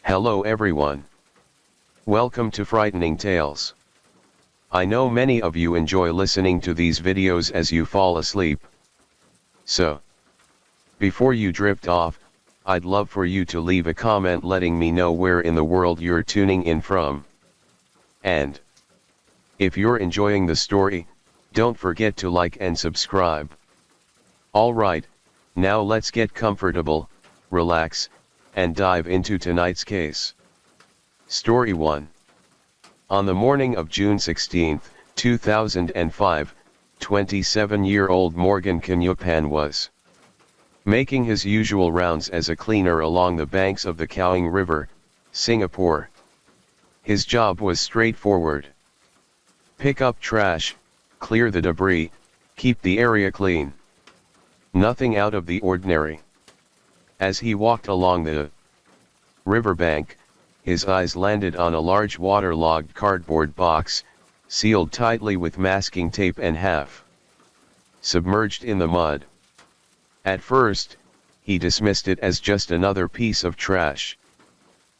Hello everyone. Welcome to Frightening Tales. I know many of you enjoy listening to these videos as you fall asleep. So, before you drift off, I'd love for you to leave a comment letting me know where in the world you're tuning in from. And, if you're enjoying the story, don't forget to like and subscribe. Alright, now let's get comfortable, relax, and dive into tonight's case. Story 1. On the morning of June 16, 2005, 27-year-old Morgan Kanyupan was making his usual rounds as a cleaner along the banks of the Kaoing River, Singapore. His job was straightforward. Pick up trash, clear the debris, keep the area clean. Nothing out of the ordinary. As he walked along the riverbank, his eyes landed on a large waterlogged cardboard box, sealed tightly with masking tape and half submerged in the mud. At first, he dismissed it as just another piece of trash.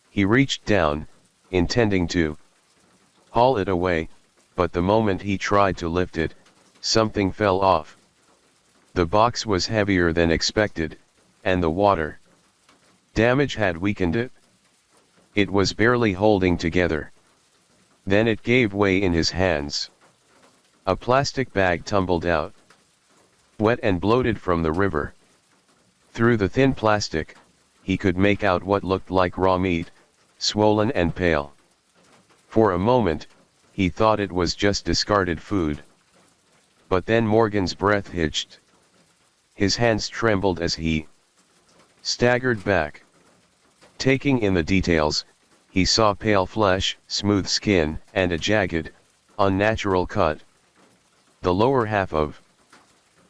He reached down, intending to haul it away, but the moment he tried to lift it, something fell off. The box was heavier than expected, and the water damage had weakened it. It was barely holding together. Then it gave way in his hands. A plastic bag tumbled out, wet and bloated from the river. Through the thin plastic, he could make out what looked like raw meat, swollen and pale. For a moment, he thought it was just discarded food. But then Morgan's breath hitched. His hands trembled as he staggered back. Taking in the details, he saw pale flesh, smooth skin, and a jagged, unnatural cut. The lower half of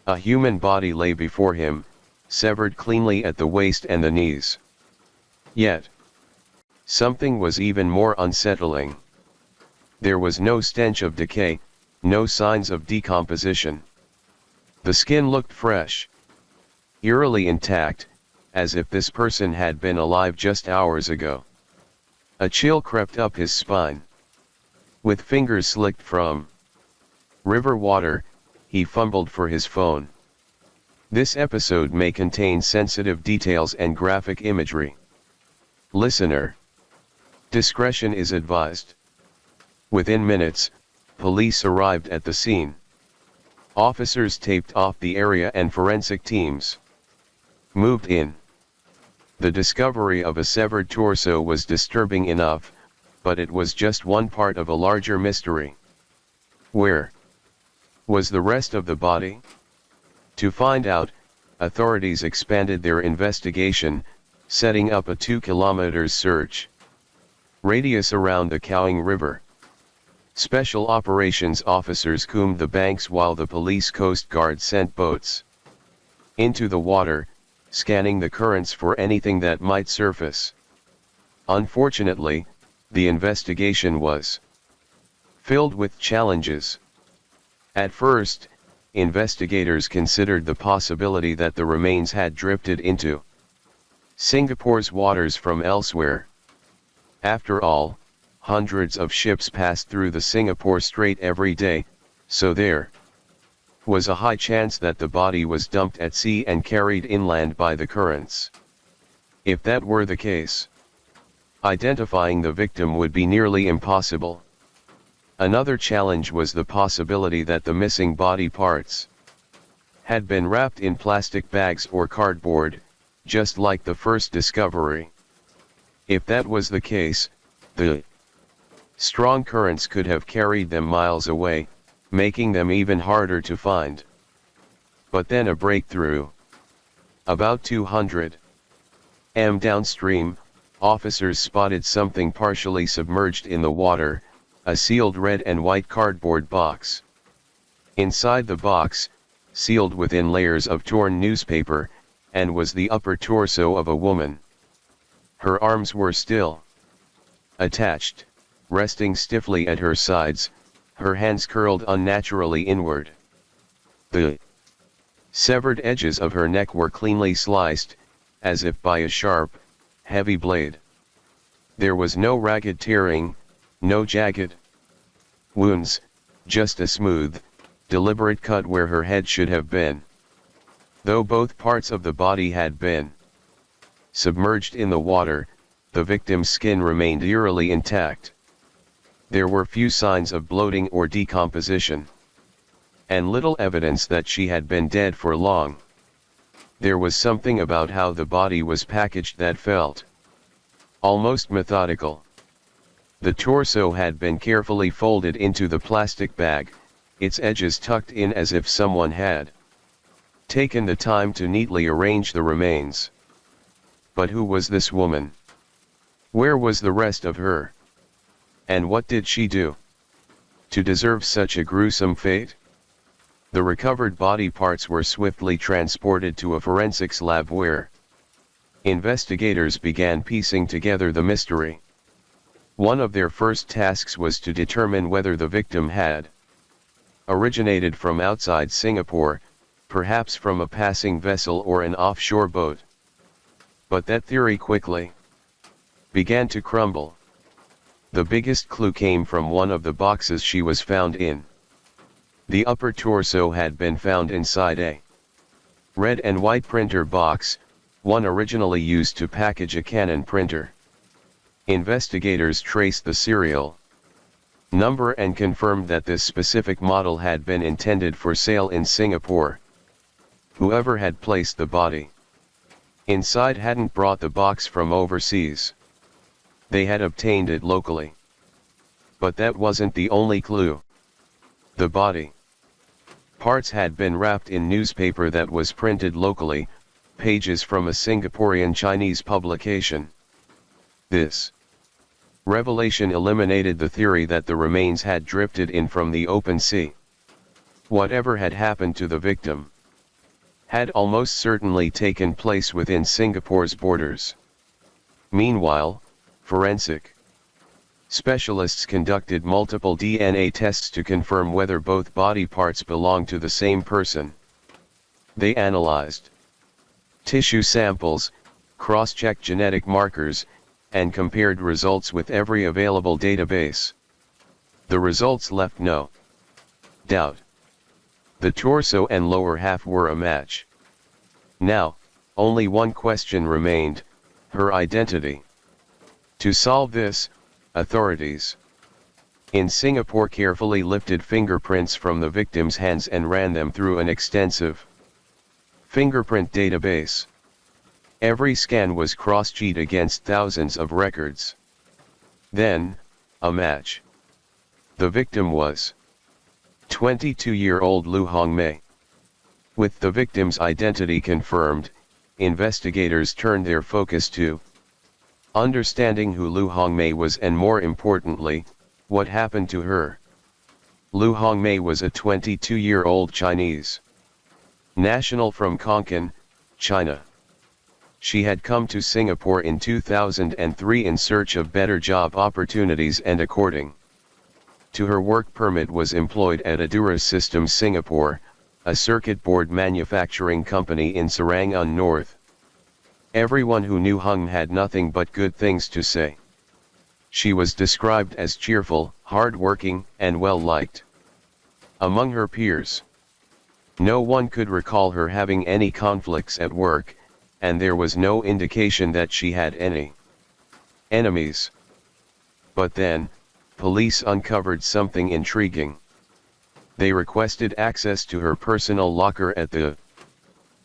a human body lay before him, severed cleanly at the waist and the knees. Yet, something was even more unsettling. There was no stench of decay, no signs of decomposition. The skin looked fresh, eerily intact, as if this person had been alive just hours ago. A chill crept up his spine. With fingers slicked from river water, he fumbled for his phone. This episode may contain sensitive details and graphic imagery. Listener discretion is advised. Within minutes, police arrived at the scene. Officers taped off the area and forensic teams moved in. The discovery of a severed torso was disturbing enough, but it was just one part of a larger mystery. Where was the rest of the body? To find out, authorities expanded their investigation, setting up a 2-kilometer search radius around the Kaoing River. Special operations officers combed the banks while the police coast guard sent boats into the water, scanning the currents for anything that might surface. Unfortunately, the investigation was filled with challenges. At first, investigators considered the possibility that the remains had drifted into Singapore's waters from elsewhere. After all, hundreds of ships pass through the Singapore Strait every day, so there was a high chance that the body was dumped at sea and carried inland by the currents. If that were the case, identifying the victim would be nearly impossible. Another challenge was the possibility that the missing body parts had been wrapped in plastic bags or cardboard, just like the first discovery. If that was the case, the strong currents could have carried them miles away, making them even harder to find. But then a breakthrough. About 200 m downstream, officers spotted something partially submerged in the water, a sealed red and white cardboard box. Inside the box, sealed within layers of torn newspaper, and was the upper torso of a woman. Her arms were still attached, resting stiffly at her sides, her hands curled unnaturally inward. The severed edges of her neck were cleanly sliced, as if by a sharp, heavy blade. There was no ragged tearing, no jagged wounds, just a smooth, deliberate cut where her head should have been. Though both parts of the body had been submerged in the water, the victim's skin remained eerily intact. There were few signs of bloating or decomposition, and little evidence that she had been dead for long. There was something about how the body was packaged that felt almost methodical. The torso had been carefully folded into the plastic bag, its edges tucked in as if someone had taken the time to neatly arrange the remains. But who was this woman? Where was the rest of her? And what did she do to deserve such a gruesome fate? The recovered body parts were swiftly transported to a forensics lab where investigators began piecing together the mystery. One of their first tasks was to determine whether the victim had originated from outside Singapore, perhaps from a passing vessel or an offshore boat. But that theory quickly began to crumble. The biggest clue came from one of the boxes she was found in. The upper torso had been found inside a red and white printer box, one originally used to package a Canon printer. Investigators traced the serial number and confirmed that this specific model had been intended for sale in Singapore. Whoever had placed the body inside hadn't brought the box from overseas. They had obtained it locally. But that wasn't the only clue. The body parts had been wrapped in newspaper that was printed locally, pages from a Singaporean Chinese publication. This revelation eliminated the theory that the remains had drifted in from the open sea. Whatever had happened to the victim had almost certainly taken place within Singapore's borders. Meanwhile, forensic specialists conducted multiple DNA tests to confirm whether both body parts belonged to the same person. They analyzed tissue samples, cross-checked genetic markers, and compared results with every available database. The results left no doubt. The torso and lower half were a match. Now, only one question remained: her identity. To solve this, authorities in Singapore carefully lifted fingerprints from the victim's hands and ran them through an extensive fingerprint database. Every scan was cross-checked against thousands of records. Then, a match. The victim was 22-year-old Lu Hongmei. With the victim's identity confirmed, investigators turned their focus to understanding who Lu Hongmei was and, more importantly, what happened to her. Lu Hongmei was a 22-year-old Chinese national from Konkan, China. She had come to Singapore in 2003 in search of better job opportunities and, according to her work permit, was employed at Adura Systems Singapore, a circuit board manufacturing company in Serangoon North. Everyone who knew Hung had nothing but good things to say. She was described as cheerful, hard-working, and well-liked among her peers. No one could recall her having any conflicts at work, and there was no indication that she had any enemies. But then, police uncovered something intriguing. They requested access to her personal locker at the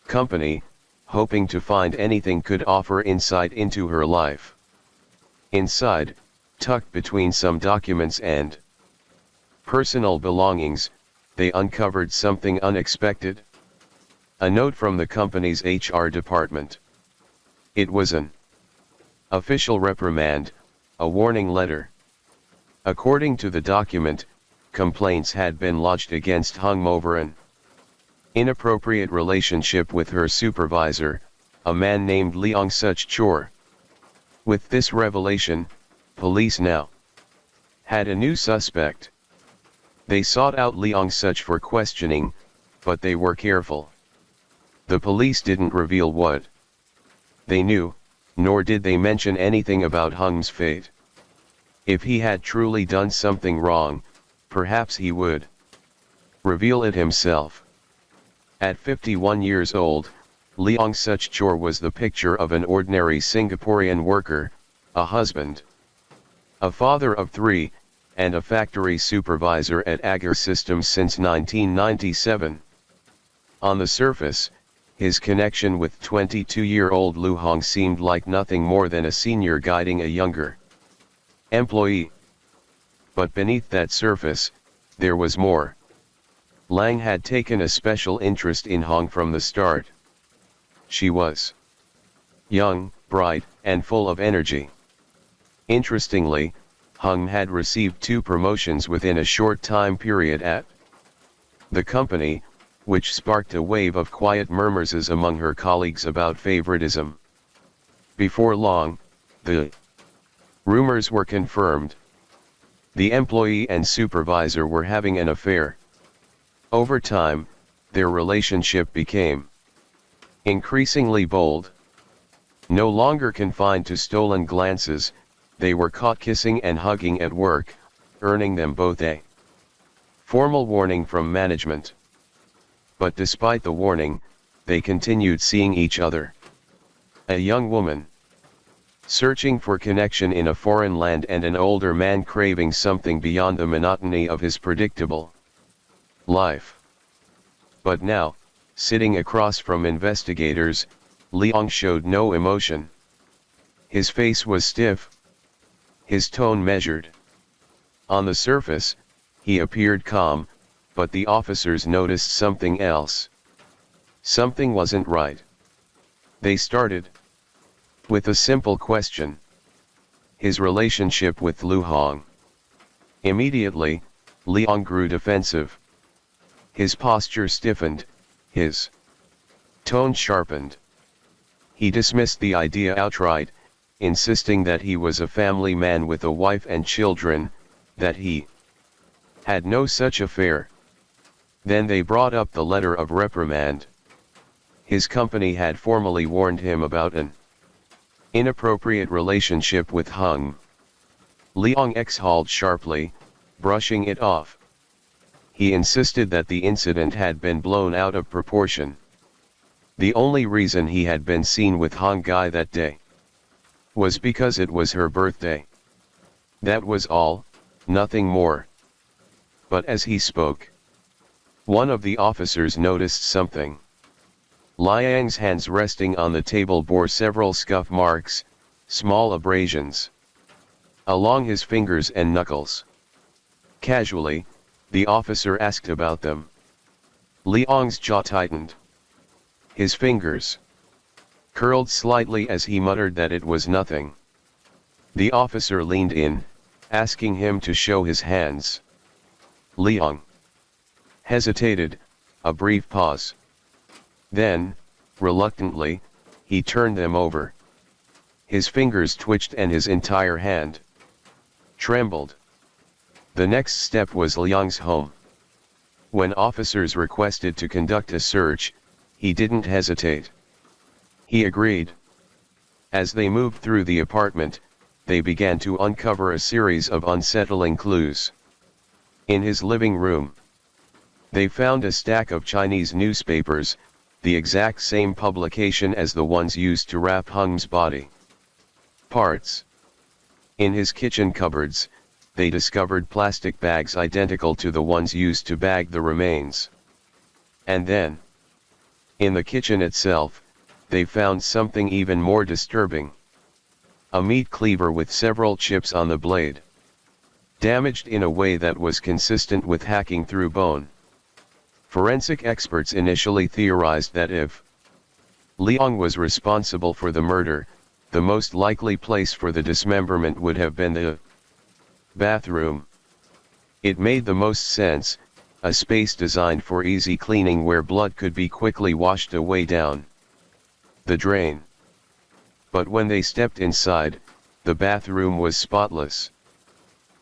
company, hoping to find anything could offer insight into her life. Inside, tucked between some documents and personal belongings, they uncovered something unexpected. A note from the company's HR department. It was an official reprimand, a warning letter. According to the document, complaints had been lodged against Hung over an inappropriate relationship with her supervisor, a man named Leong Such Chor. With this revelation, police now had a new suspect. They sought out Leong Such for questioning, but they were careful. The police didn't reveal what they knew, nor did they mention anything about Hung's fate. If he had truly done something wrong, perhaps he would reveal it himself. At 51 years old, Leong Such-chor was the picture of an ordinary Singaporean worker, a husband, a father of 3, and a factory supervisor at Agar Systems since 1997. On the surface, his connection with 22-year-old Lu Hong seemed like nothing more than a senior guiding a younger employee. But beneath that surface, there was more. Lang had taken a special interest in Hong from the start. She was young, bright, and full of energy. Interestingly, Hung had received 2 promotions within a short time period at the company, which sparked a wave of quiet murmurs among her colleagues about favoritism. Before long, the rumors were confirmed. The employee and supervisor were having an affair. Over time, their relationship became increasingly bold. No longer confined to stolen glances, they were caught kissing and hugging at work, earning them both a formal warning from management. But despite the warning, they continued seeing each other. A young woman searching for connection in a foreign land, and an older man craving something beyond the monotony of his predictable life. But now, sitting across from investigators, Leong showed no emotion. His face was stiff, his tone measured. On the surface, he appeared calm, but the officers noticed something else. Something wasn't right. They started with a simple question: his relationship with Lu Hong. Immediately, Leong grew defensive. His posture stiffened, his tone sharpened. He dismissed the idea outright, insisting that he was a family man with a wife and children, that he had no such affair. Then they brought up the letter of reprimand. His company had formally warned him about an inappropriate relationship with Hung. Leong exhaled sharply, brushing it off. He insisted that the incident had been blown out of proportion. The only reason he had been seen with Hong Gai that day was because it was her birthday. That was all, nothing more. But as he spoke, one of the officers noticed something. Liang's hands resting on the table bore several scuff marks, small abrasions along his fingers and knuckles. Casually, the officer asked about them. Leong's jaw tightened. His fingers curled slightly as he muttered that it was nothing. The officer leaned in, asking him to show his hands. Leong hesitated, a brief pause. Then, reluctantly, he turned them over. His fingers twitched and his entire hand trembled. The next step was Leong's home. When officers requested to conduct a search, he didn't hesitate. He agreed. As they moved through the apartment, they began to uncover a series of unsettling clues. In his living room, they found a stack of Chinese newspapers, the exact same publication as the ones used to wrap Hung's body parts. In his kitchen cupboards, they discovered plastic bags identical to the ones used to bag the remains. And then, in the kitchen itself, they found something even more disturbing. A meat cleaver with several chips on the blade, damaged in a way that was consistent with hacking through bone. Forensic experts initially theorized that if Leong was responsible for the murder, the most likely place for the dismemberment would have been the bathroom. It made the most sense, a space designed for easy cleaning where blood could be quickly washed away down the drain. But when they stepped inside, the bathroom was spotless.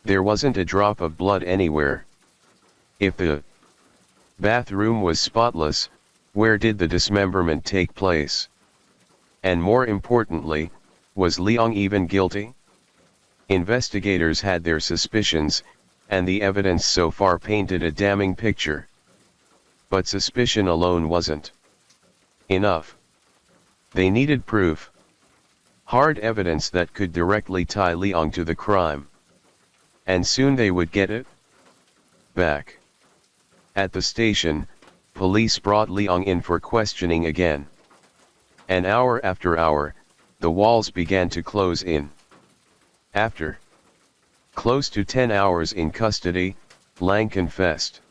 There wasn't a drop of blood anywhere. If the bathroom was spotless, where did the dismemberment take place? And more importantly, Was Leong even guilty? Investigators had their suspicions, and the evidence so far painted a damning picture. But suspicion alone wasn't enough. They needed proof. Hard evidence that could directly tie Leong to the crime. And soon they would get it. Back at the station, police brought Leong in for questioning again. And hour after hour, the walls began to close in. After close to 10 hours in custody, Lang confessed.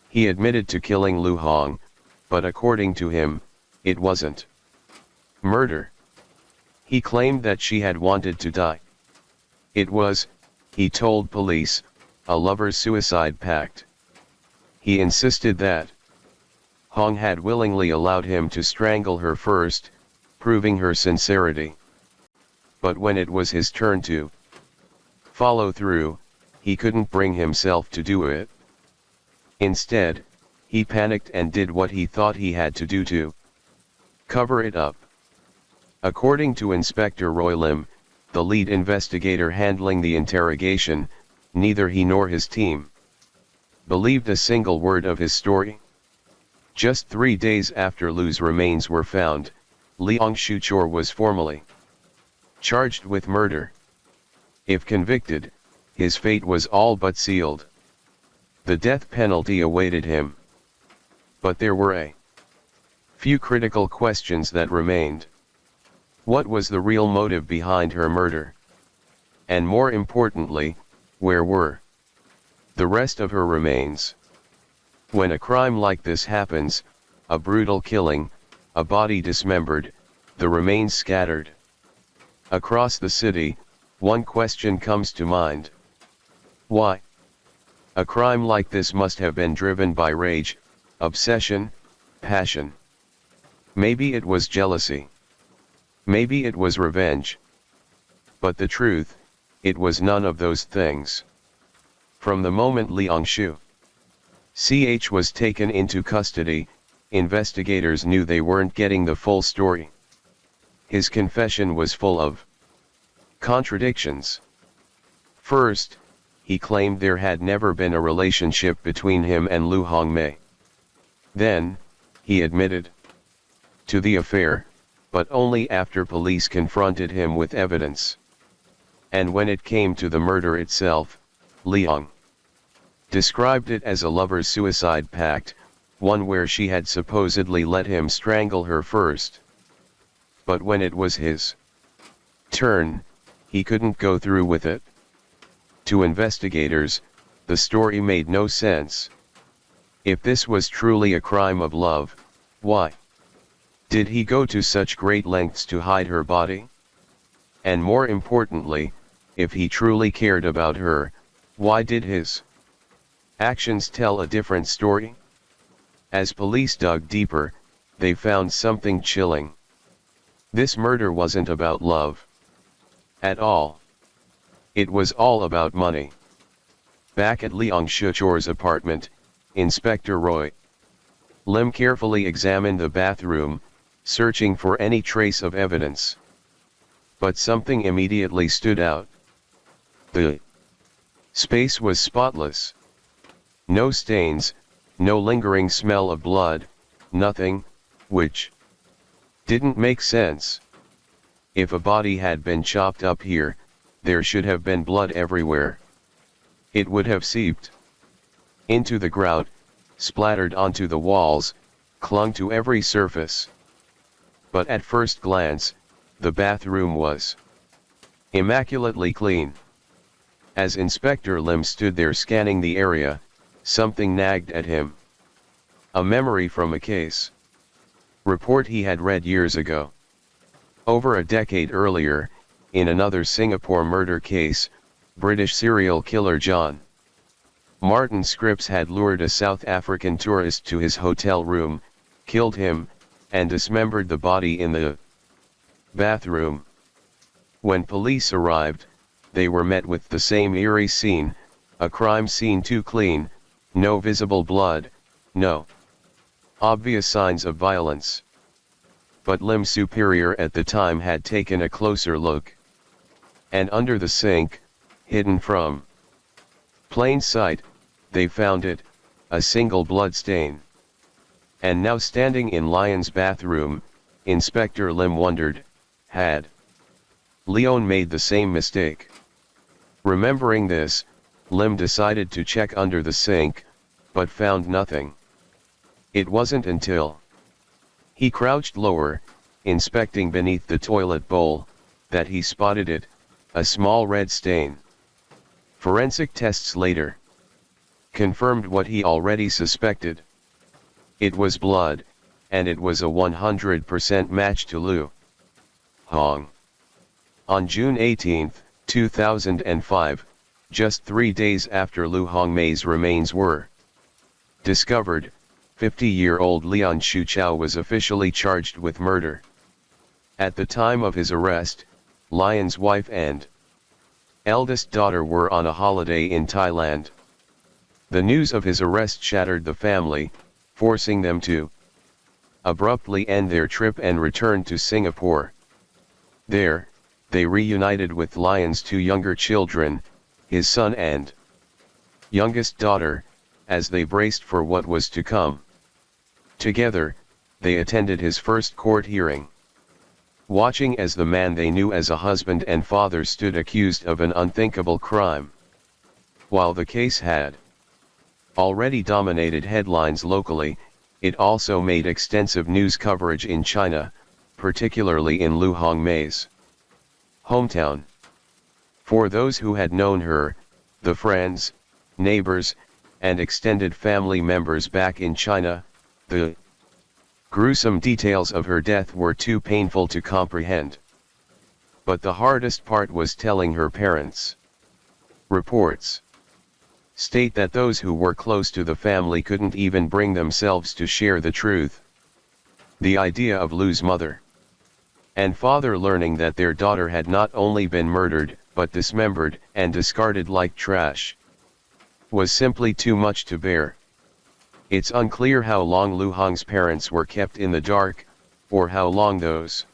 He admitted to killing Lu Hong, but according to him, it wasn't murder. He claimed that she had wanted to die. It was, he told police, a lover's suicide pact. He insisted that Hong had willingly allowed him to strangle her first, proving her sincerity. But when it was his turn to follow through, he couldn't bring himself to do it. Instead, he panicked and did what he thought he had to do to cover it up. According to Inspector Roy Lim, the lead investigator handling the interrogation, neither he nor his team believed a single word of his story. Just 3 days after Lu's remains were found, Leong Shuchor was formally charged with murder. If convicted, his fate was all but sealed. The death penalty awaited him. But there were a few critical questions that remained. What was the real motive behind her murder? And more importantly, where were the rest of her remains? When a crime like this happens, a brutal killing, a body dismembered, the remains scattered across the city, one question comes to mind. Why? A crime like this must have been driven by rage, obsession, passion. Maybe it was jealousy. Maybe it was revenge. But the truth, it was none of those things. From the moment Leong Shu Ch was taken into custody, investigators knew they weren't getting the full story. His confession was full of contradictions. First, he claimed there had never been a relationship between him and Lu Hongmei. Then, he admitted to the affair, but only after police confronted him with evidence. And when it came to the murder itself, Leong described it as a lover's suicide pact, one where she had supposedly let him strangle her first. But when it was his turn, he couldn't go through with it. To investigators, the story made no sense. If this was truly a crime of love, why did he go to such great lengths to hide her body? And more importantly, if he truly cared about her, why did his actions tell a different story? As police dug deeper, they found something chilling. This murder wasn't about love at all. It was all about money. Back at Leong Shuchor's apartment, Inspector Roy Lim carefully examined the bathroom, searching for any trace of evidence. But something immediately stood out. The space was spotless. No stains, no lingering smell of blood, nothing, which didn't make sense. If a body had been chopped up here, there should have been blood everywhere. It would have seeped into the grout, splattered onto the walls, clung to every surface. But at first glance, the bathroom was immaculately clean. As Inspector Lim stood there scanning the area, something nagged at him. A memory from a case report he had read years ago. Over a decade earlier, in another Singapore murder case, British serial killer John Martin Scripps had lured a South African tourist to his hotel room, killed him, and dismembered the body in the bathroom. When police arrived, they were met with the same eerie scene, a crime scene too clean, no visible blood, no obvious signs of violence. but Lim's superior at the time had taken a closer look. And under the sink, hidden from plain sight, they found it, a single blood stain. And now standing in Lyon's bathroom, Inspector Lim wondered, had Leon made the same mistake? Remembering this, Lim decided to check under the sink, but found nothing. It wasn't until he crouched lower, inspecting beneath the toilet bowl, that he spotted it, a small red stain. Forensic tests later confirmed what he already suspected. It was blood, and it was a 100% match to Lu Hong. On June 18, 2005, just 3 days after Lu Hongmei's remains were discovered, 50-year-old Leon Shuchao was officially charged with murder. At the time of his arrest, Lyon's wife and eldest daughter were on a holiday in Thailand. The news of his arrest shattered the family, forcing them to abruptly end their trip and return to Singapore. There, they reunited with Lyon's 2 younger children, his son and youngest daughter, as they braced for what was to come. Together, they attended his first court hearing. Watching as the man they knew as a husband and father stood accused of an unthinkable crime. While the case had already dominated headlines locally, it also made extensive news coverage in China, particularly in Lu Hongmei's hometown. For those who had known her, the friends, neighbors, and extended family members back in China, the gruesome details of her death were too painful to comprehend. But the hardest part was telling her parents. Reports state that those who were close to the family couldn't even bring themselves to share the truth. The idea of Lu's mother and father learning that their daughter had not only been murdered, but dismembered and discarded like trash, was simply too much to bear. It's unclear how long Lu Hong's parents were kept in the dark, or how long those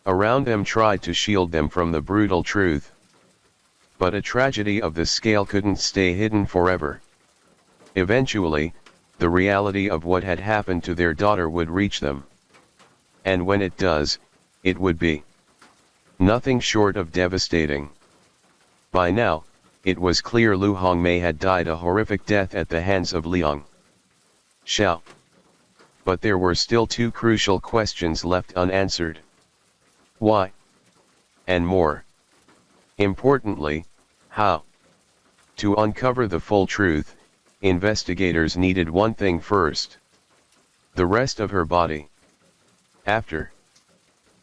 around them tried to shield them from the brutal truth. But a tragedy of this scale couldn't stay hidden forever. Eventually, the reality of what had happened to their daughter would reach them. And when it does, it would be nothing short of devastating. By now, it was clear Lu Hongmei had died a horrific death at the hands of Liang Xiao. But there were still 2 crucial questions left unanswered. Why? And more importantly, how? To uncover the full truth, investigators needed one thing first: the rest of her body. After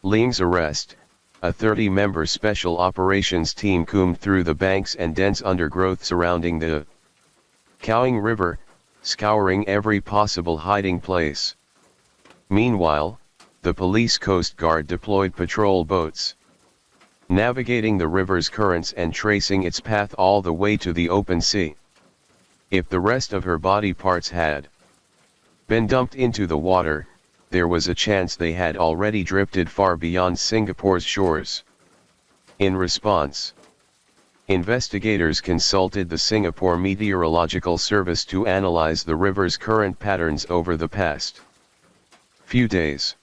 Liang's arrest, a 30-member special operations team combed through the banks and dense undergrowth surrounding the Kaohing River, scouring every possible hiding place. Meanwhile, the police Coast Guard deployed patrol boats, navigating the river's currents and tracing its path all the way to the open sea. If the rest of her body parts had been dumped into the water, there was a chance they had already drifted far beyond Singapore's shores. In response, investigators consulted the Singapore Meteorological Service to analyze the river's current patterns over the past few days.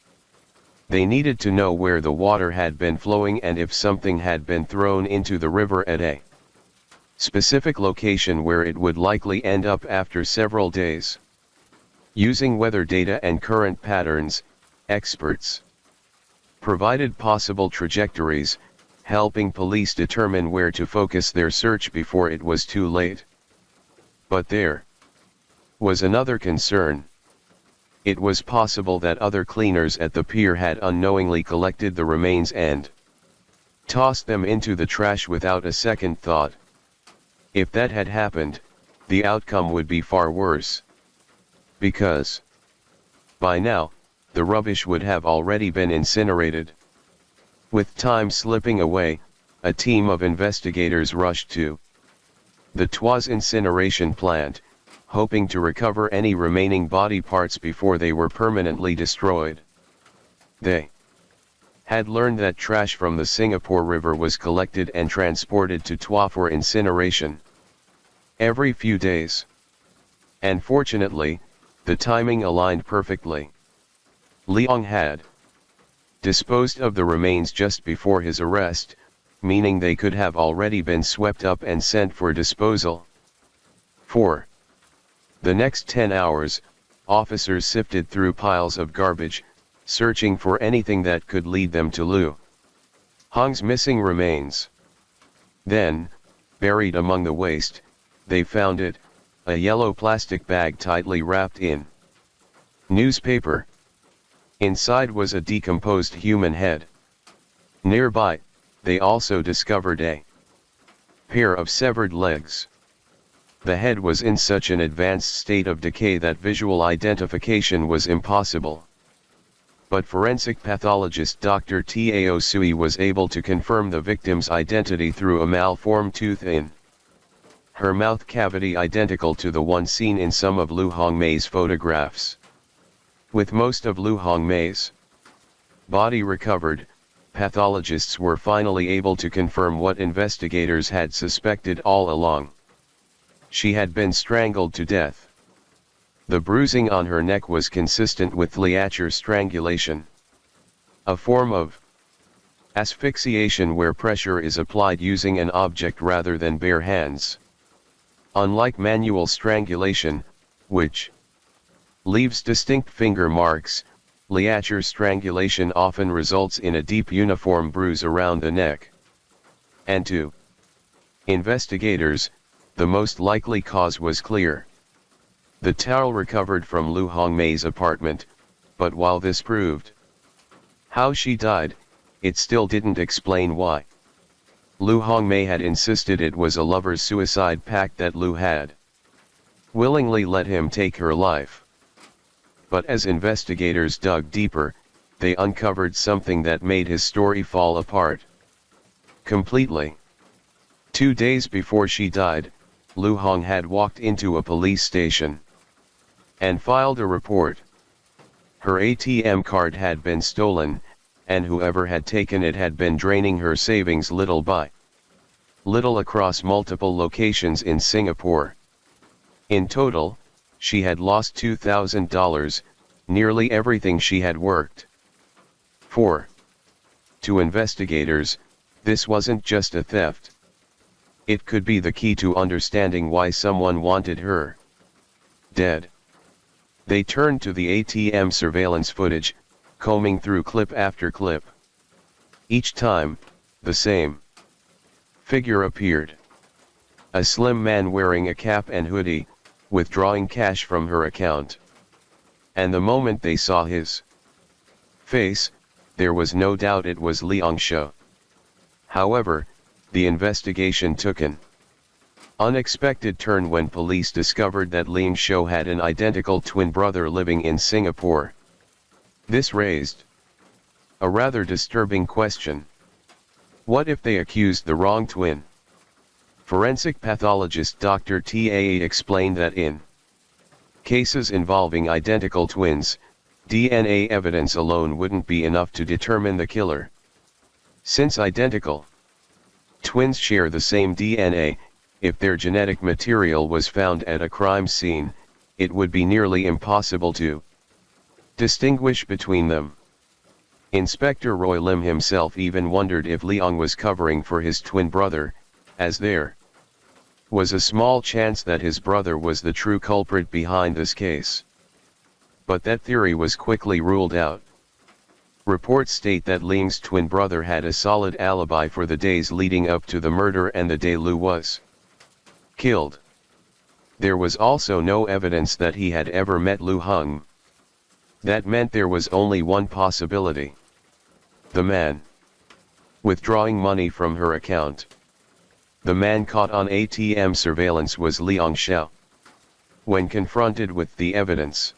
They needed to know where the water had been flowing and if something had been thrown into the river at a specific location where it would likely end up after several days. Using weather data and current patterns, experts provided possible trajectories, helping police determine where to focus their search before it was too late. But there was another concern. It was possible that other cleaners at the pier had unknowingly collected the remains and tossed them into the trash without a second thought. If that had happened, the outcome would be far worse. Because by now, the rubbish would have already been incinerated. With time slipping away, a team of investigators rushed to the Tuas incineration plant, hoping to recover any remaining body parts before they were permanently destroyed. They had learned that trash from the Singapore River was collected and transported to Tua for incineration every few days. And fortunately, the timing aligned perfectly. Leong had disposed of the remains just before his arrest, meaning they could have already been swept up and sent for disposal. For the next 10 hours, officers sifted through piles of garbage, searching for anything that could lead them to Lu Hong's missing remains. Then, buried among the waste, they found it, a yellow plastic bag tightly wrapped in newspaper. Inside was a decomposed human head. Nearby, they also discovered a pair of severed legs. The head was in such an advanced state of decay that visual identification was impossible. But forensic pathologist Dr. Tao Sui was able to confirm the victim's identity through a malformed tooth in her mouth cavity identical to the one seen in some of Lu Hongmei's photographs. With most of Lu Hongmei's body recovered, pathologists were finally able to confirm what investigators had suspected all along. She had been strangled to death. The bruising on her neck was consistent with ligature strangulation, a form of asphyxiation where pressure is applied using an object rather than bare hands. Unlike manual strangulation, which leaves distinct finger marks, ligature strangulation often results in a deep uniform bruise around the neck. And to investigators, the most likely cause was clear. The towel recovered from Lu Hongmei's apartment, but while this proved how she died, it still didn't explain why Lu Hongmei had insisted it was a lover's suicide pact that Lu had willingly let him take her life. But as investigators dug deeper, they uncovered something that made his story fall apart completely. 2 days before she died, Lu Hong had walked into a police station and filed a report. Her ATM card had been stolen, and whoever had taken it had been draining her savings little by little across multiple locations in Singapore. In total, she had lost $2,000, nearly everything she had worked for. To investigators, this wasn't just a theft. It could be the key to understanding why someone wanted her dead. They turned to the ATM surveillance footage, combing through clip after clip. Each time, the same figure appeared. A slim man wearing a cap and hoodie, withdrawing cash from her account. And the moment they saw his face, there was no doubt it was Leong Shou. However, the investigation took an unexpected turn when police discovered that Leong Shou had an identical twin brother living in Singapore. This raised a rather disturbing question. What if they accused the wrong twin? Forensic pathologist Dr. Tae explained that in cases involving identical twins, DNA evidence alone wouldn't be enough to determine the killer. Since identical twins share the same DNA, if their genetic material was found at a crime scene, it would be nearly impossible to distinguish between them. Inspector Roy Lim himself even wondered if Leong was covering for his twin brother, as there was a small chance that his brother was the true culprit behind this case. But that theory was quickly ruled out. Reports state that Leong's twin brother had a solid alibi for the days leading up to the murder and the day Lu was killed. There was also no evidence that he had ever met Lu Hong. That meant there was only one possibility. The man withdrawing money from her account. The man caught on ATM surveillance was Leong Shou. When confronted with the evidence,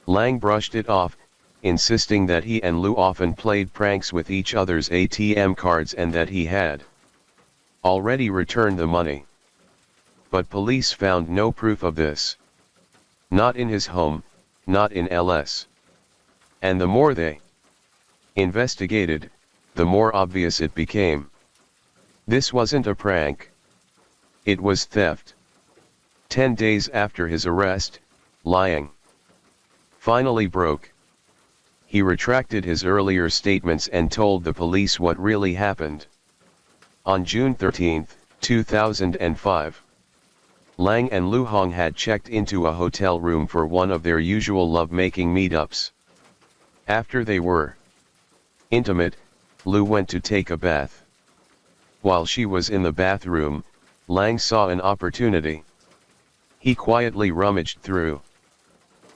Lang brushed it off, insisting that he and Lu often played pranks with each other's ATM cards and that he had already returned the money. But police found no proof of this. Not in his home, not in LS. And the more they investigated, the more obvious it became. This wasn't a prank. It was theft. 10 days after his arrest, lying finally broke. He retracted his earlier statements and told the police what really happened. On June 13, 2005, Lang and Lu Hong had checked into a hotel room for one of their usual lovemaking meetups. After they were intimate, Lu went to take a bath. While she was in the bathroom, Lang saw an opportunity. He quietly rummaged through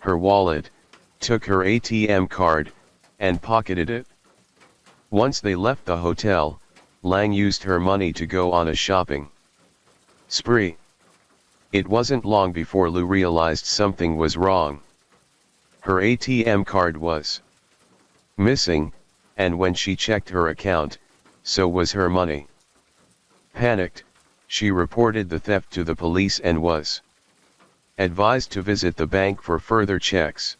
her wallet, took her ATM card, and pocketed it. Once they left the hotel, Lang used her money to go on a shopping spree. It wasn't long before Lu realized something was wrong. Her ATM card was missing, and when she checked her account, so was her money. Panicked, she reported the theft to the police and was advised to visit the bank for further checks.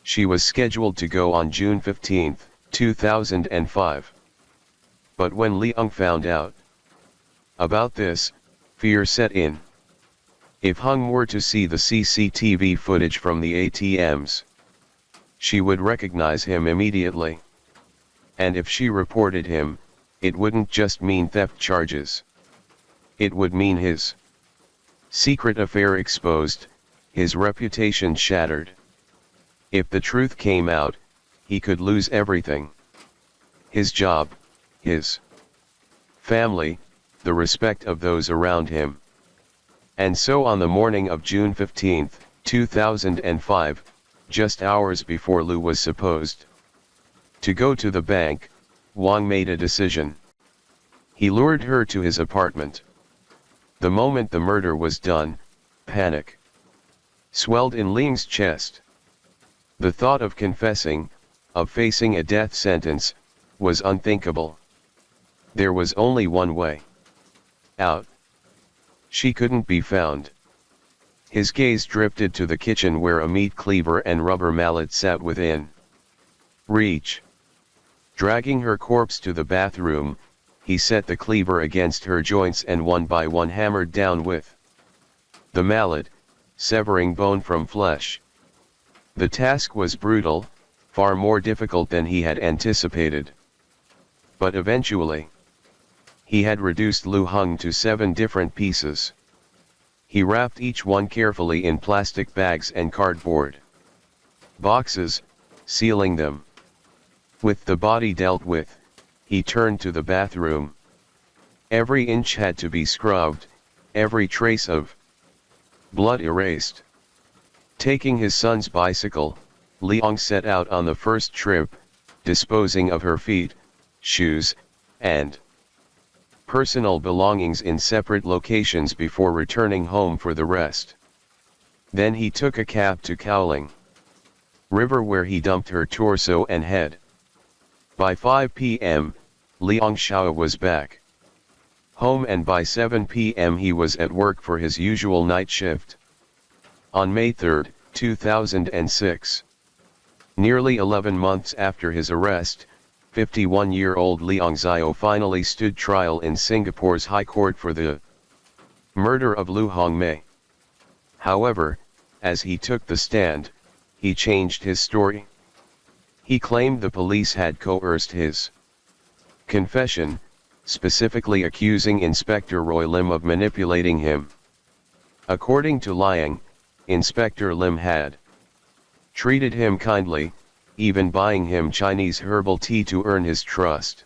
She was scheduled to go on June 15, 2005. But when Leung found out about this, fear set in. If Hung were to see the CCTV footage from the ATMs, she would recognize him immediately. And if she reported him, it wouldn't just mean theft charges. It would mean his secret affair exposed, his reputation shattered. If the truth came out, he could lose everything. His job, his family, the respect of those around him. And so on the morning of June 15, 2005, just hours before Lu was supposed to go to the bank, Wang made a decision. He lured her to his apartment. The moment the murder was done, panic swelled in Leung's chest. The thought of confessing, of facing a death sentence, was unthinkable. There was only one way out. She couldn't be found. His gaze drifted to the kitchen where a meat cleaver and rubber mallet sat within reach. Dragging her corpse to the bathroom, he set the cleaver against her joints and one by one hammered down with the mallet, severing bone from flesh. The task was brutal, far more difficult than he had anticipated. But eventually, he had reduced Lu Hung to 7 different pieces. He wrapped each one carefully in plastic bags and cardboard boxes, sealing them. With the body dealt with, he turned to the bathroom. Every inch had to be scrubbed, every trace of blood erased. Taking his son's bicycle, Leung set out on the first trip, disposing of her feet, shoes, and personal belongings in separate locations before returning home for the rest. Then he took a cab to Cowling River where he dumped her torso and head. By 5 p.m., Leung Shao was back home, and by 7 p.m. he was at work for his usual night shift. On May 3, 2006, nearly 11 months after his arrest, 51-year-old Leung Zio finally stood trial in Singapore's High Court for the murder of Lu Hongmei. However, as he took the stand, he changed his story. He claimed the police had coerced his confession, specifically accusing Inspector Roy Lim of manipulating him. According to Liang, Inspector Lim had treated him kindly, even buying him Chinese herbal tea to earn his trust.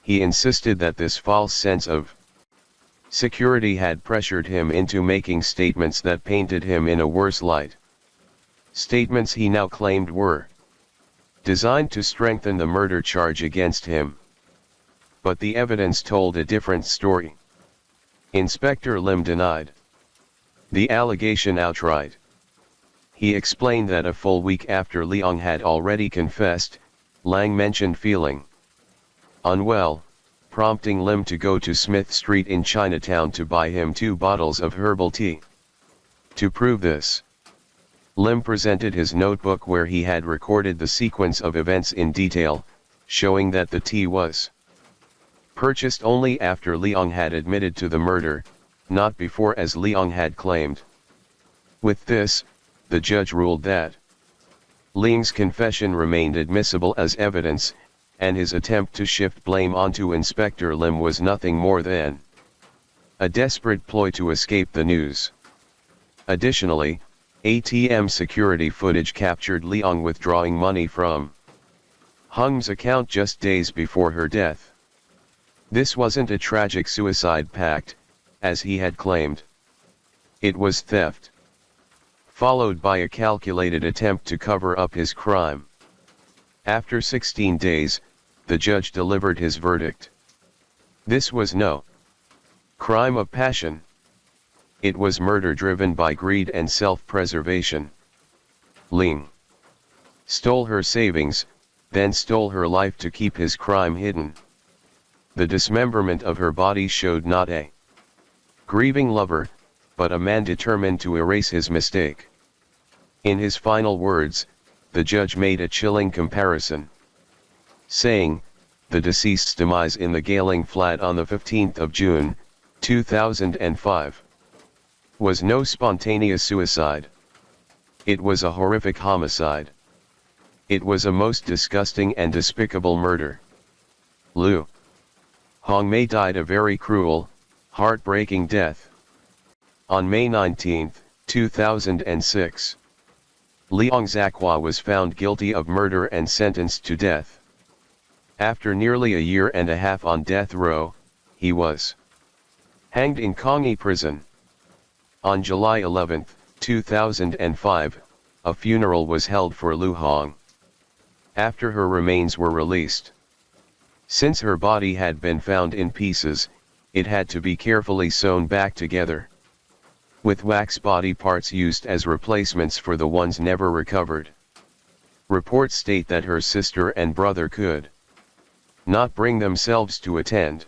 He insisted that this false sense of security had pressured him into making statements that painted him in a worse light. Statements he now claimed were designed to strengthen the murder charge against him. But the evidence told a different story. Inspector Lim denied the allegation outright. He explained that a full week after Leung had already confessed, Lang mentioned feeling unwell, prompting Lim to go to Smith Street in Chinatown to buy him 2 bottles of herbal tea. To prove this, Lim presented his notebook where he had recorded the sequence of events in detail, showing that the tea was purchased only after Leong had admitted to the murder, not before as Leong had claimed. With this, the judge ruled that Leong's confession remained admissible as evidence, and his attempt to shift blame onto Inspector Lim was nothing more than a desperate ploy to escape the news. Additionally, ATM security footage captured Leong withdrawing money from Hung's account just days before her death. This wasn't a tragic suicide pact, as he had claimed. It was theft, followed by a calculated attempt to cover up his crime. After 16 days, the judge delivered his verdict. This was no crime of passion. It was murder driven by greed and self-preservation. Leong stole her savings, then stole her life to keep his crime hidden. The dismemberment of her body showed not a grieving lover, but a man determined to erase his mistake. In his final words, the judge made a chilling comparison, saying, "The deceased's demise in the Galing flat on the 15th of June, 2005, was no spontaneous suicide. It was a horrific homicide. It was a most disgusting and despicable murder. Lu Hongmei died a very cruel, heartbreaking death. On May 19, 2006, Leong Zakwa was found guilty of murder and sentenced to death. After nearly a year and a half on death row, he was hanged in Kongi prison. On July 11, 2005, a funeral was held for Lu Hong. After her remains were released. Since her body had been found in pieces, it had to be carefully sewn back together, with wax body parts used as replacements for the ones never recovered. Reports state that her sister and brother could not bring themselves to attend.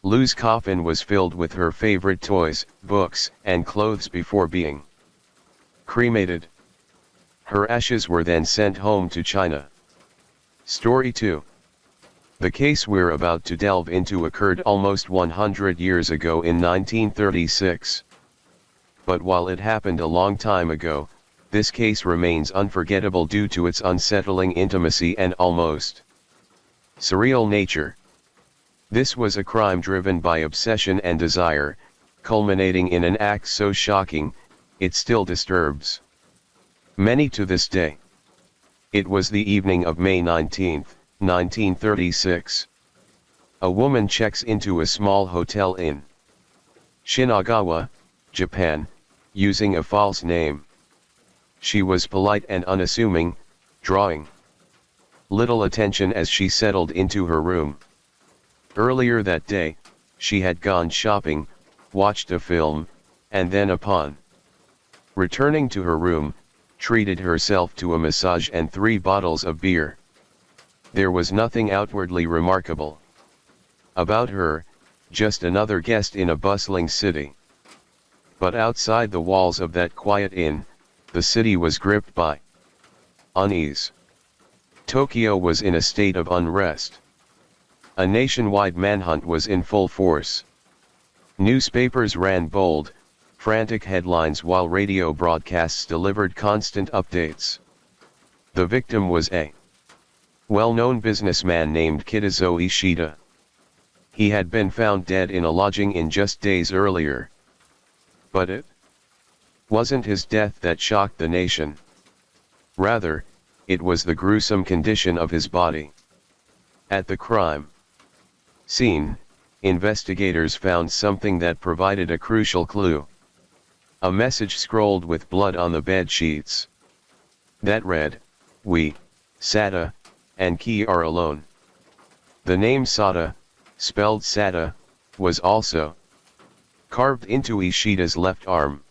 Lu's coffin was filled with her favorite toys, books, and clothes before being cremated. Her ashes were then sent home to China. Story 2. The case we're about to delve into occurred almost 100 years ago in 1936. But while it happened a long time ago, this case remains unforgettable due to its unsettling intimacy and almost surreal nature. This was a crime driven by obsession and desire, culminating in an act so shocking, it still disturbs many to this day. It was the evening of May 19, 1936. A woman checks into a small hotel in Shinagawa, Japan, using a false name. She was polite and unassuming, drawing little attention as she settled into her room. Earlier that day, she had gone shopping, watched a film, and then upon returning to her room, treated herself to a massage and 3 bottles of beer. There was nothing outwardly remarkable about her, just another guest in a bustling city. But outside the walls of that quiet inn, the city was gripped by unease. Tokyo was in a state of unrest. A nationwide manhunt was in full force. Newspapers ran bold, frantic headlines while radio broadcasts delivered constant updates. The victim was a well-known businessman named Kitazo Ishida. He had been found dead in a lodging inn just days earlier. But it wasn't his death that shocked the nation. Rather, it was the gruesome condition of his body. At the crime scene, investigators found something that provided a crucial clue. A message scrolled with blood on the bed sheets that read, "We, Sata, and Ki are alone." The name Sata, spelled Sata, was also carved into Ishida's left arm.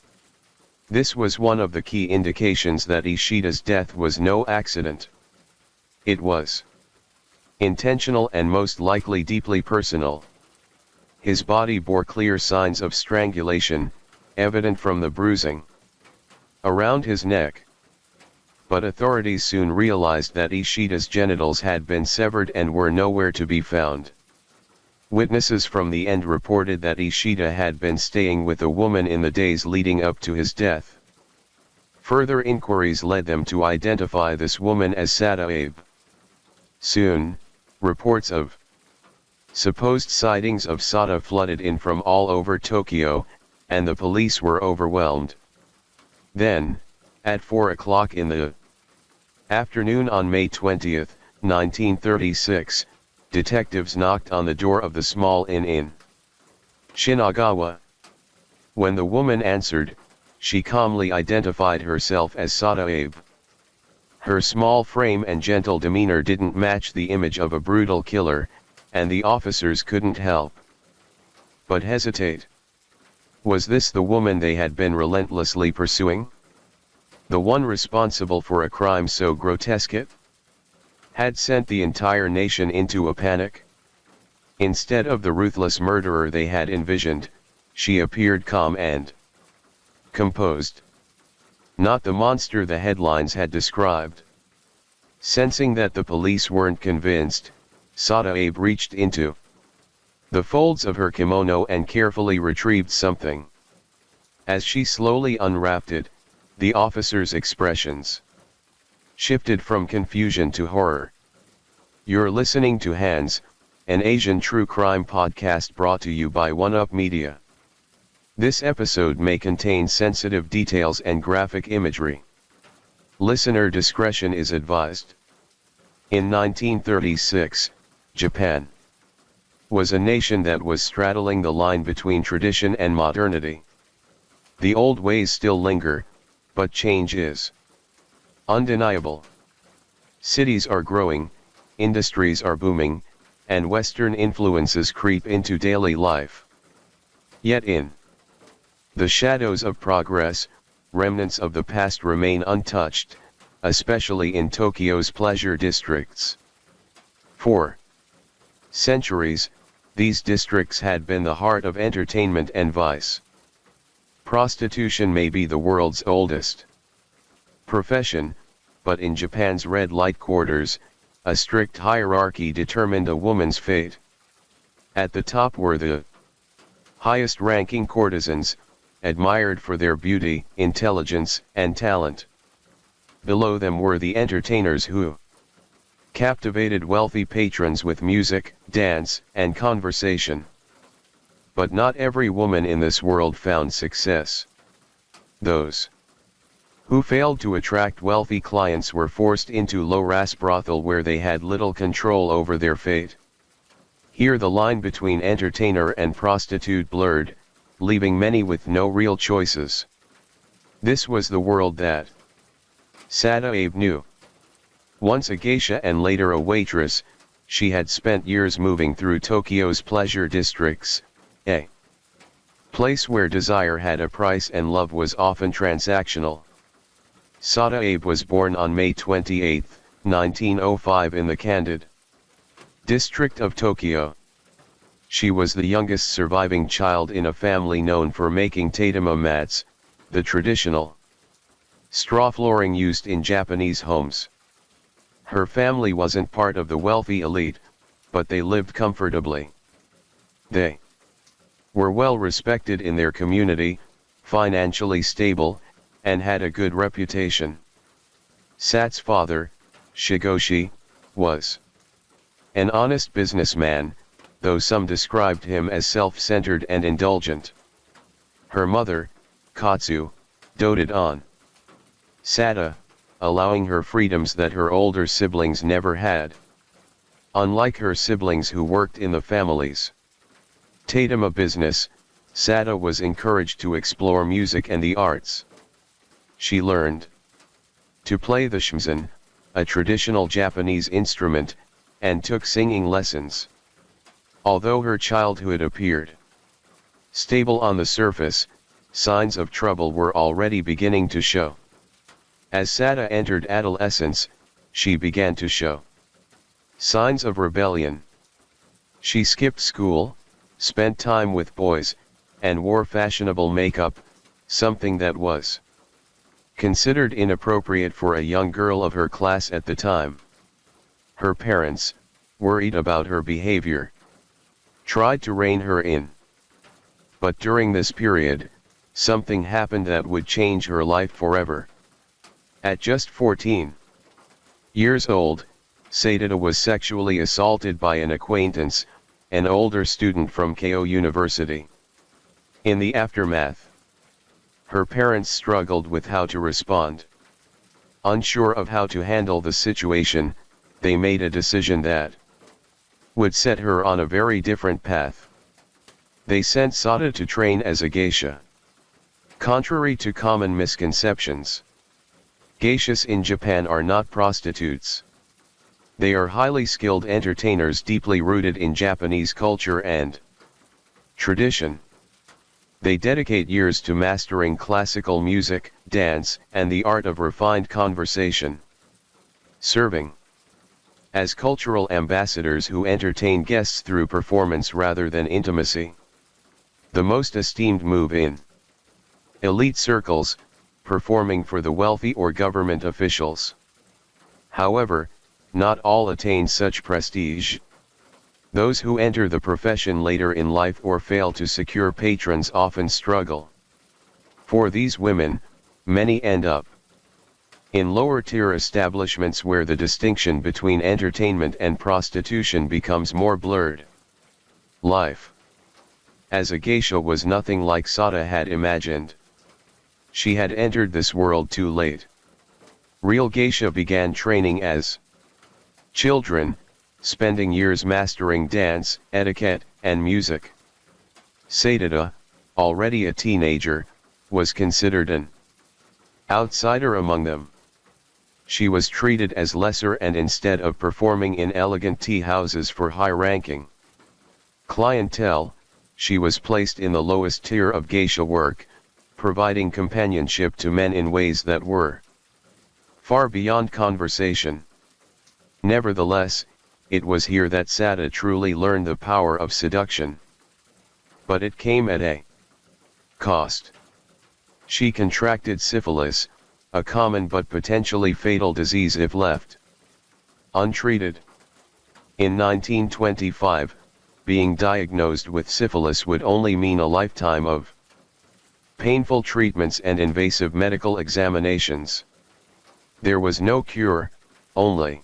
This was one of the key indications that Ishida's death was no accident. It was intentional and most likely deeply personal. His body bore clear signs of strangulation, evident from the bruising around his neck. But authorities soon realized that Ishita's genitals had been severed and were nowhere to be found. Witnesses from the end reported that Ishita had been staying with a woman in the days leading up to his death. Further inquiries led them to identify this woman as Sada Abe. Soon, reports of supposed sightings of Sada flooded in from all over Tokyo, and the police were overwhelmed. Then, at 4 o'clock in the afternoon on May 20, 1936, detectives knocked on the door of the small inn in Shinagawa. When the woman answered, she calmly identified herself as Sada Abe. Her small frame and gentle demeanor didn't match the image of a brutal killer, and the officers couldn't help but hesitate. Was this the woman they had been relentlessly pursuing? The one responsible for a crime so grotesque it had sent the entire nation into a panic? Instead of the ruthless murderer they had envisioned, she appeared calm and composed. Not the monster the headlines had described. Sensing that the police weren't convinced, Sada Abe reached into the folds of her kimono and carefully retrieved something. As she slowly unwrapped it, the officers' expressions shifted from confusion to horror. You're listening to Hands, an Asian true crime podcast brought to you by One Up Media. This episode may contain sensitive details and graphic imagery. Listener discretion is advised. In 1936, Japan was a nation that was straddling the line between tradition and modernity. The old ways still linger, but change is undeniable. Cities are growing, industries are booming, and Western influences creep into daily life. Yet in the shadows of progress, remnants of the past remain untouched, especially in Tokyo's pleasure districts. For centuries, these districts had been the heart of entertainment and vice. Prostitution may be the world's oldest profession, but in Japan's red light quarters, a strict hierarchy determined a woman's fate. At the top were the highest-ranking courtesans, admired for their beauty, intelligence, and talent. Below them were the entertainers who captivated wealthy patrons with music, dance, and conversation. But not every woman in this world found success. Those who failed to attract wealthy clients were forced into low-ras brothel where they had little control over their fate. Here the line between entertainer and prostitute blurred, leaving many with no real choices. This was the world that Sada Abe knew. Once a geisha and later a waitress, she had spent years moving through Tokyo's pleasure districts, a place where desire had a price and love was often transactional. Sada Abe was born on May 28, 1905 in the Candid district of Tokyo. She was the youngest surviving child in a family known for making tatama mats, the traditional straw flooring used in Japanese homes. Her family wasn't part of the wealthy elite, but they lived comfortably. They were well respected in their community, financially stable, and had a good reputation. Sat's father, Shigoshi, was an honest businessman, though some described him as self-centered and indulgent. Her mother, Katsu, doted on Sada, allowing her freedoms that her older siblings never had. Unlike her siblings who worked in the family's tatama business, Sada was encouraged to explore music and the arts. She learned to play the shamisen, a traditional Japanese instrument, and took singing lessons. Although her childhood appeared stable on the surface, signs of trouble were already beginning to show. As Sada entered adolescence, she began to show signs of rebellion. She skipped school, spent time with boys, and wore fashionable makeup, something that was Considered inappropriate for a young girl of her class at the time. Her parents, worried about her behavior, tried to rein her in. But during this period, something happened that would change her life forever. At just 14 years old, Sadida was sexually assaulted by an acquaintance, an older student from Keio University. In the aftermath, her parents struggled with how to respond. Unsure of how to handle the situation, they made a decision that would set her on a very different path. They sent Sada to train as a geisha. Contrary to common misconceptions, geishas in Japan are not prostitutes. They are highly skilled entertainers deeply rooted in Japanese culture and tradition. They dedicate years to mastering classical music, dance, and the art of refined conversation. Serving as cultural ambassadors who entertain guests through performance rather than intimacy. The most esteemed move in elite circles, performing for the wealthy or government officials. However, not all attain such prestige. Those who enter the profession later in life or fail to secure patrons often struggle. For these women, many end up in lower-tier establishments where the distinction between entertainment and prostitution becomes more blurred. Life as a geisha was nothing like Sada had imagined. She had entered this world too late. Real geisha began training as children, spending years mastering dance, etiquette, and music. Sadida, already a teenager, was considered an outsider among them. She was treated as lesser, and instead of performing in elegant tea houses for high-ranking clientele, she was placed in the lowest tier of geisha work, providing companionship to men in ways that were far beyond conversation. Nevertheless, it was here that Sada truly learned the power of seduction. But it came at a cost. She contracted syphilis, a common but potentially fatal disease if left untreated. In 1925, being diagnosed with syphilis would only mean a lifetime of painful treatments and invasive medical examinations. There was no cure, only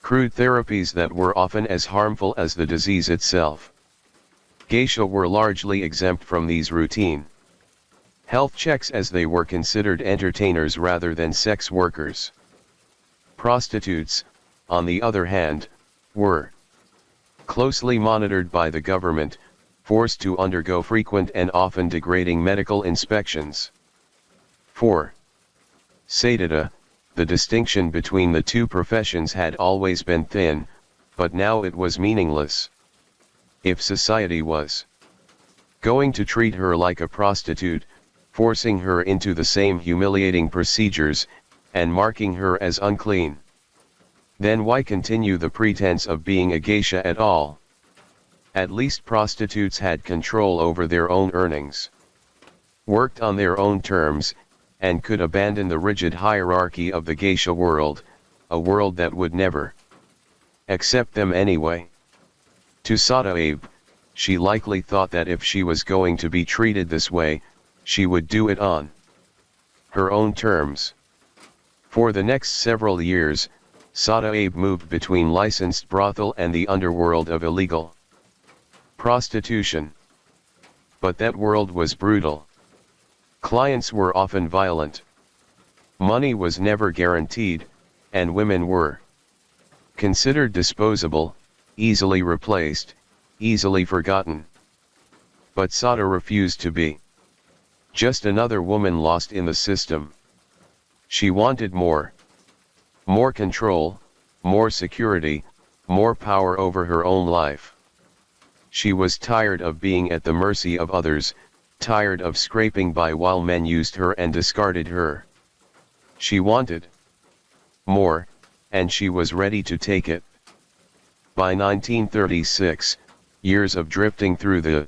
crude therapies that were often as harmful as the disease itself. Geisha were largely exempt from these routine health checks as they were considered entertainers rather than sex workers. Prostitutes, on the other hand, were closely monitored by the government, forced to undergo frequent and often degrading medical inspections. 4. Sadida, the distinction between the two professions had always been thin, but now it was meaningless. If society was going to treat her like a prostitute, forcing her into the same humiliating procedures, and marking her as unclean, then why continue the pretense of being a geisha at all? At least prostitutes had control over their own earnings, worked on their own terms, and could abandon the rigid hierarchy of the geisha world, a world that would never accept them anyway. To Sada Abe, she likely thought that if she was going to be treated this way, she would do it on her own terms. For the next several years, Sada Abe moved between licensed brothel and the underworld of illegal prostitution. But that world was brutal. Clients were often violent. Money was never guaranteed, and women were considered disposable, easily replaced, easily forgotten. But Sada refused to be just another woman lost in the system. She wanted more. More control, more security, more power over her own life. She was tired of being at the mercy of others, tired of scraping by while men used her and discarded her. She wanted more, and she was ready to take it. By 1936, years of drifting through the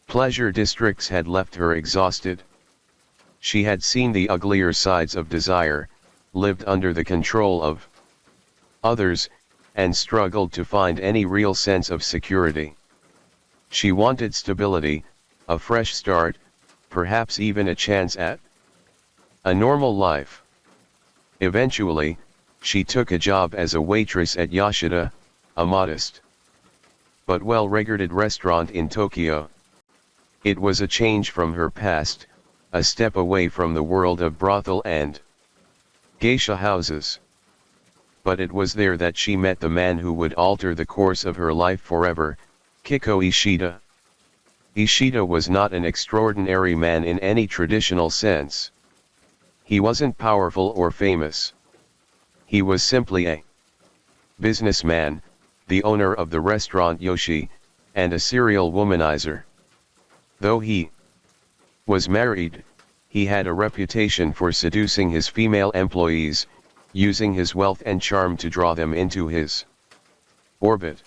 pleasure districts had left her exhausted. She had seen the uglier sides of desire, lived under the control of others, and struggled to find any real sense of security. She wanted stability, a fresh start, perhaps even a chance at a normal life. Eventually, she took a job as a waitress at Yoshida, a modest but well-regarded restaurant in Tokyo. It was a change from her past, a step away from the world of brothel and geisha houses. But it was there that she met the man who would alter the course of her life forever, Kiko Ishida. Ishida was not an extraordinary man in any traditional sense. He wasn't powerful or famous. He was simply a businessman, the owner of the restaurant Yoshi, and a serial womanizer. Though he was married, he had a reputation for seducing his female employees, using his wealth and charm to draw them into his orbit.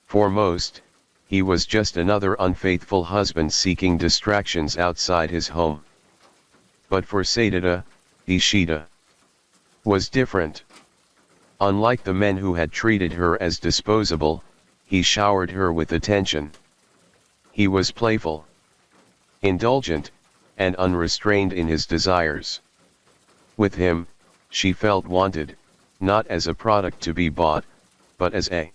For most, he was just another unfaithful husband seeking distractions outside his home. But for Sadada, Ishida was different. Unlike the men who had treated her as disposable, he showered her with attention. He was playful, indulgent, and unrestrained in his desires. With him, she felt wanted, not as a product to be bought, but as a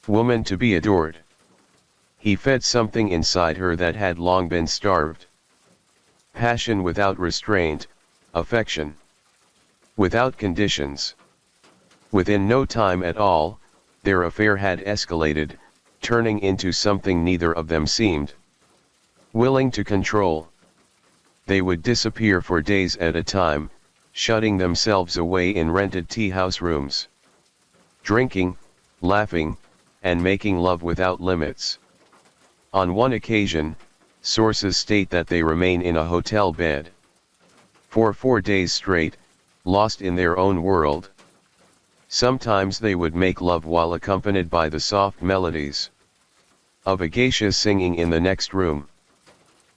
woman to be adored. He fed something inside her that had long been starved. Passion without restraint, affection without conditions. Within no time at all, their affair had escalated, turning into something neither of them seemed willing to control. They would disappear for days at a time, shutting themselves away in rented tea house rooms, drinking, laughing, and making love without limits. On one occasion, sources state that they remain in a hotel bed for 4 days straight, lost in their own world. Sometimes they would make love while accompanied by the soft melodies of a geisha singing in the next room.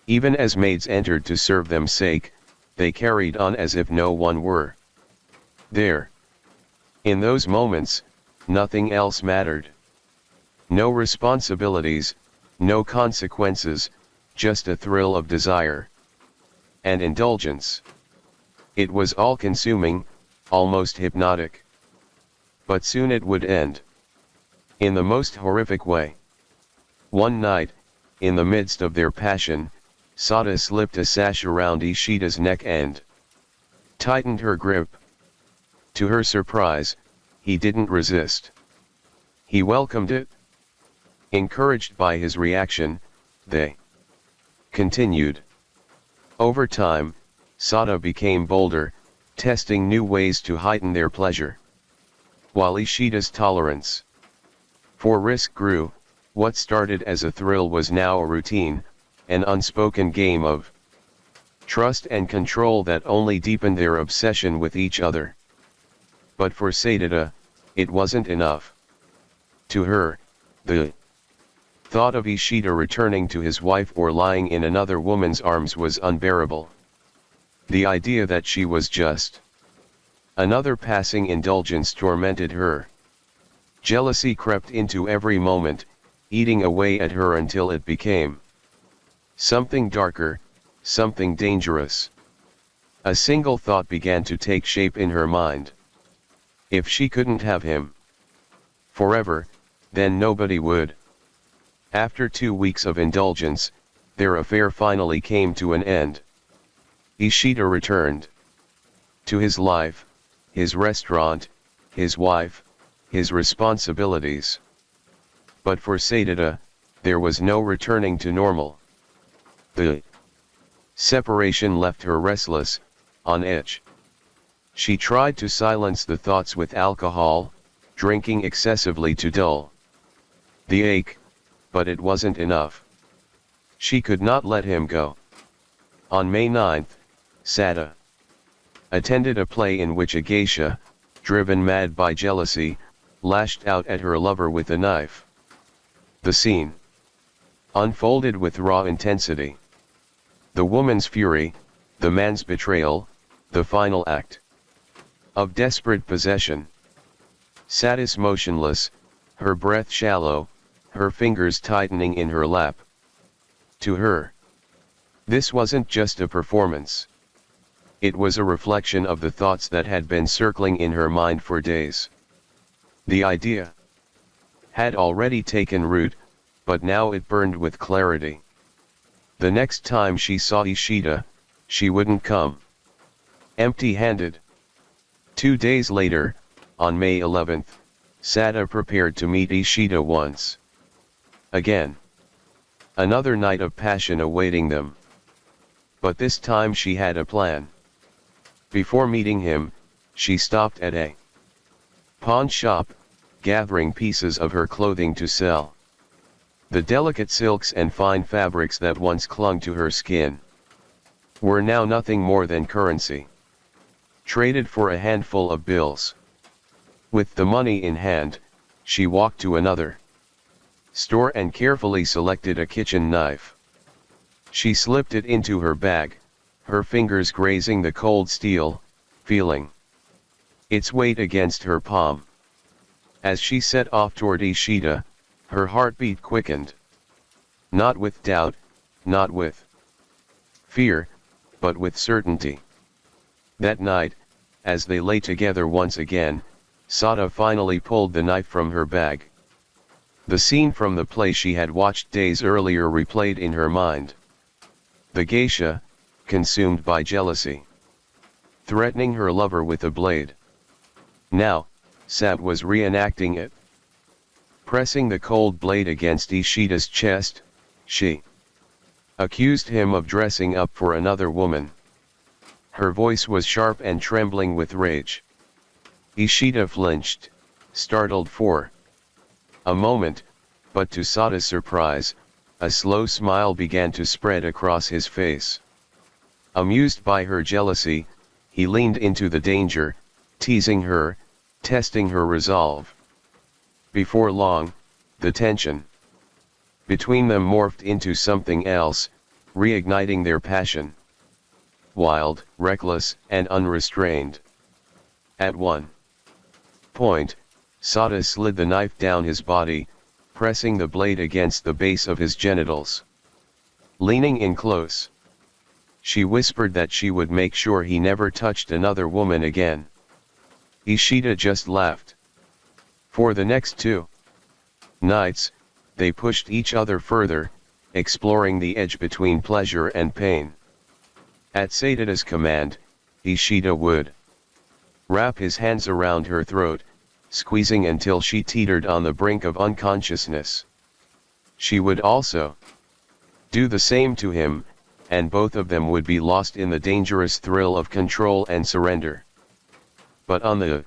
Even as maids entered to serve them sake, they carried on as if no one were there. In those moments, nothing else mattered. No responsibilities, no consequences, just a thrill of desire and indulgence. It was all-consuming, almost hypnotic. But soon it would end. In the most horrific way. One night, in the midst of their passion, Sada slipped a sash around Ishida's neck and tightened her grip. To her surprise, he didn't resist. He welcomed it. Encouraged by his reaction, they continued. Over time, Sada became bolder, testing new ways to heighten their pleasure. While Ishida's tolerance for risk grew, what started as a thrill was now a routine, an unspoken game of trust and control that only deepened their obsession with each other. But for Sadada, it wasn't enough. To her, the thought of Ishida returning to his wife or lying in another woman's arms was unbearable. The idea that she was just another passing indulgence tormented her. Jealousy crept into every moment, eating away at her until it became something darker, something dangerous. A single thought began to take shape in her mind. If she couldn't have him forever, then nobody would. After 2 weeks of indulgence, their affair finally came to an end. Ishida returned to his life, his restaurant, his wife, his responsibilities. But for Sadada, there was no returning to normal. The separation left her restless, on edge. She tried to silence the thoughts with alcohol, drinking excessively to dull the ache, but it wasn't enough. She could not let him go. On May 9, Sada attended a play in which a geisha, driven mad by jealousy, lashed out at her lover with a knife. The scene unfolded with raw intensity. The woman's fury, the man's betrayal, the final act of desperate possession. Sat motionless, her breath shallow, her fingers tightening in her lap. To her, this wasn't just a performance. It was a reflection of the thoughts that had been circling in her mind for days. The idea had already taken root, but now it burned with clarity. The next time she saw Ishida, she wouldn't come empty-handed. 2 days later, on May 11th, Sada prepared to meet Ishida once again. Another night of passion awaiting them. But this time she had a plan. Before meeting him, she stopped at a pawn shop, gathering pieces of her clothing to sell. The delicate silks and fine fabrics that once clung to her skin were now nothing more than currency, traded for a handful of bills. With the money in hand, she walked to another store and carefully selected a kitchen knife. She slipped it into her bag, her fingers grazing the cold steel, feeling its weight against her palm. As she set off toward Ishida, her heartbeat quickened. Not with doubt, not with fear, but with certainty. That night, as they lay together once again, Sada finally pulled the knife from her bag. The scene from the play she had watched days earlier replayed in her mind. The geisha, consumed by jealousy, threatening her lover with a blade. Now, Sada was reenacting it. Pressing the cold blade against Ishida's chest, she accused him of dressing up for another woman. Her voice was sharp and trembling with rage. Ishida flinched, startled for a moment, but to Sada's surprise, a slow smile began to spread across his face. Amused by her jealousy, he leaned into the danger, teasing her, testing her resolve. Before long, the tension between them morphed into something else, reigniting their passion. Wild, reckless, and unrestrained. At one point, Sada slid the knife down his body, pressing the blade against the base of his genitals. Leaning in close, she whispered that she would make sure he never touched another woman again. Ishida just laughed. For the next 2 nights, they pushed each other further, exploring the edge between pleasure and pain. At Sadada's command, Ishida would wrap his hands around her throat, squeezing until she teetered on the brink of unconsciousness. She would also do the same to him, and both of them would be lost in the dangerous thrill of control and surrender. But on the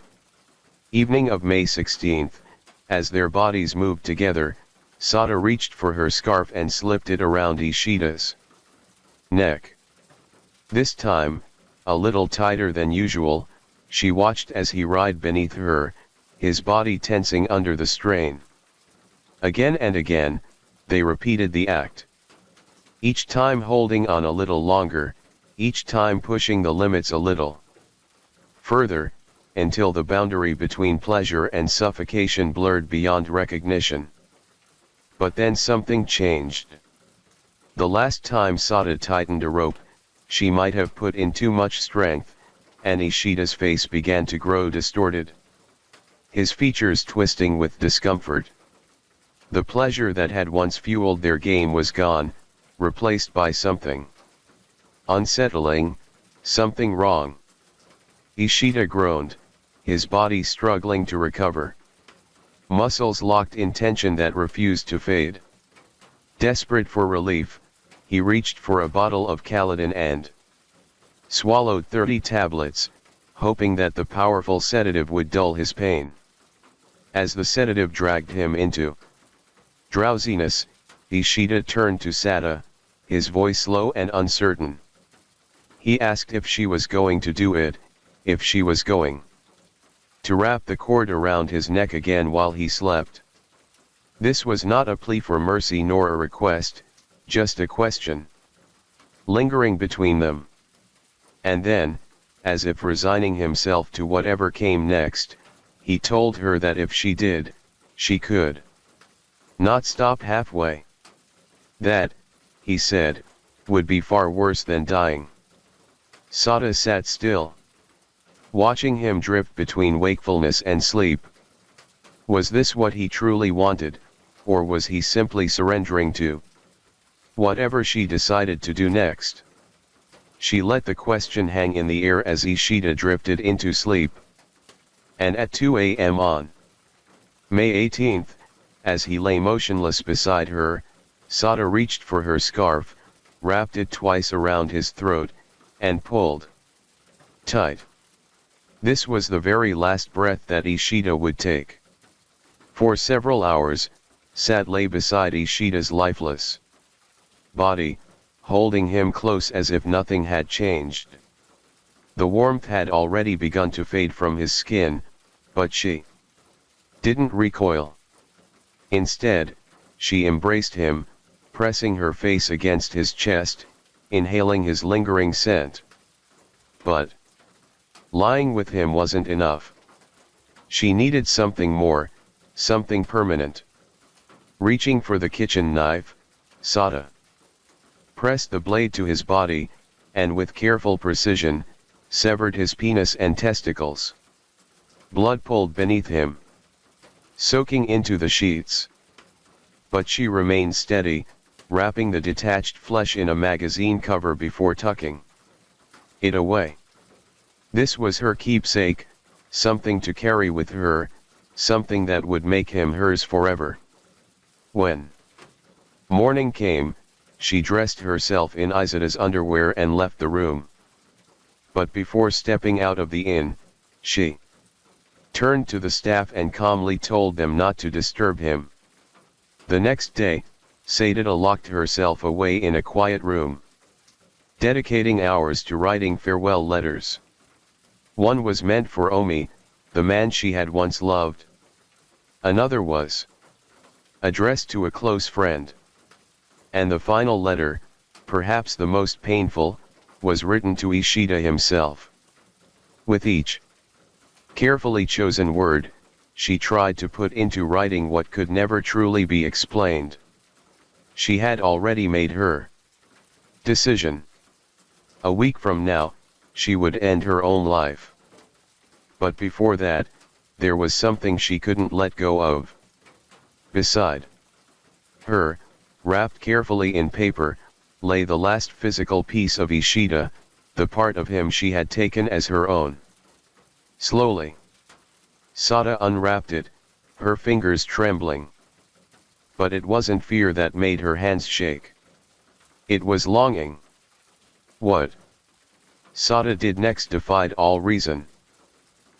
evening of May 16th, as their bodies moved together, Sada reached for her scarf and slipped it around Ishida's neck. This time, a little tighter than usual, she watched as he writhed beneath her, his body tensing under the strain. Again and again, they repeated the act. Each time holding on a little longer, each time pushing the limits a little further, until the boundary between pleasure and suffocation blurred beyond recognition. But then something changed. The last time Sada tightened a rope, she might have put in too much strength, and Ishida's face began to grow distorted, his features twisting with discomfort. The pleasure that had once fueled their game was gone, replaced by something unsettling, something wrong. Ishida groaned, his body struggling to recover. Muscles locked in tension that refused to fade. Desperate for relief, he reached for a bottle of Caladan and swallowed 30 tablets, hoping that the powerful sedative would dull his pain. As the sedative dragged him into drowsiness, Ishida turned to Sada, his voice low and uncertain. He asked if she was going to do it, if she was going to wrap the cord around his neck again while he slept. This was not a plea for mercy nor a request, just a question lingering between them. And then, as if resigning himself to whatever came next, he told her that if she did, she could not stop halfway. That, he said, would be far worse than dying. Sada sat still, watching him drift between wakefulness and sleep. Was this what he truly wanted, or was he simply surrendering to whatever she decided to do next? She let the question hang in the air as Ishida drifted into sleep. And at 2 a.m. on May 18th, as he lay motionless beside her, Sada reached for her scarf, wrapped it twice around his throat, and pulled tight. This was the very last breath that Ishida would take. For several hours, Sad lay beside Ishida's lifeless body, holding him close as if nothing had changed. The warmth had already begun to fade from his skin, but she didn't recoil. Instead, she embraced him, pressing her face against his chest, inhaling his lingering scent. But lying with him wasn't enough. She needed something more, something permanent. Reaching for the kitchen knife, Sada pressed the blade to his body, and with careful precision, severed his penis and testicles. Blood pooled beneath him, soaking into the sheets. But she remained steady, wrapping the detached flesh in a magazine cover before tucking it away. This was her keepsake, something to carry with her, something that would make him hers forever. When morning came, she dressed herself in Isida's underwear and left the room. But before stepping out of the inn, she turned to the staff and calmly told them not to disturb him. The next day, Sadida locked herself away in a quiet room, dedicating hours to writing farewell letters. One was meant for Omi, the man she had once loved. Another was addressed to a close friend. And the final letter, perhaps the most painful, was written to Ishida himself. With each carefully chosen word, she tried to put into writing what could never truly be explained. She had already made her decision. A week from now, she would end her own life. But before that, there was something she couldn't let go of. Beside her, wrapped carefully in paper, lay the last physical piece of Ishida, the part of him she had taken as her own. Slowly, Sada unwrapped it, her fingers trembling. But it wasn't fear that made her hands shake. It was longing. What Sada did next defied all reason.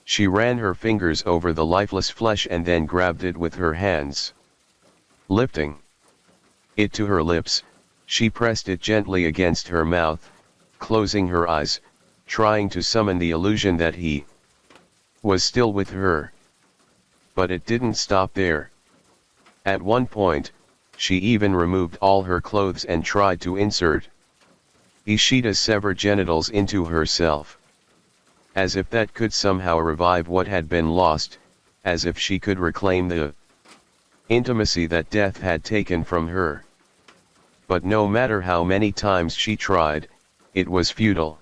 She ran her fingers over the lifeless flesh and then grabbed it with her hands. Lifting it to her lips, she pressed it gently against her mouth, closing her eyes, trying to summon the illusion that he was still with her. But it didn't stop there. At one point, she even removed all her clothes and tried to insert Ishida's severed genitals into herself. As if that could somehow revive what had been lost, as if she could reclaim the intimacy that death had taken from her. But no matter how many times she tried, it was futile.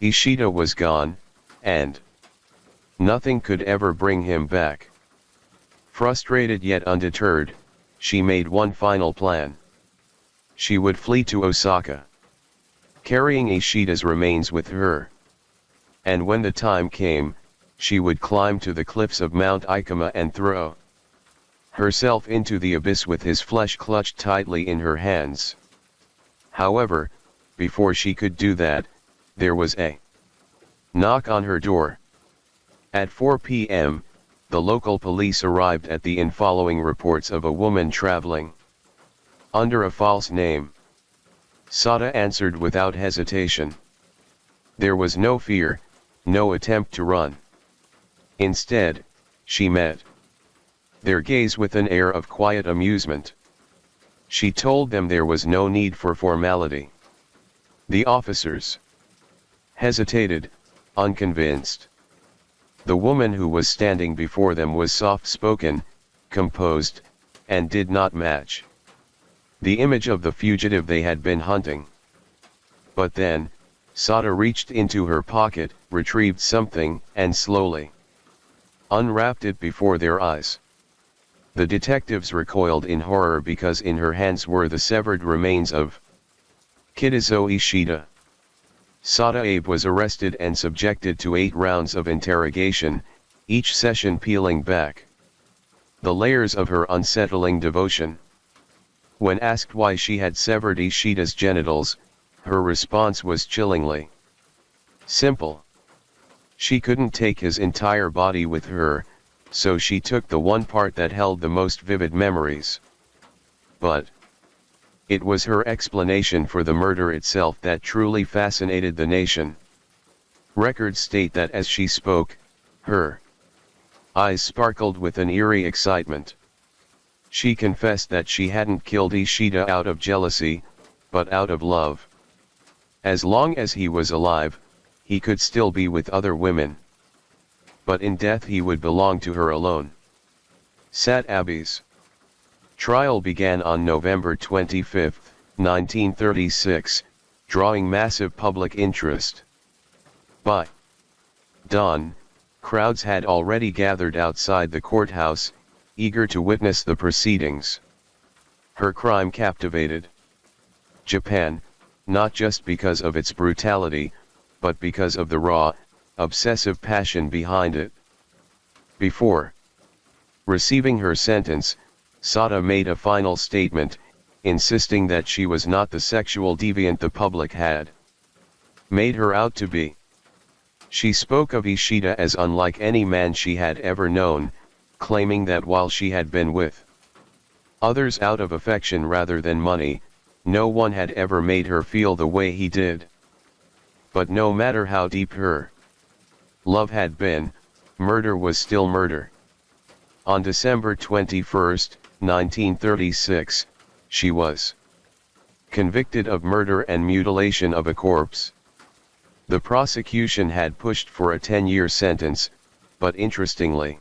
Ishida was gone, and nothing could ever bring him back. Frustrated yet undeterred, she made one final plan. She would flee to Osaka, carrying Ishida's remains with her. And when the time came, she would climb to the cliffs of Mount Ikoma and throw herself into the abyss with his flesh clutched tightly in her hands. However, before she could do that, there was a knock on her door. At 4 p.m., the local police arrived at the inn following reports of a woman traveling under a false name. Sada answered without hesitation. There was no fear, no attempt to run. Instead, she met their gaze with an air of quiet amusement. She told them there was no need for formality. The officers hesitated, unconvinced. The woman who was standing before them was soft-spoken, composed, and did not match the image of the fugitive they had been hunting. But then, Sada reached into her pocket, retrieved something, and slowly unwrapped it before their eyes. The detectives recoiled in horror because in her hands were the severed remains of Kitazo Ishida. Sada Abe was arrested and subjected to 8 rounds of interrogation, each session peeling back the layers of her unsettling devotion. When asked why she had severed Ishida's genitals, her response was chillingly simple. She couldn't take his entire body with her, so she took the one part that held the most vivid memories. But it was her explanation for the murder itself that truly fascinated the nation. Records state that as she spoke, her eyes sparkled with an eerie excitement. She confessed that she hadn't killed Ishida out of jealousy, but out of love. As long as he was alive, he could still be with other women. But in death he would belong to her alone. Sat Abi's trial began on November 25, 1936, drawing massive public interest. By dawn, crowds had already gathered outside the courthouse, eager to witness the proceedings. Her crime captivated Japan, not just because of its brutality, but because of the raw, obsessive passion behind it. Before receiving her sentence, Sada made a final statement, insisting that she was not the sexual deviant the public had made her out to be. She spoke of Ishida as unlike any man she had ever known, claiming that while she had been with others out of affection rather than money, no one had ever made her feel the way he did. But no matter how deep her love had been, murder was still murder. On December 21, 1936, she was convicted of murder and mutilation of a corpse. The prosecution had pushed for a 10-year sentence, but interestingly,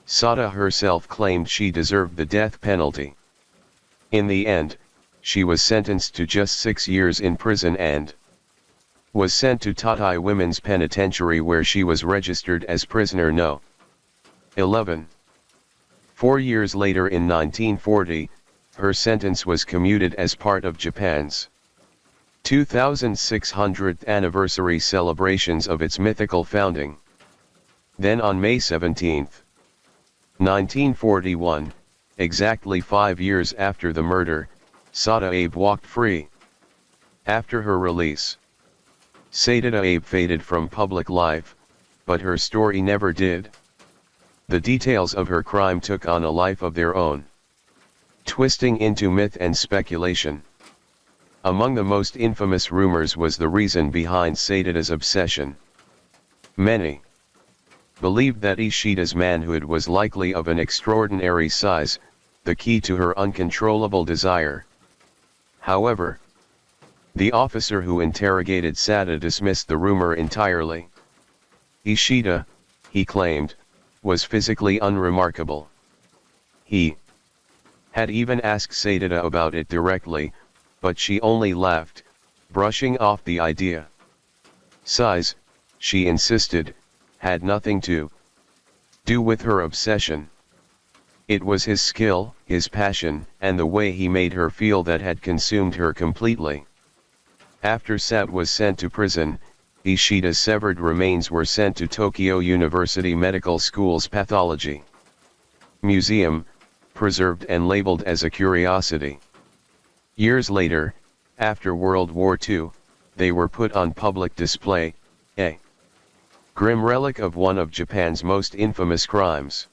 Sada herself claimed she deserved the death penalty. In the end, she was sentenced to just 6 years in prison and was sent to Tatai Women's Penitentiary where she was registered as prisoner No. 11. 4 years later in 1940, her sentence was commuted as part of Japan's 2600th anniversary celebrations of its mythical founding. Then on May 17, 1941, exactly 5 years after the murder, Sada Abe walked free. After her release, Sada Abe faded from public life, but her story never did. The details of her crime took on a life of their own, twisting into myth and speculation. Among the most infamous rumors was the reason behind Sada's obsession. Many believed that Ishida's manhood was likely of an extraordinary size, the key to her uncontrollable desire. However, the officer who interrogated Sada dismissed the rumor entirely. Ishida, he claimed, was physically unremarkable. He had even asked Sada about it directly, but she only laughed, brushing off the idea. Size, she insisted, had nothing to do with her obsession. It was his skill, his passion, and the way he made her feel that had consumed her completely. After Sat was sent to prison, Ishida's severed remains were sent to Tokyo University Medical School's Pathology Museum, preserved and labeled as a curiosity. Years later, after World War II, they were put on public display, a grim relic of one of Japan's most infamous crimes.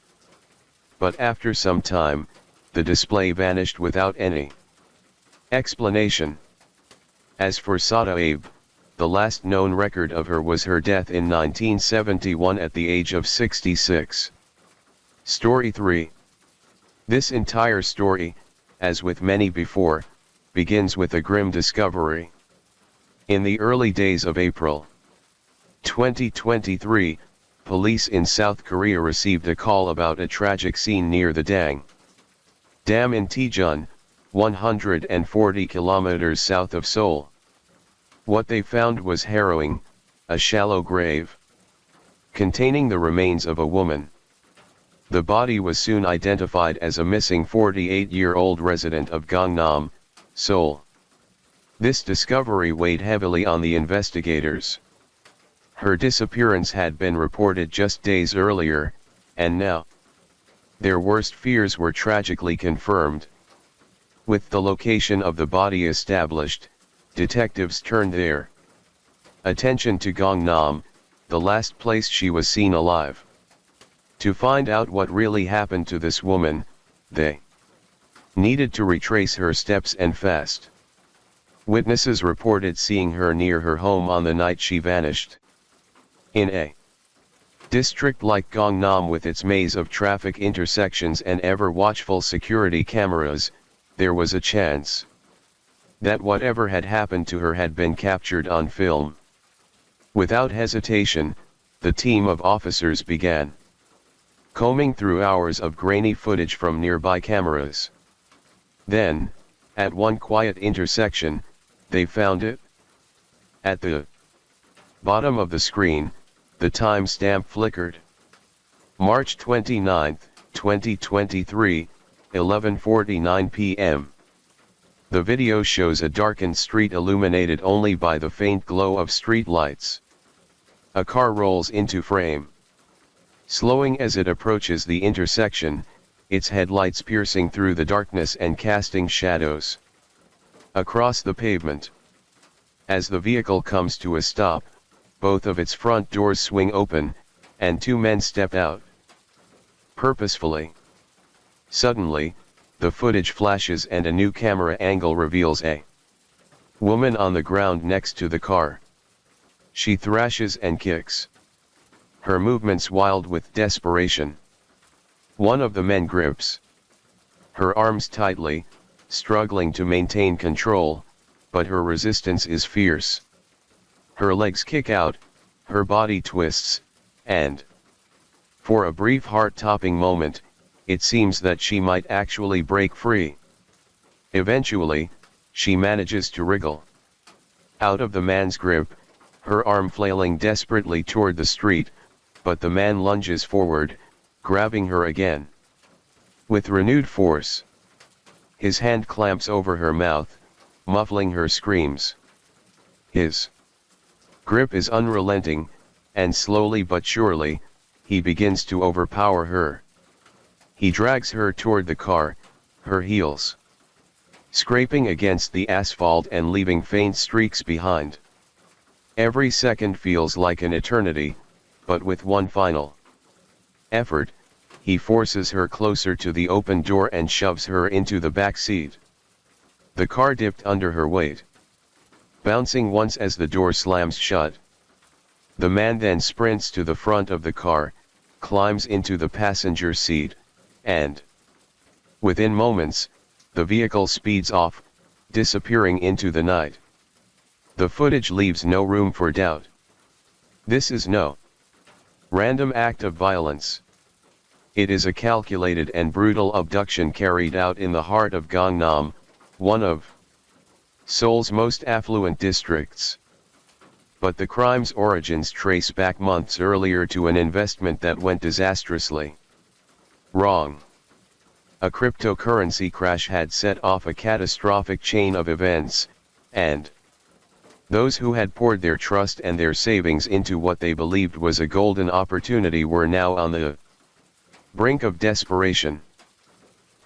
But after some time, the display vanished without any explanation. As for Sada Abe, the last known record of her was her death in 1971 at the age of 66. Story 3. This entire story, as with many before, begins with a grim discovery. In the early days of April 2023, police in South Korea received a call about a tragic scene near the Dang Dam in Taejun, 140 kilometers south of Seoul. What they found was harrowing: a shallow grave containing the remains of a woman. The body was soon identified as a missing 48-year-old resident of Gangnam, Seoul. This discovery weighed heavily on the investigators. Her disappearance had been reported just days earlier, and now their worst fears were tragically confirmed. With the location of the body established, detectives turned their attention to Gangnam, the last place she was seen alive. To find out what really happened to this woman, they needed to retrace her steps and fast. Witnesses reported seeing her near her home on the night she vanished. In a district like Gangnam with its maze of traffic intersections and ever-watchful security cameras, there was a chance that whatever had happened to her had been captured on film. Without hesitation, the team of officers began combing through hours of grainy footage from nearby cameras. Then, at one quiet intersection, they found it. At the bottom of the screen, the timestamp flickered. March 29, 2023, 11:49 p.m. The video shows a darkened street illuminated only by the faint glow of street lights. A car rolls into frame, slowing as it approaches the intersection, its headlights piercing through the darkness and casting shadows across the pavement. As the vehicle comes to a stop, both of its front doors swing open, and two men step out purposefully. Suddenly, the footage flashes and a new camera angle reveals a woman on the ground next to the car. She thrashes and kicks, her movements wild with desperation. One of the men grips her arms tightly, struggling to maintain control, but her resistance is fierce. Her legs kick out, her body twists, and for a brief heart-stopping moment, it seems that she might actually break free. Eventually, she manages to wriggle out of the man's grip, her arm flailing desperately toward the street, but the man lunges forward, grabbing her again with renewed force. His hand clamps over her mouth, muffling her screams. His grip is unrelenting, and slowly but surely, he begins to overpower her. He drags her toward the car, her heels scraping against the asphalt and leaving faint streaks behind. Every second feels like an eternity, but with one final effort, he forces her closer to the open door and shoves her into the back seat. The car dipped under her weight, bouncing once as the door slams shut. The man then sprints to the front of the car, climbs into the passenger seat, and within moments, the vehicle speeds off, disappearing into the night. The footage leaves no room for doubt. This is no random act of violence. It is a calculated and brutal abduction carried out in the heart of Gangnam, one of Seoul's most affluent districts. But the crime's origins trace back months earlier to an investment that went disastrously wrong. A cryptocurrency crash had set off a catastrophic chain of events, and those who had poured their trust and their savings into what they believed was a golden opportunity were now on the brink of desperation.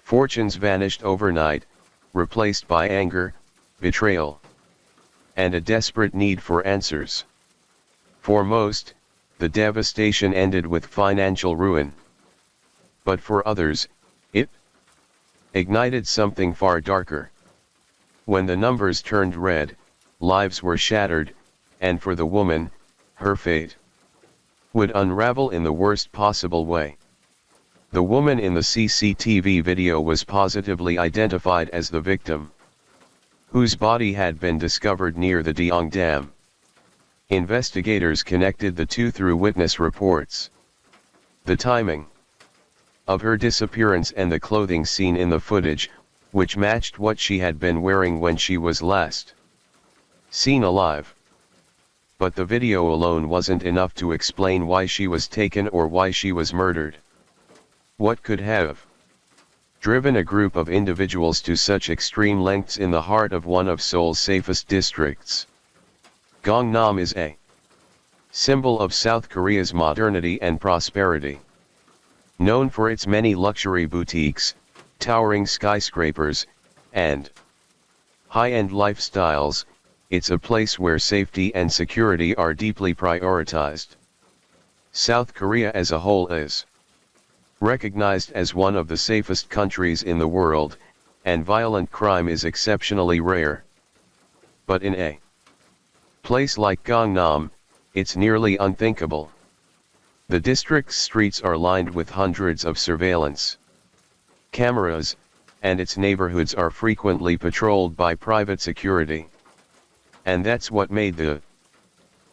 Fortunes vanished overnight, replaced by anger, betrayal, and a desperate need for answers. For most, the devastation ended with financial ruin. But for others, it ignited something far darker. When the numbers turned red, lives were shattered, and for the woman, her fate would unravel in the worst possible way. The woman in the CCTV video was positively identified as the victim, whose body had been discovered near the Deong Dam. Investigators connected the two through witness reports. The timing of her disappearance and the clothing seen in the footage, which matched what she had been wearing when she was last seen alive. But the video alone wasn't enough to explain why she was taken or why she was murdered. What could have driven a group of individuals to such extreme lengths in the heart of one of Seoul's safest districts? Gangnam is a symbol of South Korea's modernity and prosperity. Known for its many luxury boutiques, towering skyscrapers, and high-end lifestyles, it's a place where safety and security are deeply prioritized. South Korea as a whole is recognized as one of the safest countries in the world, and violent crime is exceptionally rare. But in a place like Gangnam, it's nearly unthinkable. The district's streets are lined with hundreds of surveillance cameras, and its neighborhoods are frequently patrolled by private security. And that's what made the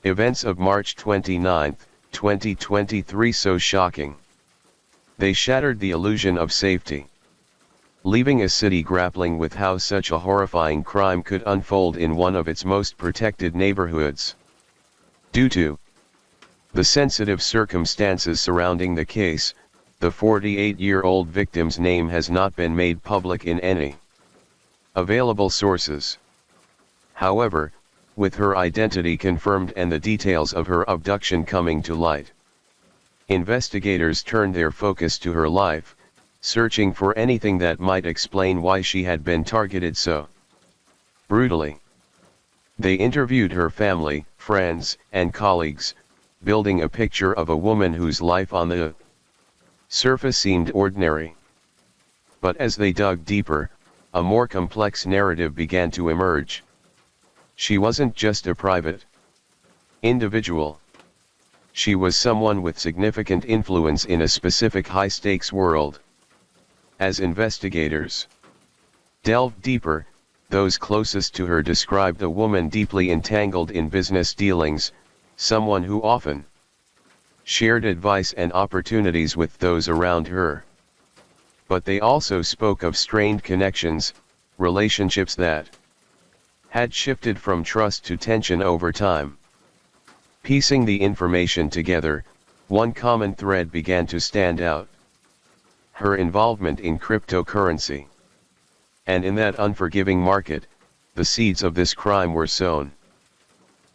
events of March 29, 2023 so shocking. They shattered the illusion of safety, leaving a city grappling with how such a horrifying crime could unfold in one of its most protected neighborhoods. Due to the sensitive circumstances surrounding the case, the 48-year-old victim's name has not been made public in any available sources. However, with her identity confirmed and the details of her abduction coming to light, investigators turned their focus to her life, searching for anything that might explain why she had been targeted so brutally. They interviewed her family, friends, and colleagues, building a picture of a woman whose life on the surface seemed ordinary. But as they dug deeper, a more complex narrative began to emerge. She wasn't just a private individual. She was someone with significant influence in a specific high-stakes world. As investigators delved deeper, those closest to her described a woman deeply entangled in business dealings, someone who often shared advice and opportunities with those around her. But they also spoke of strained connections, relationships that had shifted from trust to tension over time. Piecing the information together, one common thread began to stand out: her involvement in cryptocurrency. And in that unforgiving market, the seeds of this crime were sown.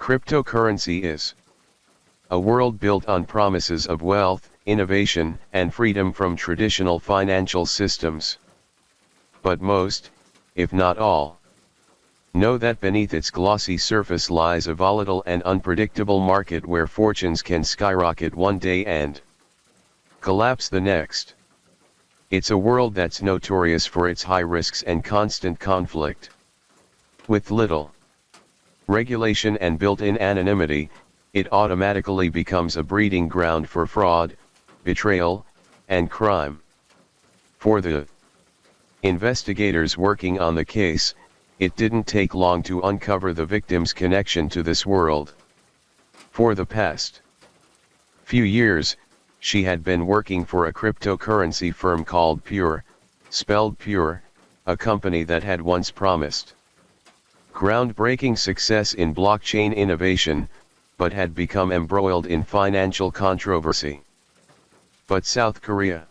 Cryptocurrency is a world built on promises of wealth, innovation, and freedom from traditional financial systems. But most, if not all, know that beneath its glossy surface lies a volatile and unpredictable market where fortunes can skyrocket one day and collapse the next. It's a world that's notorious for its high risks and constant conflict. With little regulation and built-in anonymity, it automatically becomes a breeding ground for fraud, betrayal, and crime. For the investigators working on the case, it didn't take long to uncover the victim's connection to this world. For the past few years, she had been working for a cryptocurrency firm called Pure, spelled Pure, a company that had once promised groundbreaking success in blockchain innovation, but had become embroiled in financial controversy. But South Korea,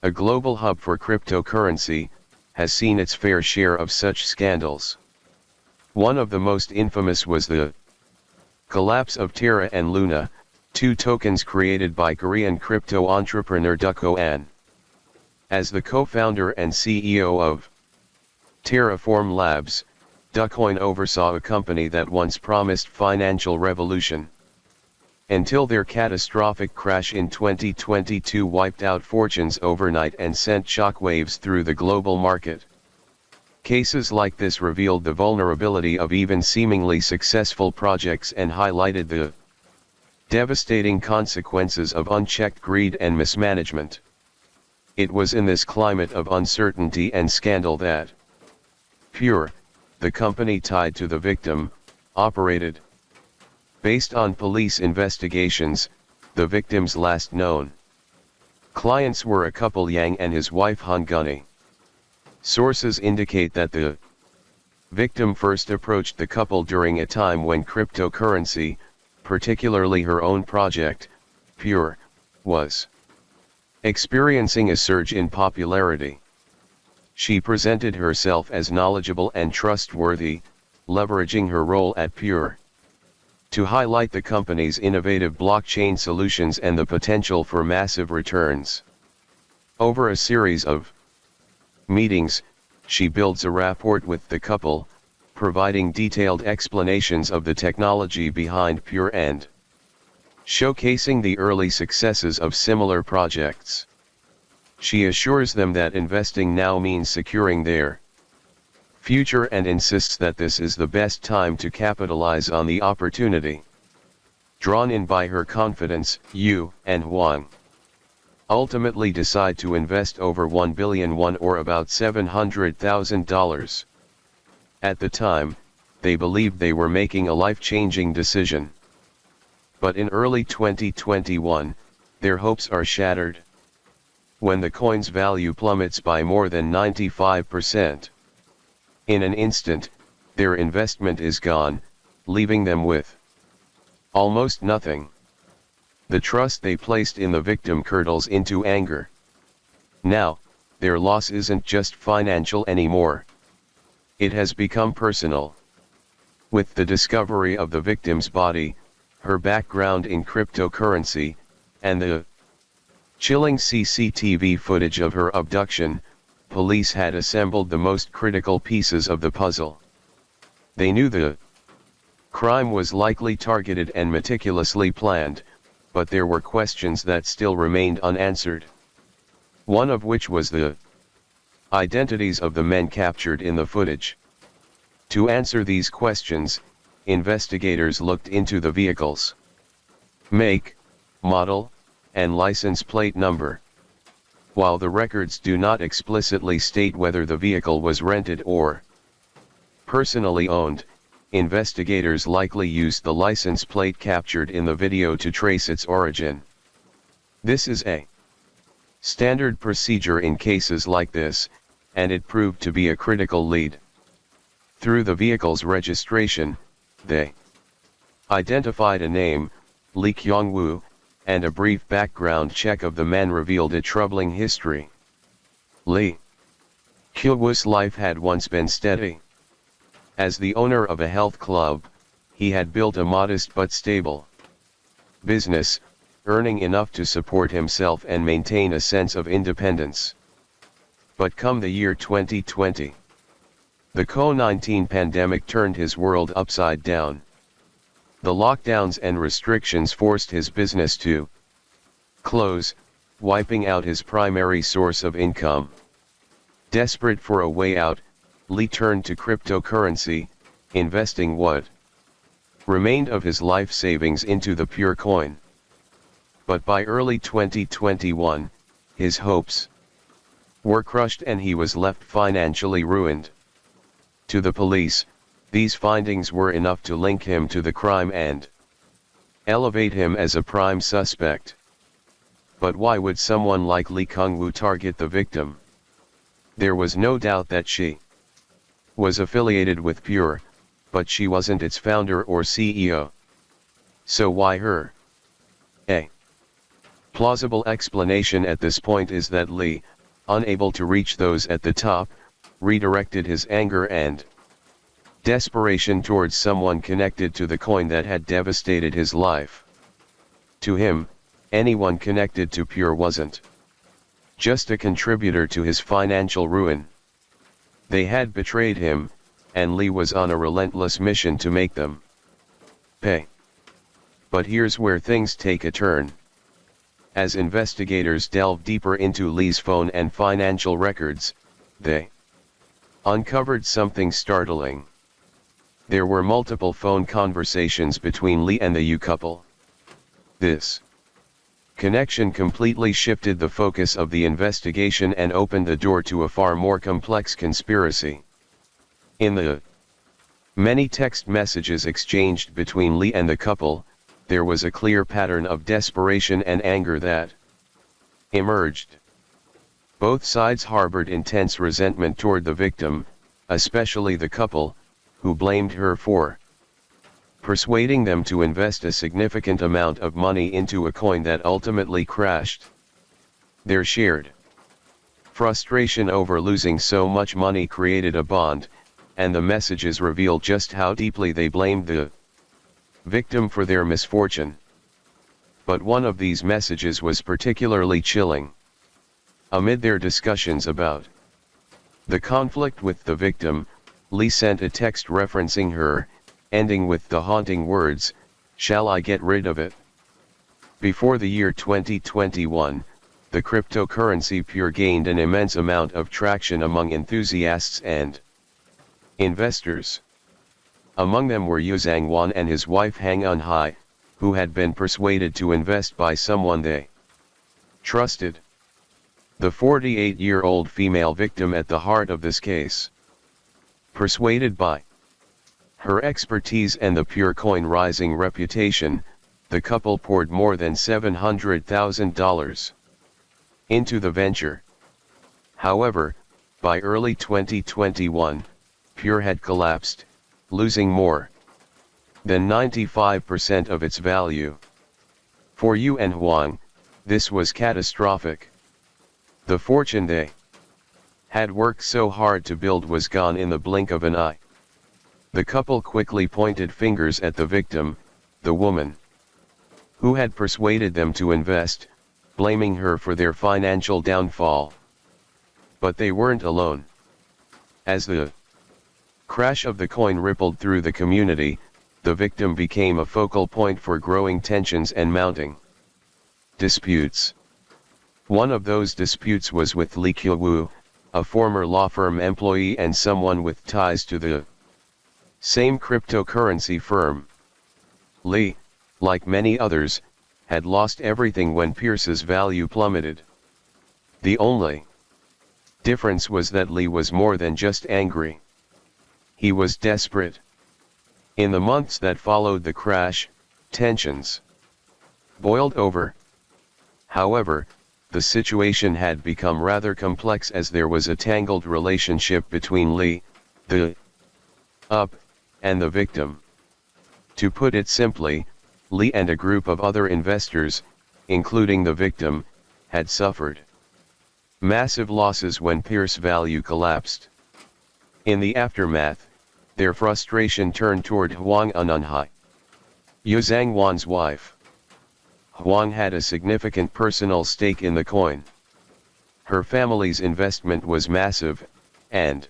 a global hub for cryptocurrency, has seen its fair share of such scandals. One of the most infamous was the collapse of Terra and Luna, two tokens created by Korean crypto entrepreneur Duck An. As the co-founder and CEO of Terraform Labs, Duckcoin oversaw a company that once promised financial revolution. Until their catastrophic crash in 2022 wiped out fortunes overnight and sent shockwaves through the global market. Cases like this revealed the vulnerability of even seemingly successful projects and highlighted the devastating consequences of unchecked greed and mismanagement. It was in this climate of uncertainty and scandal that Pure, the company tied to the victim, operated. Based on police investigations, the victim's last known clients were a couple, Yang and his wife Hunguni. Sources indicate that the victim first approached the couple during a time when cryptocurrency, particularly her own project, Pure, was experiencing a surge in popularity. She presented herself as knowledgeable and trustworthy, leveraging her role at Pure to highlight the company's innovative blockchain solutions and the potential for massive returns. Over a series of meetings, she builds a rapport with the couple, providing detailed explanations of the technology behind Pure and showcasing the early successes of similar projects. She assures them that investing now means securing their future and insists that this is the best time to capitalize on the opportunity. Drawn in by her confidence, Yu and Huang ultimately decide to invest over 1 billion won, or about $700,000. At the time, they believed they were making a life-changing decision. But in early 2021, their hopes are shattered when the coin's value plummets by more than 95%. In an instant, their investment is gone, leaving them with almost nothing. The trust they placed in the victim curdles into anger. Now, their loss isn't just financial anymore. It has become personal. With the discovery of the victim's body, her background in cryptocurrency, and the chilling CCTV footage of her abduction, police had assembled the most critical pieces of the puzzle. They knew the crime was likely targeted and meticulously planned, but there were questions that still remained unanswered. One of which was the identities of the men captured in the footage. To answer these questions, investigators looked into the vehicle's make, model, and license plate number. While the records do not explicitly state whether the vehicle was rented or personally owned, investigators likely used the license plate captured in the video to trace its origin. This is a standard procedure in cases like this, and it proved to be a critical lead. Through the vehicle's registration, they identified a name, Li Kyung-woo, and a brief background check of the man revealed a troubling history. Li Kyung-woo's life had once been steady. As the owner of a health club, he had built a modest but stable business, earning enough to support himself and maintain a sense of independence. But come the year 2020, the COVID-19 pandemic turned his world upside down. The lockdowns and restrictions forced his business to close, wiping out his primary source of income. Desperate for a way out, Li turned to cryptocurrency, investing what remained of his life savings into the Pure coin. But by early 2021, his hopes were crushed and he was left financially ruined. To the police, these findings were enough to link him to the crime and elevate him as a prime suspect. But why would someone like Li Kyung-woo target the victim? There was no doubt that she was affiliated with Pure, but she wasn't its founder or CEO. So why her? A plausible explanation at this point is that Li, unable to reach those at the top, redirected his anger and desperation towards someone connected to the coin that had devastated his life. To him, anyone connected to Pure wasn't just a contributor to his financial ruin. They had betrayed him, and Li was on a relentless mission to make them pay. But here's where things take a turn. As investigators delve deeper into Li's phone and financial records, they uncovered something startling. There were multiple phone conversations between Li and the Yu couple. This connection completely shifted the focus of the investigation and opened the door to a far more complex conspiracy. In the Many text messages exchanged between Lee and the couple, there was a clear pattern of desperation and anger that emerged. Both sides harbored intense resentment toward the victim, especially the couple, who blamed her for persuading them to invest a significant amount of money into a coin that ultimately crashed. Their shared frustration over losing so much money created a bond, and the messages reveal just how deeply they blamed the victim for their misfortune. But one of these messages was particularly chilling. Amid their discussions about the conflict with the victim, Lee sent a text referencing her, ending with the haunting words, "Shall I get rid of it?" Before the year 2021, the cryptocurrency Pure gained an immense amount of traction among enthusiasts and investors. Among them were Yu Zhangwan and his wife Hang Eunhai, who had been persuaded to invest by someone they trusted. The 48-year-old female victim at the heart of this case. Persuaded by her expertise and the Pure coin rising reputation, the couple poured more than $700,000 into the venture. However, by early 2021, Pure had collapsed, losing more than 95% of its value. For Yu and Huang, this was catastrophic. The fortune they had worked so hard to build was gone in the blink of an eye. The couple quickly pointed fingers at the victim, the woman who had persuaded them to invest, blaming her for their financial downfall. But they weren't alone. As the crash of the coin rippled through the community, the victim became a focal point for growing tensions and mounting disputes. One of those disputes was with Lee Kyo-woo, a former law firm employee and someone with ties to the same cryptocurrency firm. Lee, like many others, had lost everything when Pierce's value plummeted. The only difference was that Lee was more than just angry. He was desperate. In the months that followed the crash, tensions boiled over. However, the situation had become rather complex as there was a tangled relationship between Lee, the up, and the victim. To put it simply, Lee and a group of other investors, including the victim, had suffered massive losses when Pierce's value collapsed. In the aftermath, their frustration turned toward Huang Eunhai, Yu Zhangwan's wife. Huang had a significant personal stake in the coin. Her family's investment was massive, and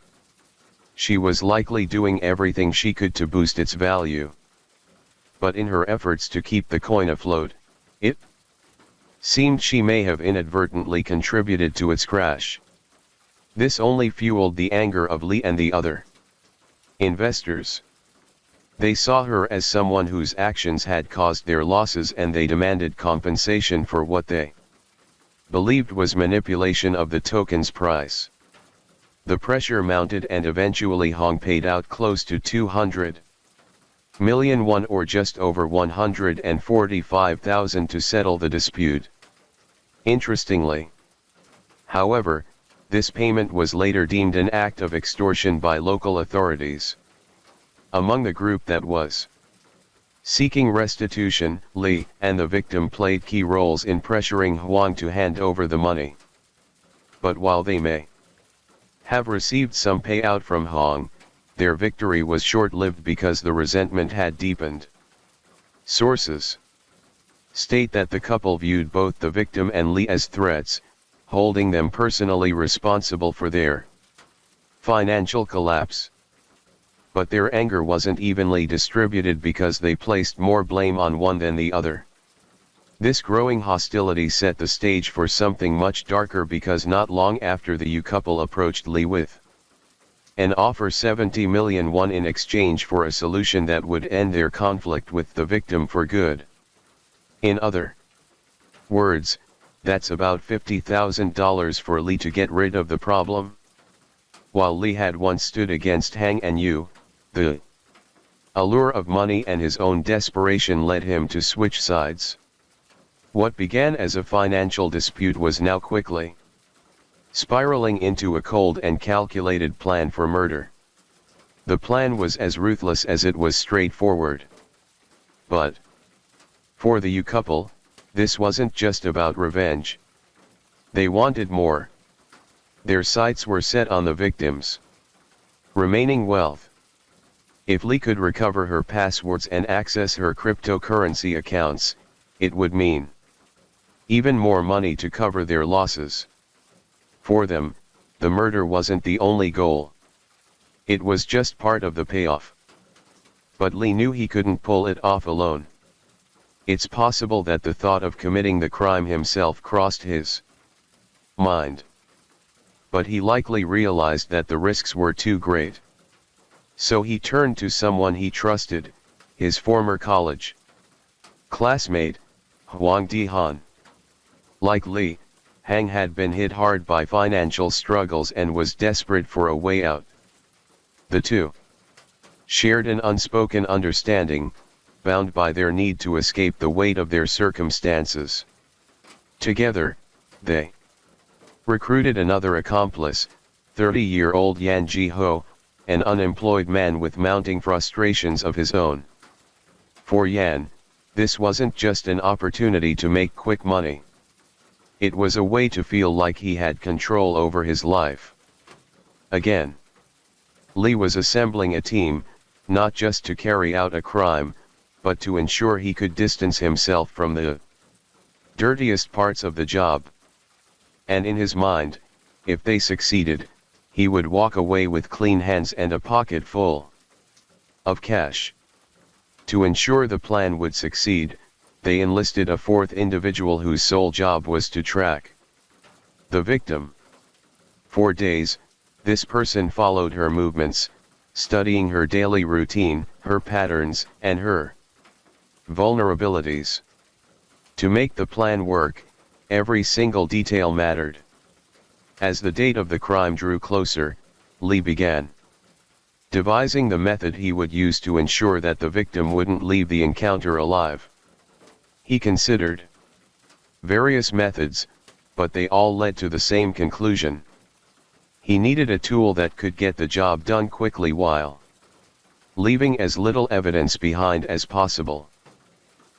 she was likely doing everything she could to boost its value. But in her efforts to keep the coin afloat, it seemed she may have inadvertently contributed to its crash. This only fueled the anger of Lee and the other investors. They saw her as someone whose actions had caused their losses and they demanded compensation for what they believed was manipulation of the token's price. The pressure mounted and eventually Hong paid out close to 200 million won or just over 145,000 to settle the dispute. Interestingly, however, this payment was later deemed an act of extortion by local authorities. Among the group that was seeking restitution, Lee and the victim played key roles in pressuring Huang to hand over the money. But while they may have received some payout from Huang, their victory was short-lived because the resentment had deepened. Sources state that the couple viewed both the victim and Lee as threats, holding them personally responsible for their financial collapse. But their anger wasn't evenly distributed because they placed more blame on one than the other. This growing hostility set the stage for something much darker because not long after the Yu couple approached Lee with an offer 70 million won in exchange for a solution that would end their conflict with the victim for good. In other words, that's about $50,000 for Lee to get rid of the problem. While Lee had once stood against Hang and Yu, the allure of money and his own desperation led him to switch sides. What began as a financial dispute was now quickly spiraling into a cold and calculated plan for murder. The plan was as ruthless as it was straightforward. But for the Yu couple, this wasn't just about revenge. They wanted more. Their sights were set on the victim's remaining wealth. If Lee could recover her passwords and access her cryptocurrency accounts, it would mean even more money to cover their losses. For them, the murder wasn't the only goal. It was just part of the payoff. But Lee knew he couldn't pull it off alone. It's possible that the thought of committing the crime himself crossed his mind. But he likely realized that the risks were too great. So he turned to someone he trusted, his former college classmate, Huang Dihan. Like Lee, Hang had been hit hard by financial struggles and was desperate for a way out. The two shared an unspoken understanding, bound by their need to escape the weight of their circumstances. Together, they recruited another accomplice, 30-year-old Yan Ji-ho, an unemployed man with mounting frustrations of his own. For Yan, this wasn't just an opportunity to make quick money. It was a way to feel like he had control over his life. Again, Lee was assembling a team, not just to carry out a crime, but to ensure he could distance himself from the dirtiest parts of the job. And in his mind, if they succeeded, he would walk away with clean hands and a pocket full of cash. To ensure the plan would succeed, they enlisted a fourth individual whose sole job was to track the victim. For days, this person followed her movements, studying her daily routine, her patterns, and her vulnerabilities. To make the plan work, every single detail mattered. As the date of the crime drew closer, Lee began devising the method he would use to ensure that the victim wouldn't leave the encounter alive. He considered various methods, but they all led to the same conclusion. He needed a tool that could get the job done quickly while leaving as little evidence behind as possible.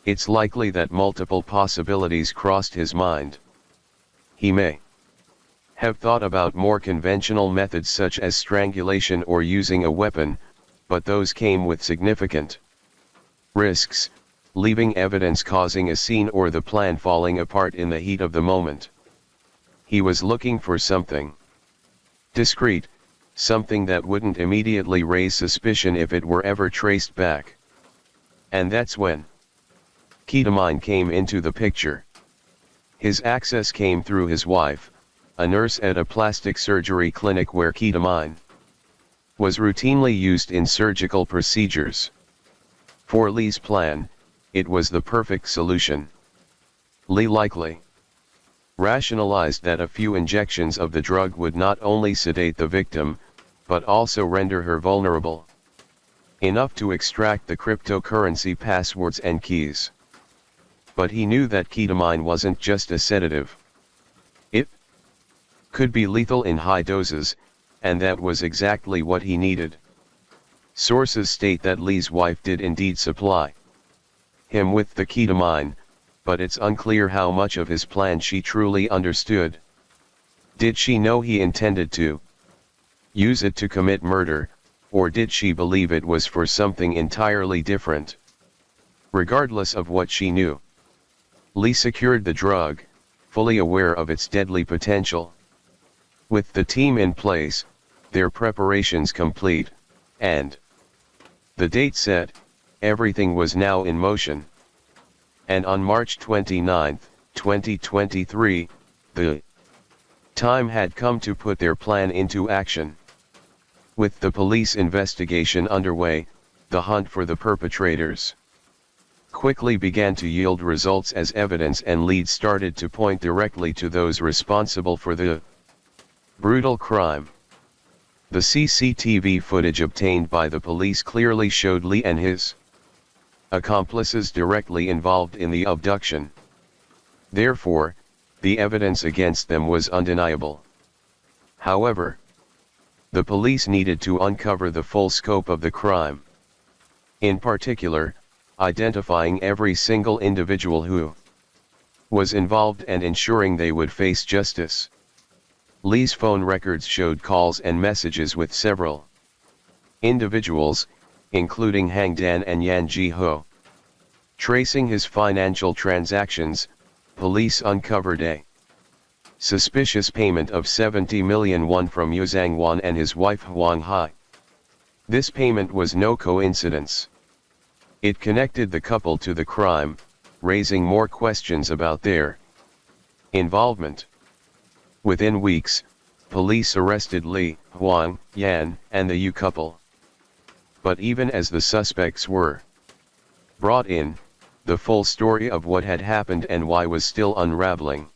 It's likely that multiple possibilities crossed his mind. He may have thought about more conventional methods such as strangulation or using a weapon, but those came with significant risks, leaving evidence causing a scene or the plan falling apart in the heat of the moment. He was looking for something discreet, something that wouldn't immediately raise suspicion if it were ever traced back. And that's when ketamine came into the picture. His access came through his wife, a nurse at a plastic surgery clinic where ketamine was routinely used in surgical procedures. For Lee's plan, it was the perfect solution. Lee likely rationalized that a few injections of the drug would not only sedate the victim, but also render her vulnerable enough to extract the cryptocurrency passwords and keys. But he knew that ketamine wasn't just a sedative. It could be lethal in high doses, and that was exactly what he needed. Sources state that Lee's wife did indeed supply him with the ketamine, but it's unclear how much of his plan she truly understood. Did she know he intended to use it to commit murder, or did she believe it was for something entirely different? Regardless of what she knew, Lee secured the drug, fully aware of its deadly potential. With the team in place, their preparations complete, and the date set, everything was now in motion. And on March 29, 2023, the time had come to put their plan into action. With the police investigation underway, the hunt for the perpetrators quickly began to yield results as evidence and leads started to point directly to those responsible for the brutal crime. The CCTV footage obtained by the police clearly showed Lee and his accomplices directly involved in the abduction. Therefore, the evidence against them was undeniable. However, the police needed to uncover the full scope of the crime. In particular, identifying every single individual who was involved and ensuring they would face justice. Lee's phone records showed calls and messages with several individuals, including Hang Dan and Yan Ji-ho. Tracing his financial transactions, police uncovered a suspicious payment of 70 million won from Yu Zhang-wan and his wife Huang Hai. This payment was no coincidence. It connected the couple to the crime, raising more questions about their involvement. Within weeks, police arrested Lee, Huang, Yan, and the Yu couple. But even as the suspects were brought in, the full story of what had happened and why was still unraveling.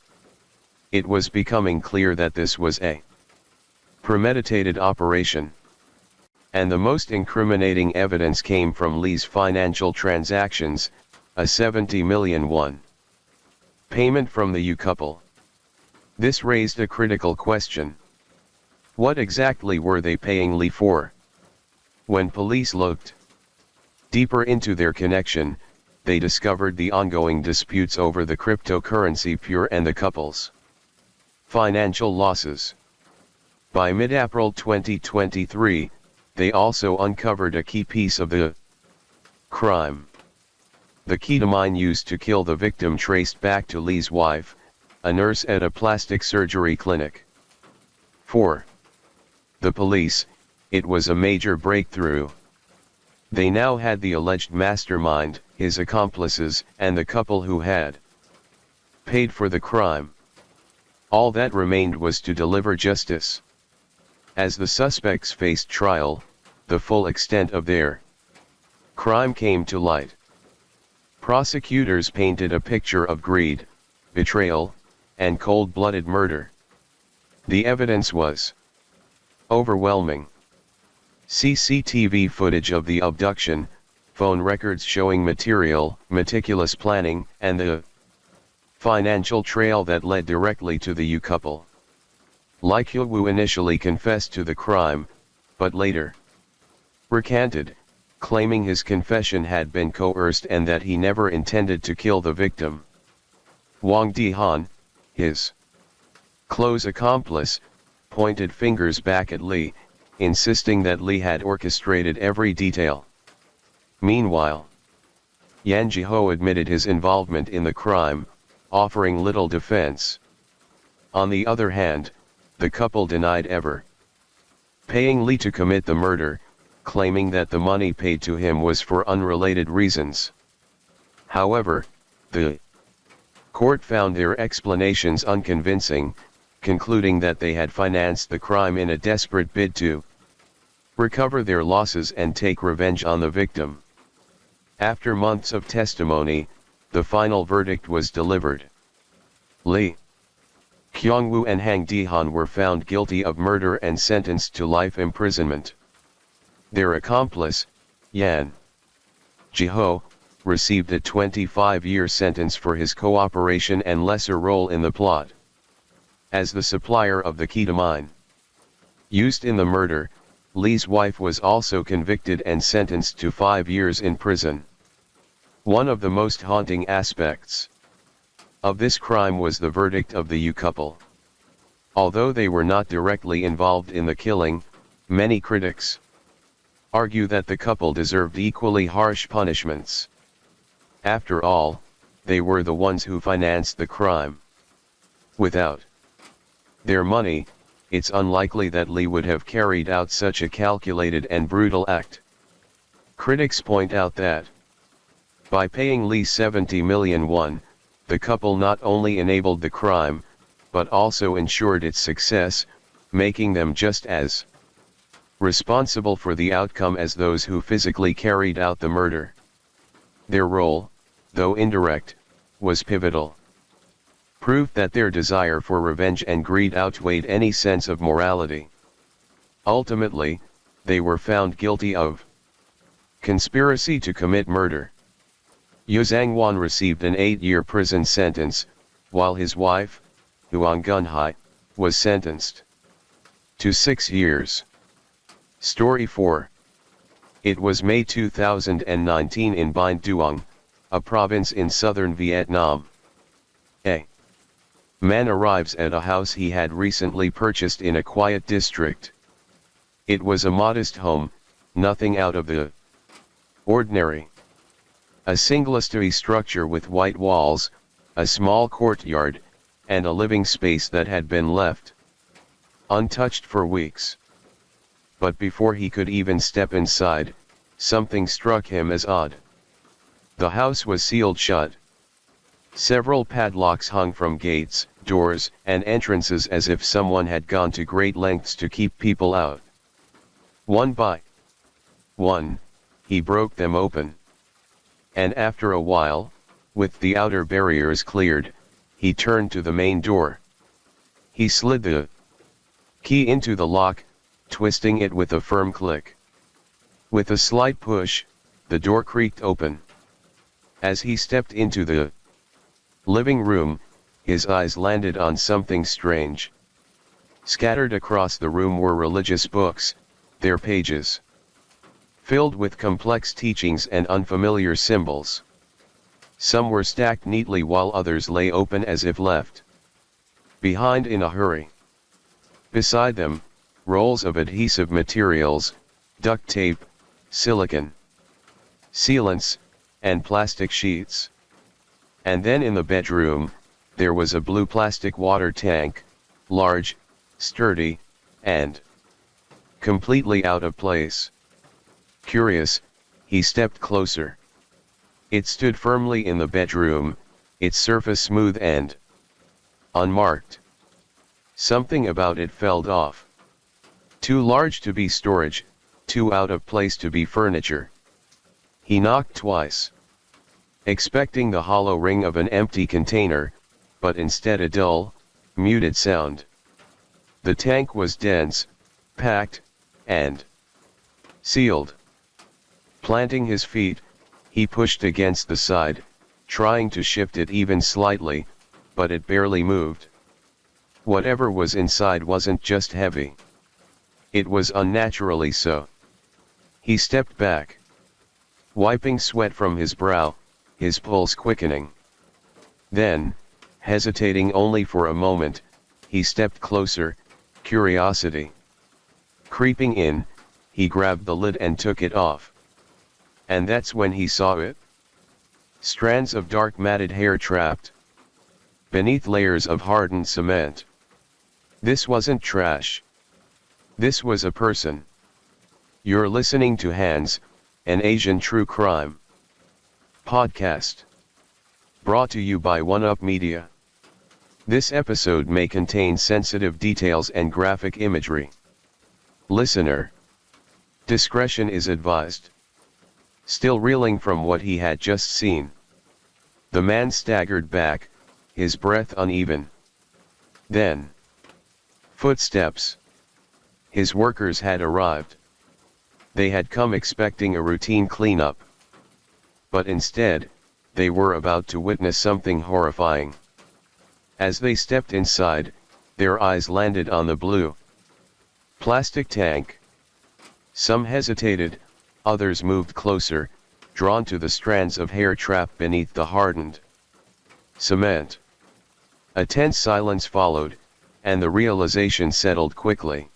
It was becoming clear that this was a premeditated operation. And the most incriminating evidence came from Lee's financial transactions, a 70 million won payment from the Yu couple. This raised a critical question. What exactly were they paying Lee for? When police looked deeper into their connection, they discovered the ongoing disputes over the cryptocurrency Pure and the couple's financial losses. By mid-April 2023, they also uncovered a key piece of the crime. The ketamine used to kill the victim traced back to Lee's wife, a nurse at a plastic surgery clinic. For the police, it was a major breakthrough. They now had the alleged mastermind, his accomplices, and the couple who had paid for the crime. All that remained was to deliver justice. As the suspects faced trial, the full extent of their crime came to light. Prosecutors painted a picture of greed, betrayal, and cold-blooded murder. The evidence was overwhelming. CCTV footage of the abduction, phone records showing meticulous planning, and the financial trail that led directly to the Yu couple. Lee Kyo-woo initially confessed to the crime, but later recanted, claiming his confession had been coerced and that he never intended to kill the victim. Wang Di-han, his close accomplice, pointed fingers back at Lee, insisting that Lee had orchestrated every detail. Meanwhile, Yan Ji-ho admitted his involvement in the crime, offering little defense. On the other hand, the couple denied ever paying Lee to commit the murder, claiming that the money paid to him was for unrelated reasons. However, the court found their explanations unconvincing, concluding that they had financed the crime in a desperate bid to recover their losses and take revenge on the victim. After months of testimony, the final verdict was delivered. Lee Kyung-woo and Hang Di-han were found guilty of murder and sentenced to life imprisonment. Their accomplice, Yan Ji-ho, received a 25-year sentence for his cooperation and lesser role in the plot. As the supplier of the ketamine used in the murder, Lee's wife was also convicted and sentenced to 5 years in prison. One of the most haunting aspects of this crime was the verdict of the Yu couple. Although they were not directly involved in the killing, many critics argue that the couple deserved equally harsh punishments. After all, they were the ones who financed the crime. Without their money, it's unlikely that Lee would have carried out such a calculated and brutal act. Critics point out that by paying Lee 70 million won, the couple not only enabled the crime, but also ensured its success, making them just as responsible for the outcome as those who physically carried out the murder. Their role, though indirect, was pivotal. Proved that their desire for revenge and greed outweighed any sense of morality. Ultimately, they were found guilty of conspiracy to commit murder. Yu Zhangwan received an 8-year prison sentence, while his wife, Huang Gunhai, was sentenced to 6 years. Story 4. It was May 2019 in Binh Duong, a province in southern Vietnam. A man arrives at a house he had recently purchased in a quiet district. It was a modest home, nothing out of the ordinary. A single-story structure with white walls, a small courtyard, and a living space that had been left untouched for weeks. But before he could even step inside, something struck him as odd. The house was sealed shut. Several padlocks hung from gates, doors, and entrances as if someone had gone to great lengths to keep people out. One by one, he broke them open. And after a while, with the outer barriers cleared, he turned to the main door. He slid the key into the lock, twisting it with a firm click. With a slight push, the door creaked open. As he stepped into the living room, his eyes landed on something strange. Scattered across the room were religious books, their pages filled with complex teachings and unfamiliar symbols. Some were stacked neatly while others lay open as if left behind in a hurry. Beside them, rolls of adhesive materials, duct tape, silicone sealants, and plastic sheets. And then in the bedroom, there was a blue plastic water tank, large, sturdy, and completely out of place. Curious, he stepped closer. It stood firmly in the bedroom, its surface smooth and unmarked. Something about it felt off. Too large to be storage, too out of place to be furniture. He knocked twice, expecting the hollow ring of an empty container, but instead a dull, muted sound. The tank was dense, packed, and sealed. Planting his feet, he pushed against the side, trying to shift it even slightly, but it barely moved. Whatever was inside wasn't just heavy. It was unnaturally so. He stepped back, wiping sweat from his brow, his pulse quickening. Then, hesitating only for a moment, he stepped closer, curiosity creeping in, he grabbed the lid and took it off. And that's when he saw it. Strands of dark matted hair trapped beneath layers of hardened cement. This wasn't trash. This was a person. You're listening to Hands, an Asian true crime podcast. Brought to you by One Up Media. This episode may contain sensitive details and graphic imagery. Listener discretion is advised. Still reeling from what he had just seen, the man staggered back, his breath uneven. Then, footsteps. His workers had arrived. They had come expecting a routine cleanup. But instead, they were about to witness something horrifying. As they stepped inside, their eyes landed on the blue plastic tank. Some hesitated, others moved closer, drawn to the strands of hair trapped beneath the hardened cement. A tense silence followed, and the realization settled quickly.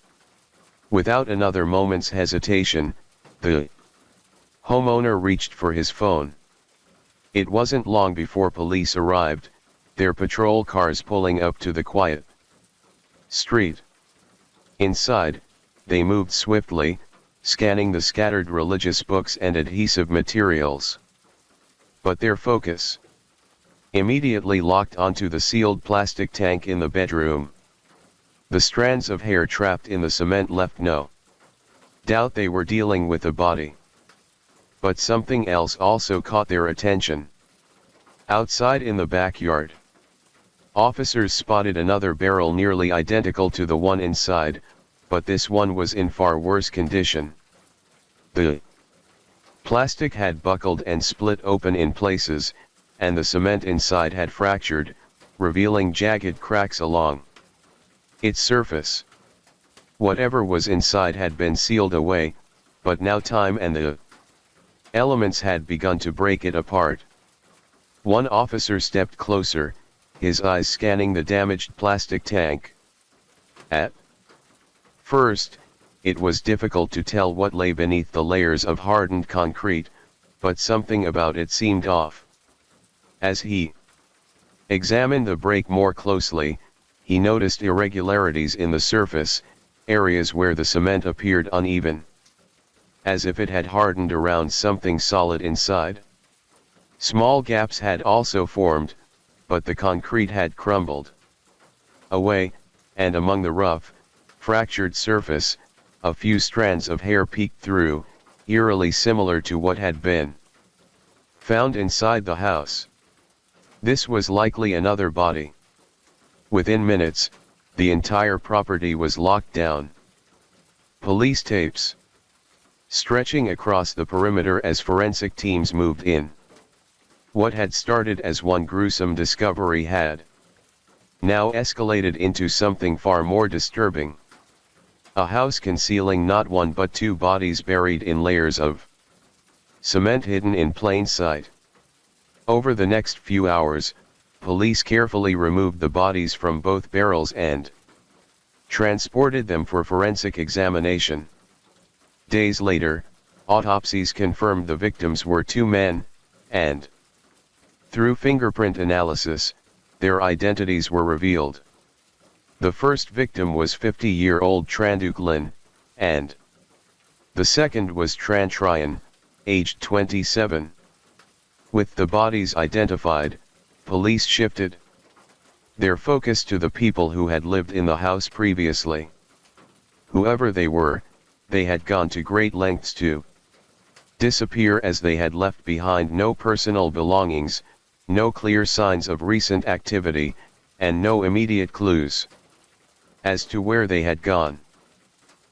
Without another moment's hesitation, the homeowner reached for his phone. It wasn't long before police arrived, their patrol cars pulling up to the quiet street. Inside, they moved swiftly, scanning the scattered religious books and adhesive materials. But their focus immediately locked onto the sealed plastic tank in the bedroom. The strands of hair trapped in the cement left no doubt they were dealing with a body. But something else also caught their attention. Outside in the backyard, officers spotted another barrel nearly identical to the one inside, but this one was in far worse condition. The plastic had buckled and split open in places, and the cement inside had fractured, revealing jagged cracks along its surface. Whatever was inside had been sealed away, but now time and the elements had begun to break it apart. One officer stepped closer, his eyes scanning the damaged plastic tank. At first, it was difficult to tell what lay beneath the layers of hardened concrete, but something about it seemed off. As he examined the break more closely, he noticed irregularities in the surface, areas where the cement appeared uneven, as if it had hardened around something solid inside. Small gaps had also formed, but the concrete had crumbled away, and among the rough, fractured surface, a few strands of hair peeked through, eerily similar to what had been found inside the house. This was likely another body. Within minutes, the entire property was locked down. Police tapes stretching across the perimeter as forensic teams moved in. What had started as one gruesome discovery had now escalated into something far more disturbing. A house concealing not one but two bodies buried in layers of cement hidden in plain sight. Over the next few hours, police carefully removed the bodies from both barrels and transported them for forensic examination. Days later, autopsies confirmed the victims were two men, and through fingerprint analysis, their identities were revealed. The first victim was 50-year-old Tran Duc Lin, and the second was Tran Tryon, aged 27. With the bodies identified, police shifted their focus to the people who had lived in the house previously. Whoever they were, they had gone to great lengths to disappear, as they had left behind no personal belongings, no clear signs of recent activity, and no immediate clues as to where they had gone.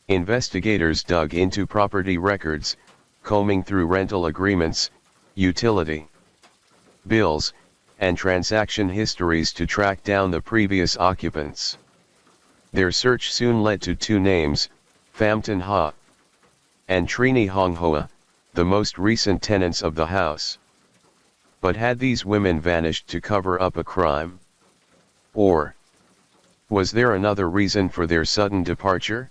Investigators dug into property records, combing through rental agreements, utility bills, and transaction histories to track down the previous occupants. Their search soon led to two names, Pham Thanh Ha and Trini Hong Hoa, the most recent tenants of the house. But had these women vanished to cover up a crime? Or was there another reason for their sudden departure?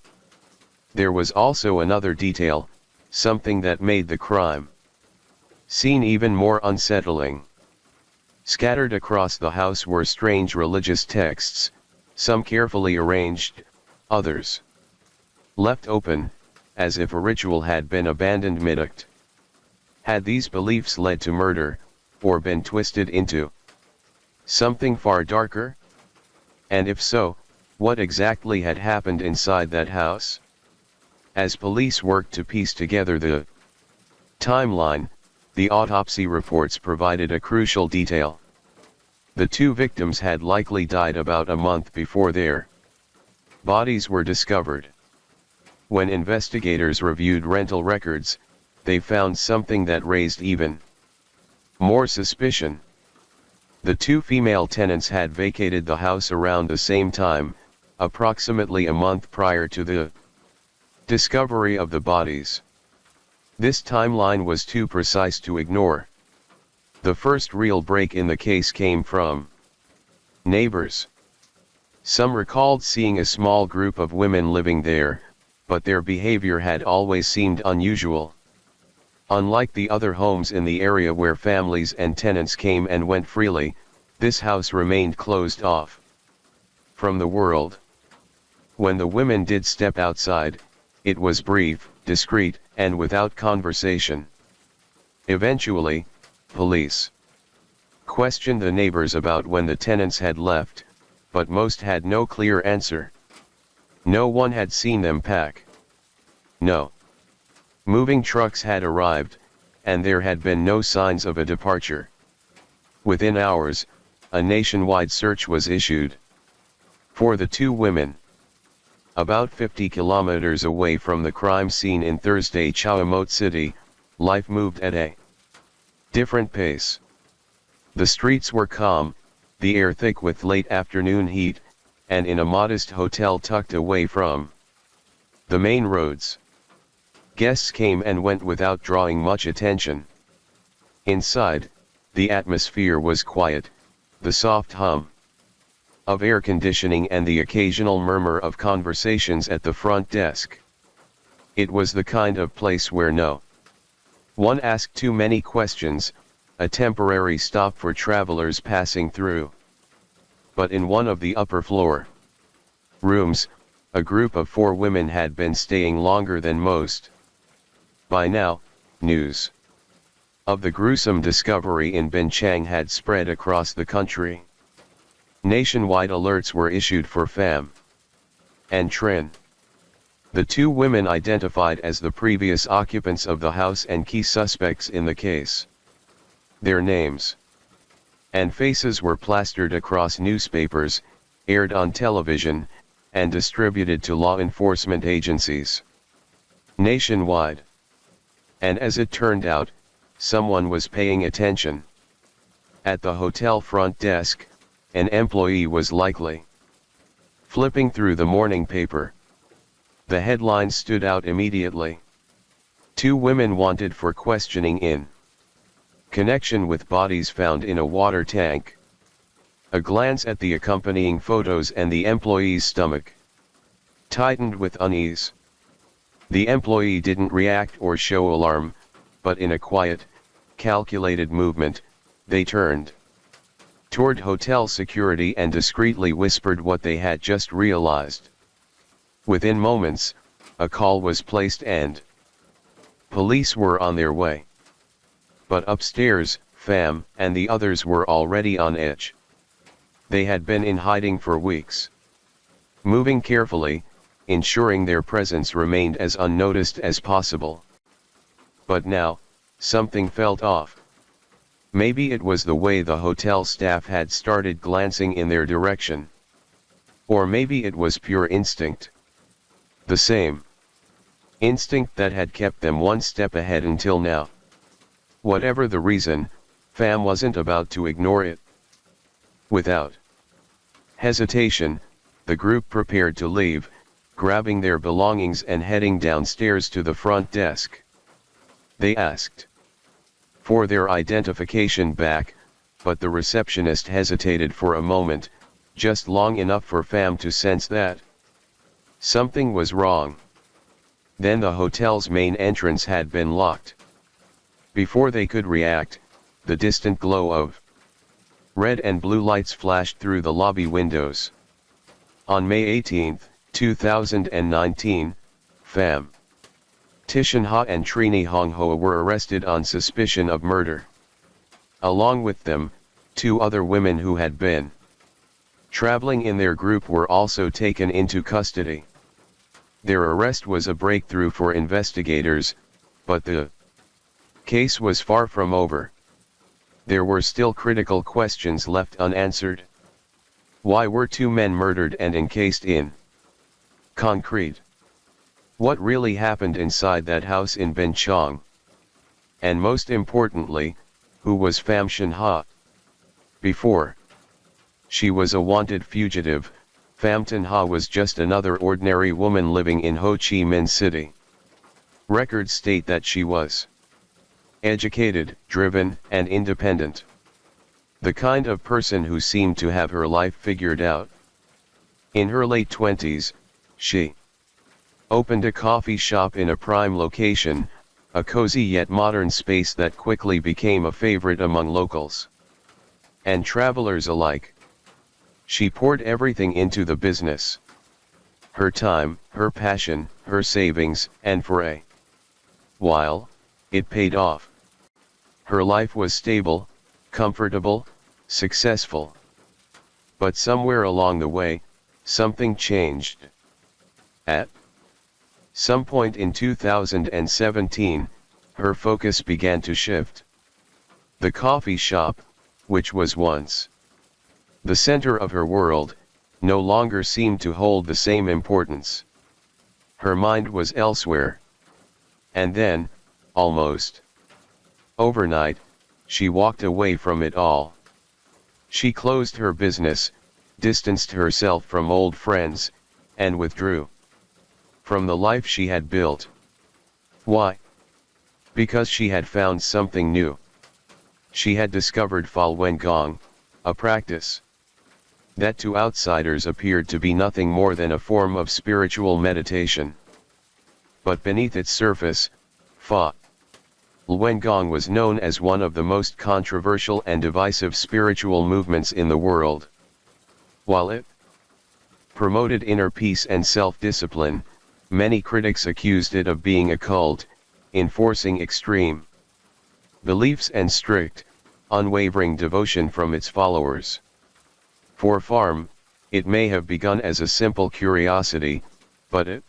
There was also another detail, something that made the crime scene even more unsettling. Scattered across the house were strange religious texts, some carefully arranged, others left open, as if a ritual had been abandoned mid-act. Had these beliefs led to murder, or been twisted into something far darker? And if so, what exactly had happened inside that house? As police worked to piece together the timeline, the autopsy reports provided a crucial detail. The two victims had likely died about a month before their bodies were discovered. When investigators reviewed rental records, they found something that raised even more suspicion. The two female tenants had vacated the house around the same time, approximately a month prior to the discovery of the bodies. This timeline was too precise to ignore. The first real break in the case came from neighbors. Some recalled seeing a small group of women living there, but their behavior had always seemed unusual. Unlike the other homes in the area where families and tenants came and went freely, this house remained closed off from the world. When the women did step outside, it was brief, discreet, and without conversation. Eventually, police questioned the neighbors about when the tenants had left, but most had no clear answer. No one had seen them pack. No moving trucks had arrived, and there had been no signs of a departure. Within hours, a nationwide search was issued for the two women. About 50 kilometers away from the crime scene in Thursday Chowamot City, life moved at a different pace. The streets were calm, the air thick with late afternoon heat, and in a modest hotel tucked away from the main roads. Guests came and went without drawing much attention. Inside, the atmosphere was quiet, the soft hum of air conditioning and the occasional murmur of conversations at the front desk. It was the kind of place where no one asked too many questions, a temporary stop for travelers passing through. But in one of the upper floor rooms, a group of 4 women had been staying longer than most. By now, news of the gruesome discovery in Binchang had spread across the country. Nationwide alerts were issued for Pham and Trin, the 2 women identified as the previous occupants of the house and key suspects in the case. Their names and faces were plastered across newspapers, aired on television, and distributed to law enforcement agencies nationwide. And as it turned out, someone was paying attention. At the hotel front desk, an employee was likely flipping through the morning paper. The headline stood out immediately. 2 women wanted for questioning in connection with bodies found in a water tank. A glance at the accompanying photos and the employee's stomach tightened with unease. The employee didn't react or show alarm, but in a quiet, calculated movement, they turned toward hotel security and discreetly whispered what they had just realized. Within moments, a call was placed and police were on their way. But upstairs, Pham and the others were already on edge. They had been in hiding for weeks, moving carefully, ensuring their presence remained as unnoticed as possible. But now, something felt off. Maybe it was the way the hotel staff had started glancing in their direction. Or maybe it was pure instinct. The same instinct that had kept them one step ahead until now. Whatever the reason, Pham wasn't about to ignore it. Without hesitation, the group prepared to leave, grabbing their belongings and heading downstairs to the front desk. They asked for their identification back, but the receptionist hesitated for a moment, just long enough for Pham to sense that something was wrong. Then the hotel's main entrance had been locked. Before they could react, the distant glow of red and blue lights flashed through the lobby windows. On May 18, 2019, Pham, Tishan Ha and Trini Hong Hoa were arrested on suspicion of murder. Along with them, 2 other women who had been traveling in their group were also taken into custody. Their arrest was a breakthrough for investigators, but the case was far from over. There were still critical questions left unanswered. Why were 2 men murdered and encased in concrete? What really happened inside that house in Binchang? And most importantly, who was Pham Shan Ha? Before she was a wanted fugitive, Pham Tan Ha was just another ordinary woman living in Ho Chi Minh City. Records state that she was educated, driven, and independent. The kind of person who seemed to have her life figured out. In her late 20s, she opened a coffee shop in a prime location, a cozy yet modern space that quickly became a favorite among locals and travelers alike. She poured everything into the business. Her time, her passion, her savings, and for a while, it paid off. Her life was stable, comfortable, successful. But somewhere along the way, something changed. At some point in 2017, her focus began to shift. The coffee shop, which was once the center of her world, no longer seemed to hold the same importance. Her mind was elsewhere. And then, almost overnight, she walked away from it all. She closed her business, distanced herself from old friends, and withdrew from the life she had built. Why? Because she had found something new. She had discovered Falun Gong, a practice that to outsiders appeared to be nothing more than a form of spiritual meditation. But beneath its surface, Falun Gong was known as one of the most controversial and divisive spiritual movements in the world. While it promoted inner peace and self-discipline, many critics accused it of being a cult, enforcing extreme beliefs and strict, unwavering devotion from its followers. For Farm, it may have begun as a simple curiosity, but it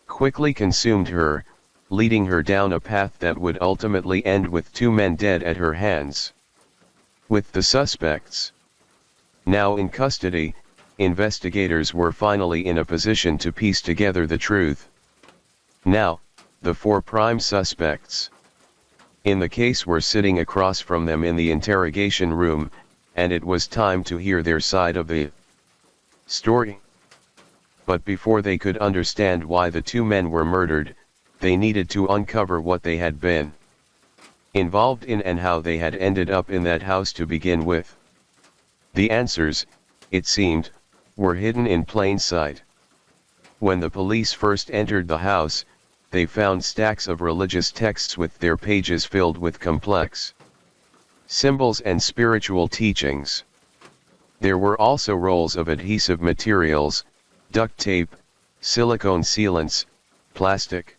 quickly consumed her, leading her down a path that would ultimately end with 2 men dead at her hands. With the suspects now in custody, investigators were finally in a position to piece together the truth. Now, the 4 prime suspects in the case were sitting across from them in the interrogation room, and it was time to hear their side of the story. But before they could understand why the 2 men were murdered, they needed to uncover what they had been involved in and how they had ended up in that house to begin with. The answers, it seemed, were hidden in plain sight. When the police first entered the house, they found stacks of religious texts with their pages filled with complex symbols and spiritual teachings. There were also rolls of adhesive materials, duct tape, silicone sealants, plastic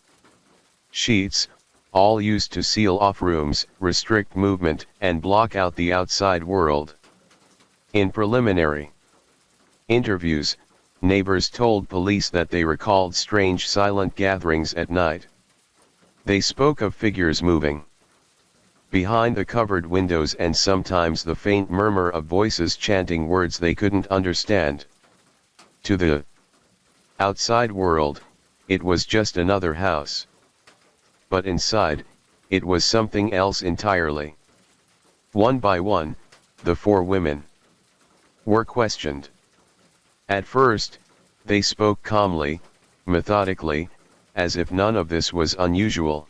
sheets, all used to seal off rooms, restrict movement, and block out the outside world. In preliminary interviews, neighbors told police that they recalled strange silent gatherings at night. They spoke of figures moving behind the covered windows and sometimes the faint murmur of voices chanting words they couldn't understand. To the outside world, it was just another house. But inside, it was something else entirely. One by one, the 4 women were questioned. At first, they spoke calmly, methodically, as if none of this was unusual.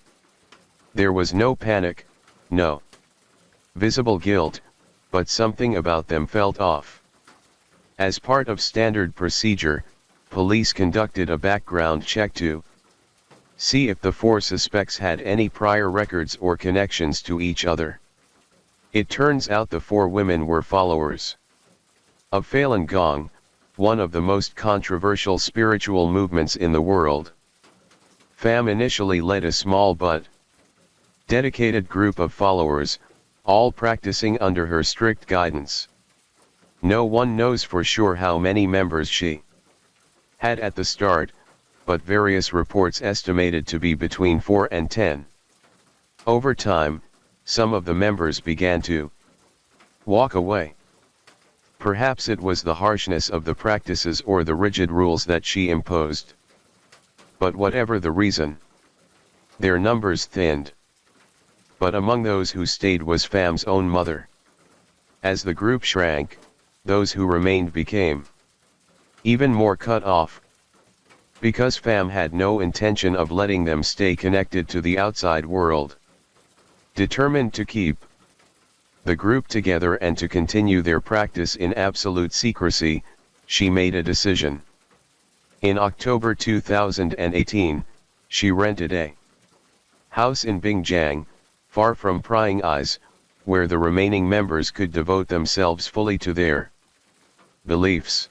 There was no panic, no visible guilt, but something about them felt off. As part of standard procedure, police conducted a background check to see if the 4 suspects had any prior records or connections to each other. It turns out the 4 women were followers of Falun Gong, one of the most controversial spiritual movements in the world. Pham initially led a small but dedicated group of followers, all practicing under her strict guidance. No one knows for sure how many members she had at the start, but various reports estimated to be between 4 and 10. Over time, some of the members began to walk away. Perhaps it was the harshness of the practices or the rigid rules that she imposed. But whatever the reason, their numbers thinned. But among those who stayed was Pham's own mother. As the group shrank, those who remained became even more cut off. Because Pham had no intention of letting them stay connected to the outside world. Determined to keep the group together and to continue their practice in absolute secrecy, she made a decision. In October 2018, she rented a house in Bingjang, far from prying eyes, where the remaining members could devote themselves fully to their beliefs.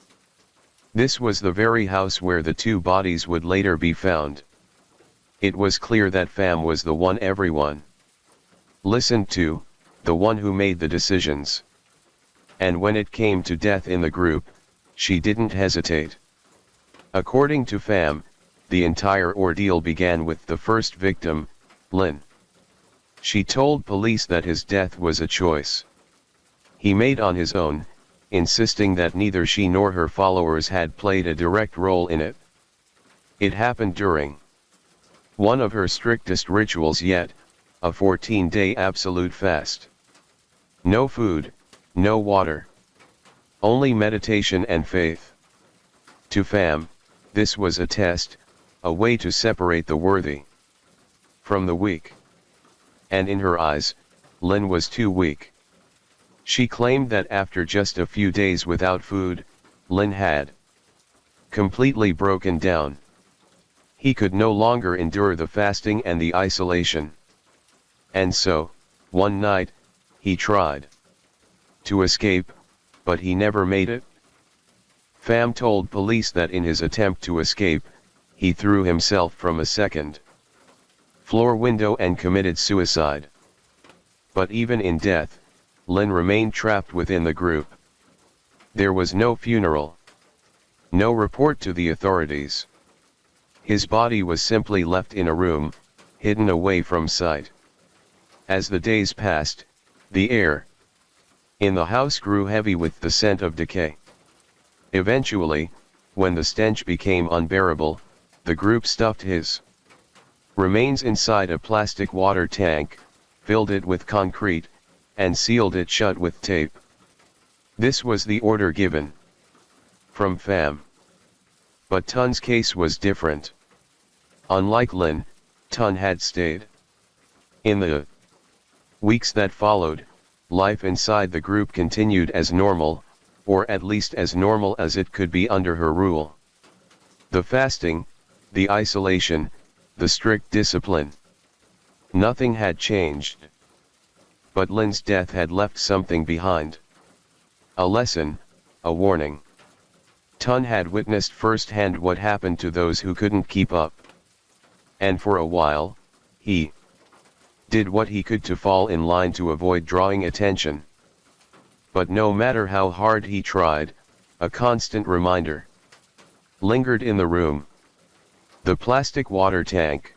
This was the very house where the 2 bodies would later be found. It was clear that Pham was the one everyone listened to, the one who made the decisions. And when it came to death in the group, she didn't hesitate. According to Pham, the entire ordeal began with the first victim, Lin. She told police that his death was a choice he made on his own, insisting that neither she nor her followers had played a direct role in it. It happened during one of her strictest rituals yet, a 14-day absolute fast. No food, no water. Only meditation and faith. To Pham, this was a test, a way to separate the worthy from the weak. And in her eyes, Lin was too weak. She claimed that after just a few days without food, Lin had completely broken down. He could no longer endure the fasting and the isolation. And so, one night, he tried to escape, but he never made it. Pham told police that in his attempt to escape, he threw himself from a second-floor window and committed suicide. But even in death, Lin remained trapped within the group. There was no funeral. No report to the authorities. His body was simply left in a room, hidden away from sight. As the days passed, the air in the house grew heavy with the scent of decay. Eventually, when the stench became unbearable, the group stuffed his remains inside a plastic water tank, filled it with concrete, and sealed it shut with tape. This was the order given from Pham. But Tun's case was different. Unlike Lin, Tun had stayed. In the weeks that followed, life inside the group continued as normal, or at least as normal as it could be under her rule. The fasting, the isolation, the strict discipline. Nothing had changed. But Lin's death had left something behind. A lesson, a warning. Tun had witnessed firsthand what happened to those who couldn't keep up. And for a while, he did what he could to fall in line to avoid drawing attention. But no matter how hard he tried, a constant reminder lingered in the room. The plastic water tank.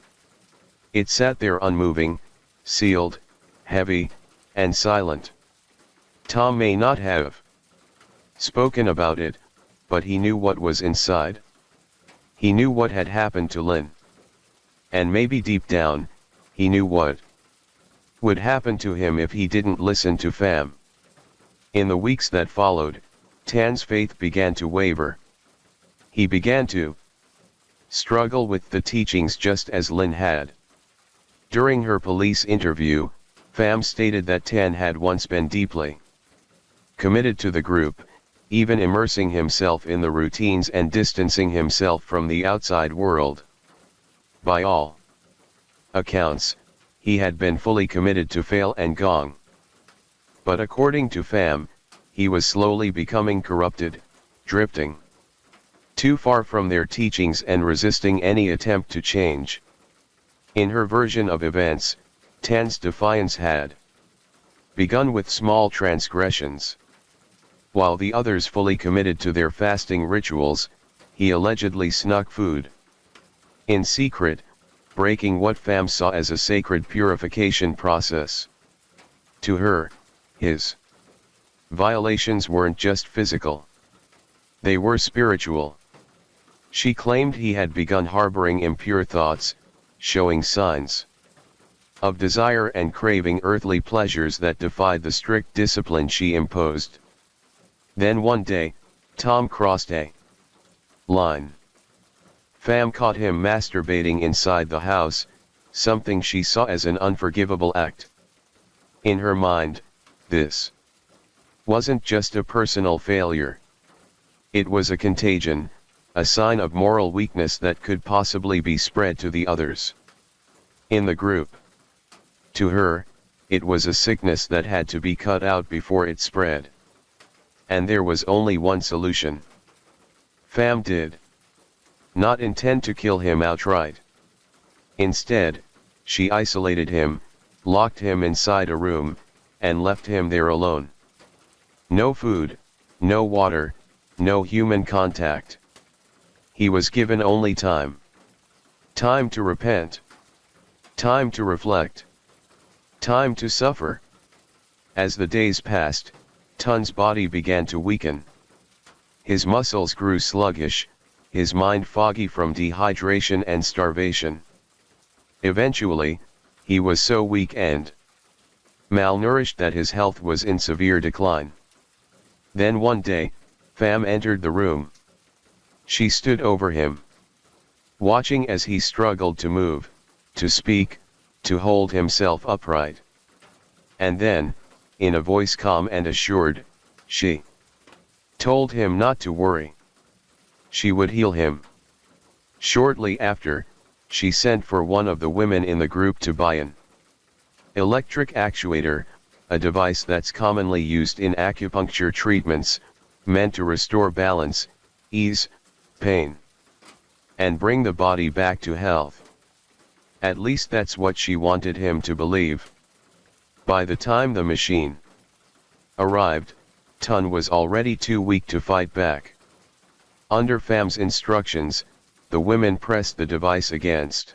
It sat there unmoving, sealed, heavy, and silent. Tom may not have spoken about it, but he knew what was inside. He knew what had happened to Lin. And maybe deep down, he knew what would happen to him if he didn't listen to Pham. In the weeks that followed, Tan's faith began to waver. He began to struggle with the teachings just as Lin had. During her police interview, Pham stated that Tan had once been deeply committed to the group, even immersing himself in the routines and distancing himself from the outside world. By all accounts, he had been fully committed to Falun Gong. But according to Pham, he was slowly becoming corrupted, drifting too far from their teachings and resisting any attempt to change. In her version of events, Tan's defiance had begun with small transgressions. While the others fully committed to their fasting rituals, he allegedly snuck food in secret, breaking what Pham saw as a sacred purification process. To her, his violations weren't just physical. They were spiritual. She claimed he had begun harboring impure thoughts, showing signs of desire and craving earthly pleasures that defied the strict discipline she imposed. Then one day, Tom crossed a line. Pham caught him masturbating inside the house, something she saw as an unforgivable act. In her mind, this wasn't just a personal failure. It was a contagion, a sign of moral weakness that could possibly be spread to the others in the group. To her, it was a sickness that had to be cut out before it spread. And there was only one solution. Pham did not intend to kill him outright. Instead, she isolated him, locked him inside a room, and left him there alone. No food, no water, no human contact. He was given only time. Time to repent. Time to reflect. Time to suffer. As the days passed, Tun's body began to weaken. His muscles grew sluggish, his mind foggy from dehydration and starvation. Eventually, he was so weak and malnourished that his health was in severe decline. Then one day, Pham entered the room. She stood over him, watching as he struggled to move, to speak, to hold himself upright. And then, in a voice calm and assured, she told him not to worry. She would heal him. Shortly after, she sent for one of the women in the group to buy an electric actuator, a device that's commonly used in acupuncture treatments, meant to restore balance, ease pain, and bring the body back to health. At least that's what she wanted him to believe. By the time the machine arrived, Tun was already too weak to fight back. Under Pham's instructions, the women pressed the device against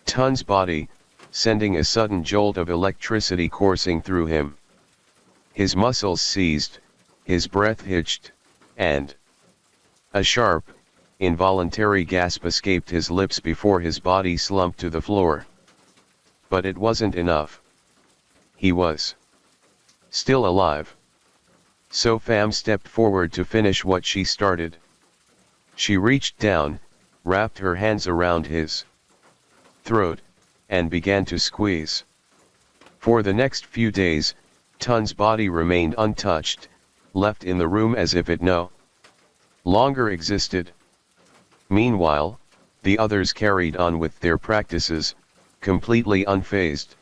Tun's body, sending a sudden jolt of electricity coursing through him. His muscles seized, his breath hitched, and a sharp, involuntary gasp escaped his lips before his body slumped to the floor. But it wasn't enough. He was still alive. So Pham stepped forward to finish what she started. She reached down, wrapped her hands around his throat, and began to squeeze. For the next few days, Tun's body remained untouched, left in the room as if it no longer existed. Meanwhile, the others carried on with their practices, completely unfazed.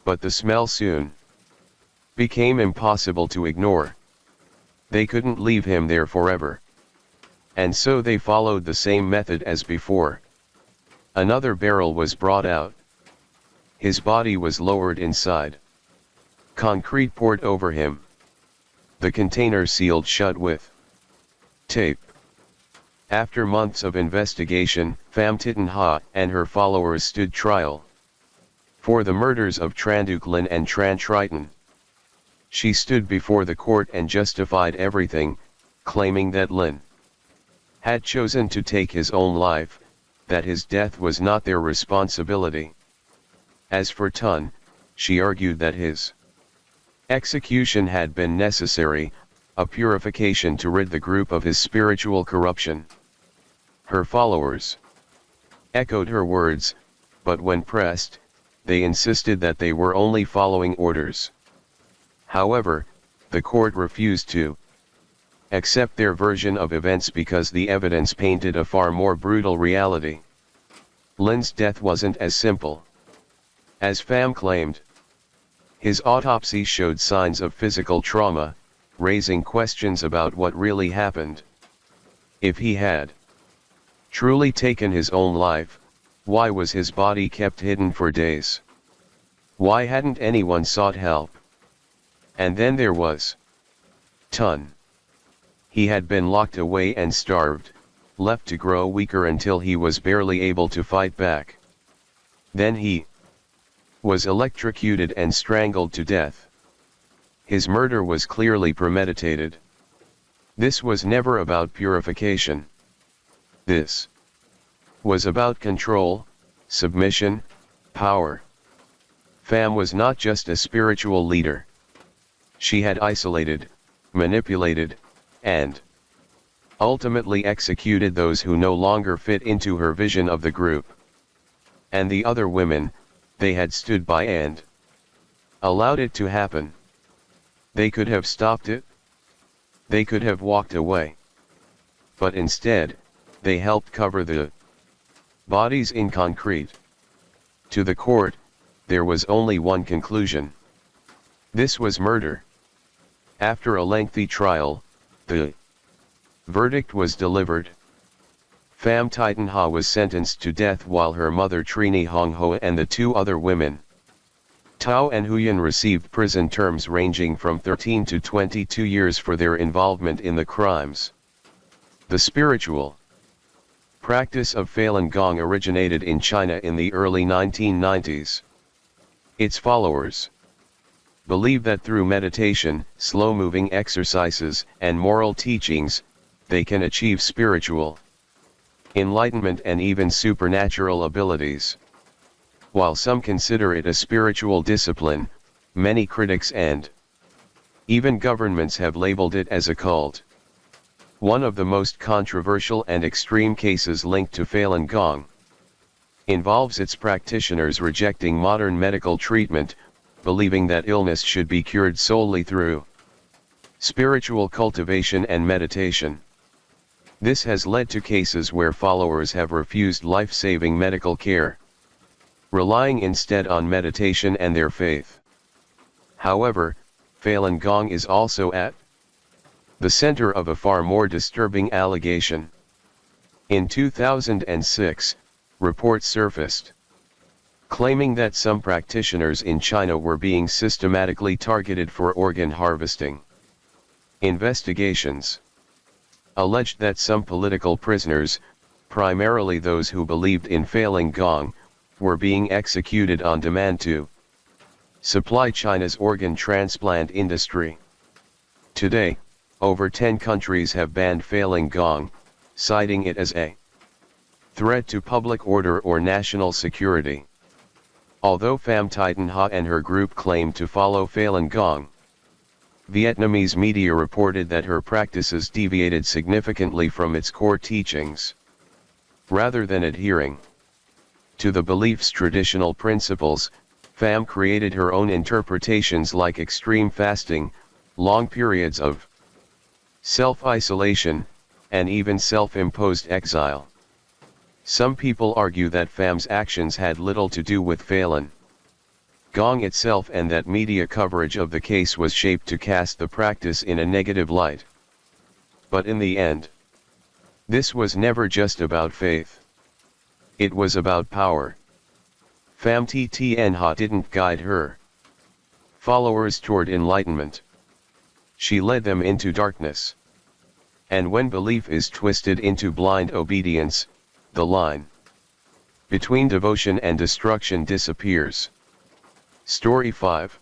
But the smell soon became impossible to ignore. They couldn't leave him there forever. And so they followed the same method as before. Another barrel was brought out. His body was lowered inside. Concrete poured over him. The container sealed shut with tape. After months of investigation, Pham Thich Ha and her followers stood trial for the murders of Tran Duc Lin and Tran Triton. She stood before the court and justified everything, claiming that Lin had chosen to take his own life, that his death was not their responsibility. As for Tun, she argued that his execution had been necessary, a purification to rid the group of his spiritual corruption. Her followers echoed her words, but when pressed, they insisted that they were only following orders. However, the court refused to accept their version of events because the evidence painted a far more brutal reality. Lin's death wasn't as simple as Pham claimed. His autopsy showed signs of physical trauma, raising questions about what really happened. If he had truly taken his own life, why was his body kept hidden for days? Why hadn't anyone sought help? And then there was Tun. He had been locked away and starved, left to grow weaker until he was barely able to fight back. Then he was electrocuted and strangled to death. His murder was clearly premeditated. This was never about purification. This was about control, submission, power. Pham was not just a spiritual leader. She had isolated, manipulated, and ultimately executed those who no longer fit into her vision of the group. And the other women, they had stood by and allowed it to happen. They could have stopped it. They could have walked away. But instead, they helped cover the bodies in concrete. To the court, there was only one conclusion. This was murder. After a lengthy trial, the verdict was delivered. Pham Thich Ha was sentenced to death while her mother Trini Hong Hoa and the two other women, Tao and Huyen, received prison terms ranging from 13 to 22 years for their involvement in the crimes. The spiritual practice of Falun Gong originated in China in the early 1990s. Its followers believe that through meditation, slow-moving exercises, and moral teachings, they can achieve spiritual enlightenment and even supernatural abilities. While some consider it a spiritual discipline, many critics and even governments have labeled it as a cult. One of the most controversial and extreme cases linked to Falun Gong involves its practitioners rejecting modern medical treatment, believing that illness should be cured solely through spiritual cultivation and meditation. This has led to cases where followers have refused life-saving medical care, relying instead on meditation and their faith. However, Falun Gong is also at the center of a far more disturbing allegation. In 2006, reports surfaced claiming that some practitioners in China were being systematically targeted for organ harvesting. Investigations alleged that some political prisoners, primarily those who believed in Falun Gong, were being executed on demand to supply China's organ transplant industry. Today, over 10 countries have banned Falun Gong, citing it as a threat to public order or national security. Although Pham Thich Ha and her group claimed to follow Falun Gong, Vietnamese media reported that her practices deviated significantly from its core teachings. Rather than adhering to the belief's traditional principles, Pham created her own interpretations like extreme fasting, long periods of self-isolation, and even self-imposed exile. Some people argue that Pham's actions had little to do with Falun Gong itself and that media coverage of the case was shaped to cast the practice in a negative light. But in the end, this was never just about faith. It was about power. Pham Thich Ha didn't guide her followers toward enlightenment. She led them into darkness. And when belief is twisted into blind obedience, the line between devotion and destruction disappears. Story 5.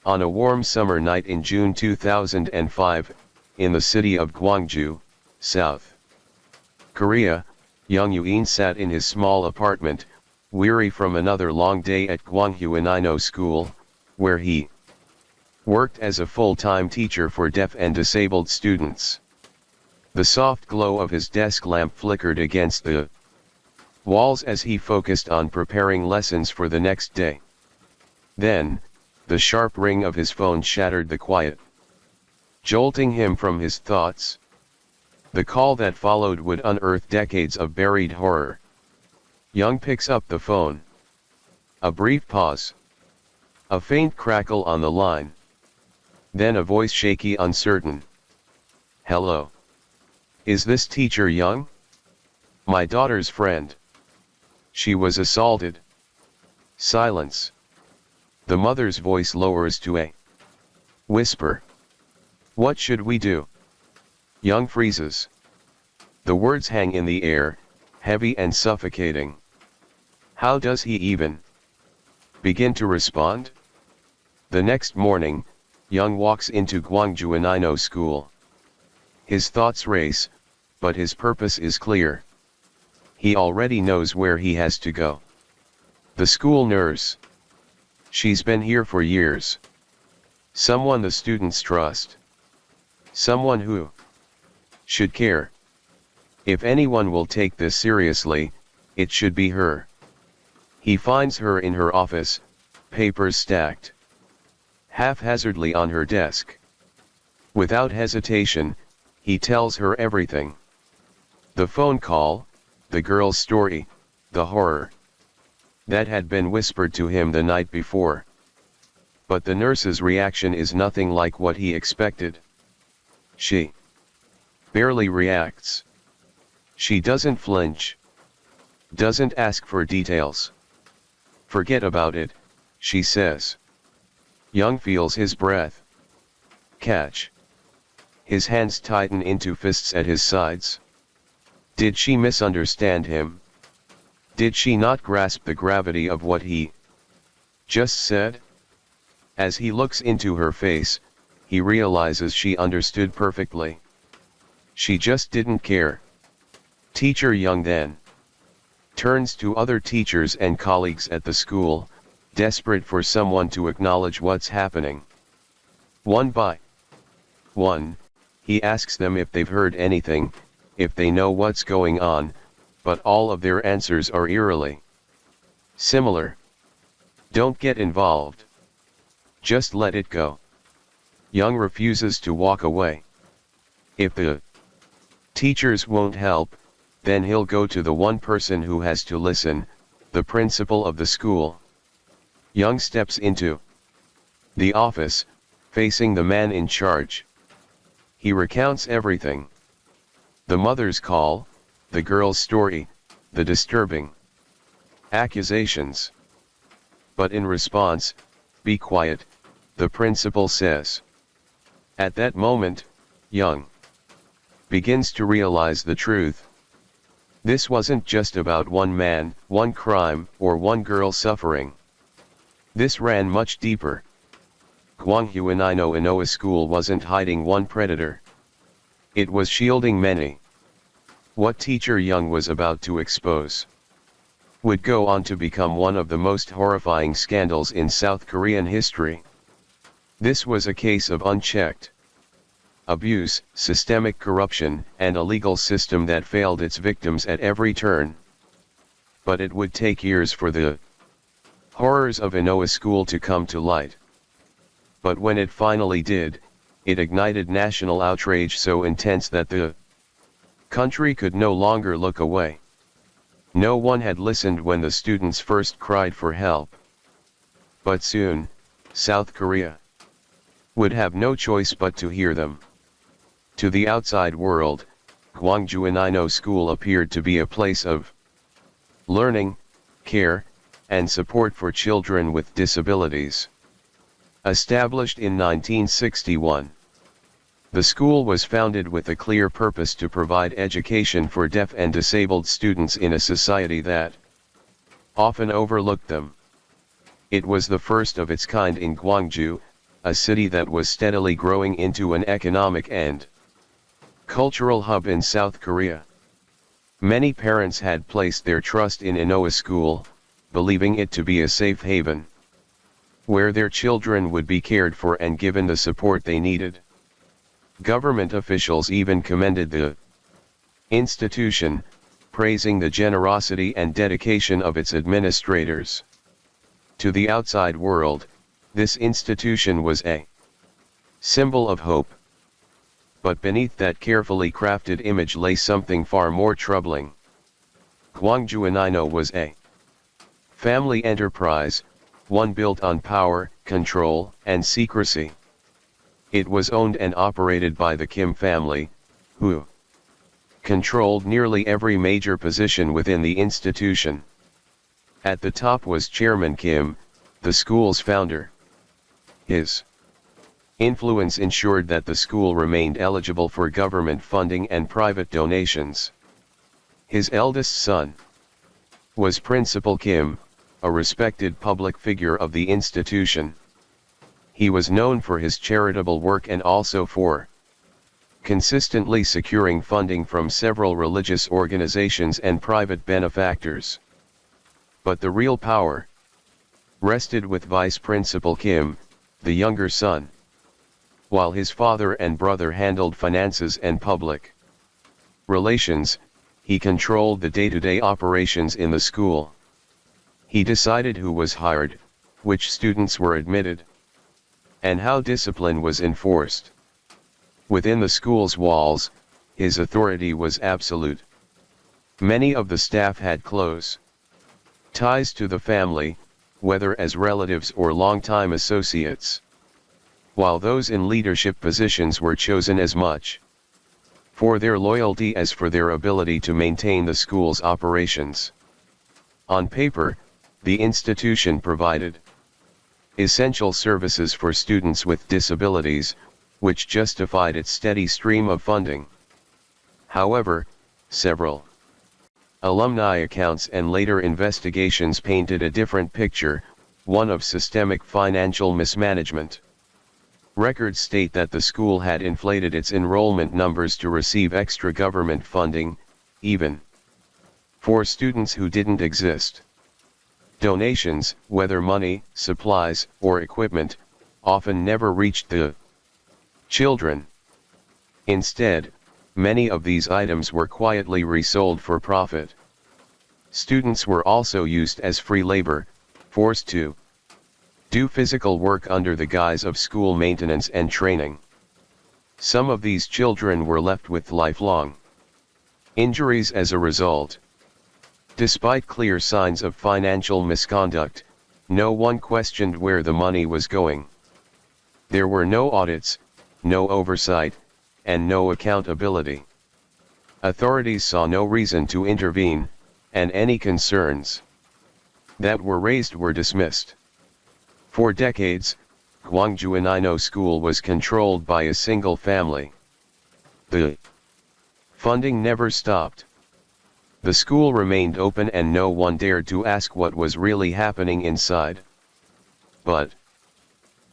On a warm summer night in June 2005, in the city of Gwangju, South Korea, young Yoon sat in his small apartment, weary from another long day at Gwangju School, where he worked as a full-time teacher for deaf and disabled students. The soft glow of his desk lamp flickered against the walls as he focused on preparing lessons for the next day. Then, the sharp ring of his phone shattered the quiet, jolting him from his thoughts. The call that followed would unearth decades of buried horror. Young picks up the phone. A brief pause. A faint crackle on the line. Then a voice shaky, uncertain. Hello. Is this teacher Young? My daughter's friend. She was assaulted. Silence. The mother's voice lowers to a whisper. What should we do? Young freezes. The words hang in the air, heavy and suffocating. How does he even begin to respond? The next morning, Young walks into Gwangju School. His thoughts race, but his purpose is clear. He already knows where he has to go. The school nurse. She's been here for years. Someone the students trust. Someone who should care. If anyone will take this seriously, it should be her. He finds her in her office, papers stacked haphazardly on her desk. Without hesitation, he tells her everything. The phone call, the girl's story, the horror that had been whispered to him the night before. But the nurse's reaction is nothing like what he expected. She barely reacts. She doesn't flinch. Doesn't ask for details. Forget about it, she says. Young feels his breath catch. His hands tighten into fists at his sides. Did she misunderstand him? Did she not grasp the gravity of what he just said? As he looks into her face, he realizes she understood perfectly. She just didn't care. Teacher Young then turns to other teachers and colleagues at the school, desperate for someone to acknowledge what's happening. One by one, he asks them if they've heard anything, if they know what's going on, but all of their answers are eerily similar. Don't get involved. Just let it go. Young refuses to walk away. If the teachers won't help, then he'll go to the one person who has to listen, the principal of the school. Young steps into the office, facing the man in charge. He recounts everything. The mother's call, the girl's story, the disturbing accusations. But in response, "Be quiet," the principal says. At that moment, Young begins to realize the truth. This wasn't just about one man, one crime, or one girl suffering. This ran much deeper. Gwanghyuanino Inoa School wasn't hiding one predator. It was shielding many. What Teacher Young was about to expose would go on to become one of the most horrifying scandals in South Korean history. This was a case of unchecked abuse, systemic corruption, and a legal system that failed its victims at every turn. But it would take years for the horrors of Inoa School to come to light. But when it finally did, it ignited national outrage so intense that the country could no longer look away. No one had listened when the students first cried for help. But soon, South Korea would have no choice but to hear them. To the outside world, Gwangjuanino School appeared to be a place of learning, care, and support for children with disabilities. Established in 1961, the school was founded with a clear purpose to provide education for deaf and disabled students in a society that often overlooked them. It was the first of its kind in Gwangju, a city that was steadily growing into an economic and cultural hub in South Korea. Many parents had placed their trust in Inoa School, believing it to be a safe haven where their children would be cared for and given the support they needed. Government officials even commended the institution, praising the generosity and dedication of its administrators. To the outside world, this institution was a symbol of hope. But beneath that carefully crafted image lay something far more troubling. Gwangjuanino was a family enterprise, one built on power, control, and secrecy. It was owned and operated by the Kim family, who controlled nearly every major position within the institution. At the top was Chairman Kim, the school's founder. His influence ensured that the school remained eligible for government funding and private donations. His eldest son was Principal Kim, a respected public figure of the institution. He was known for his charitable work and also for consistently securing funding from several religious organizations and private benefactors. But the real power rested with Vice Principal Kim, the younger son. While his father and brother handled finances and public relations, he controlled the day-to-day operations in the school. He decided who was hired, which students were admitted, and how discipline was enforced. Within the school's walls, his authority was absolute. Many of the staff had close ties to the family, whether as relatives or longtime associates, while those in leadership positions were chosen as much for their loyalty as for their ability to maintain the school's operations. On paper, the institution provided essential services for students with disabilities, which justified its steady stream of funding. However, several alumni accounts and later investigations painted a different picture, one of systemic financial mismanagement. Records state that the school had inflated its enrollment numbers to receive extra government funding, even for students who didn't exist. Donations, whether money, supplies, or equipment, often never reached the children. Instead, many of these items were quietly resold for profit. Students were also used as free labor, forced to do physical work under the guise of school maintenance and training. Some of these children were left with lifelong injuries as a result. Despite clear signs of financial misconduct, no one questioned where the money was going. There were no audits, no oversight, and no accountability. Authorities saw no reason to intervene, and any concerns that were raised were dismissed. For decades, Gwangju Inino School was controlled by a single family. The funding never stopped. The school remained open and no one dared to ask what was really happening inside. But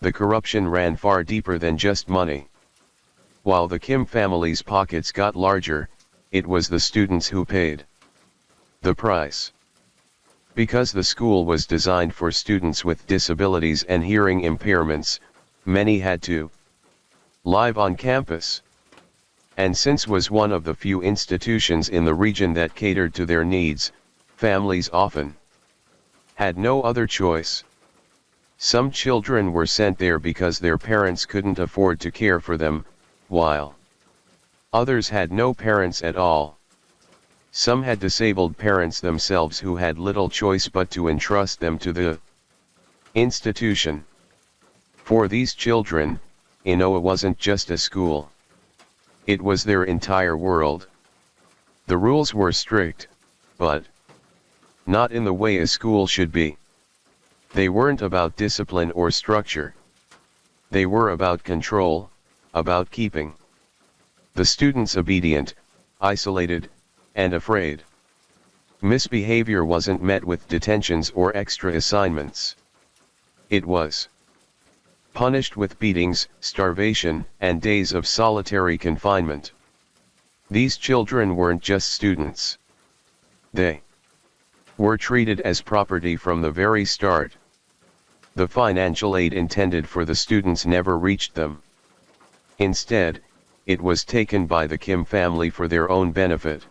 the corruption ran far deeper than just money. While the Kim family's pockets got larger, it was the students who paid the price. Because the school was designed for students with disabilities and hearing impairments, many had to live on campus. And since was one of the few institutions in the region that catered to their needs, families often had no other choice. Some children were sent there because their parents couldn't afford to care for them, while others had no parents at all. Some had disabled parents themselves who had little choice but to entrust them to the institution. For these children, Inoa wasn't just a school. It was their entire world. The rules were strict, but not in the way a school should be. They weren't about discipline or structure. They were about control, about keeping the students obedient, isolated, and afraid. Misbehavior wasn't met with detentions or extra assignments. It was punished with beatings, starvation, and days of solitary confinement. These children weren't just students. They were treated as property from the very start. The financial aid intended for the students never reached them. Instead, it was taken by the Kim family for their own benefit.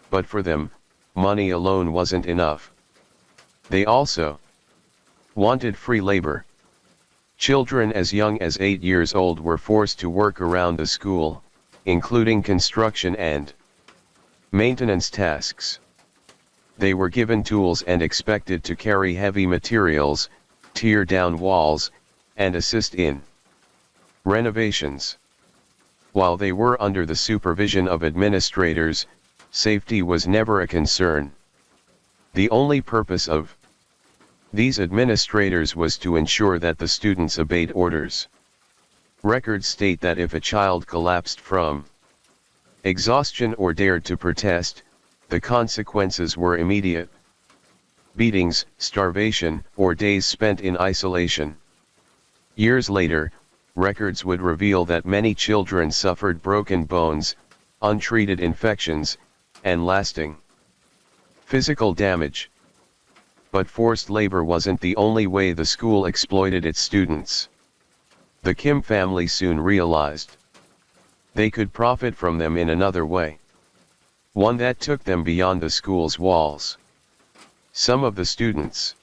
But for them, money alone wasn't enough. They also wanted free labor. Children as young as 8 years old were forced to work around the school, including construction and maintenance tasks. They were given tools and expected to carry heavy materials, tear down walls, and assist in renovations. While they were under the supervision of administrators, safety was never a concern. The only purpose of these administrators was to ensure that the students obeyed orders. Records state that if a child collapsed from exhaustion or dared to protest, the consequences were immediate: beatings, starvation, or days spent in isolation. Years later, records would reveal that many children suffered broken bones, untreated infections, and lasting physical damage. But forced labor wasn't the only way the school exploited its students. The Kim family soon realized they could profit from them in another way, one that took them beyond the school's walls. Some of the students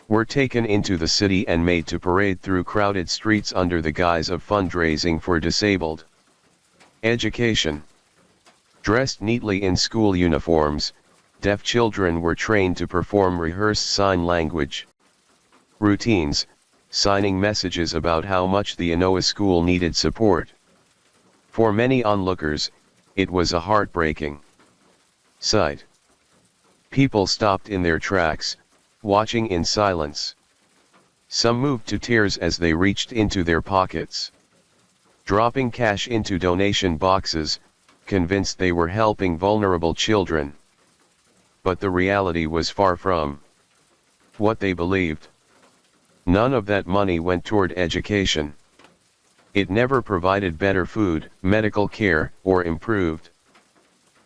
were taken into the city and made to parade through crowded streets under the guise of fundraising for disabled education. Dressed neatly in school uniforms, deaf children were trained to perform rehearsed sign language routines, signing messages about how much the Inoa school needed support. For many onlookers, it was a heartbreaking sight. People stopped in their tracks, watching in silence. Some moved to tears as they reached into their pockets, dropping cash into donation boxes, convinced they were helping vulnerable children. But the reality was far from what they believed. None of that money went toward education. It never provided better food, medical care, or improved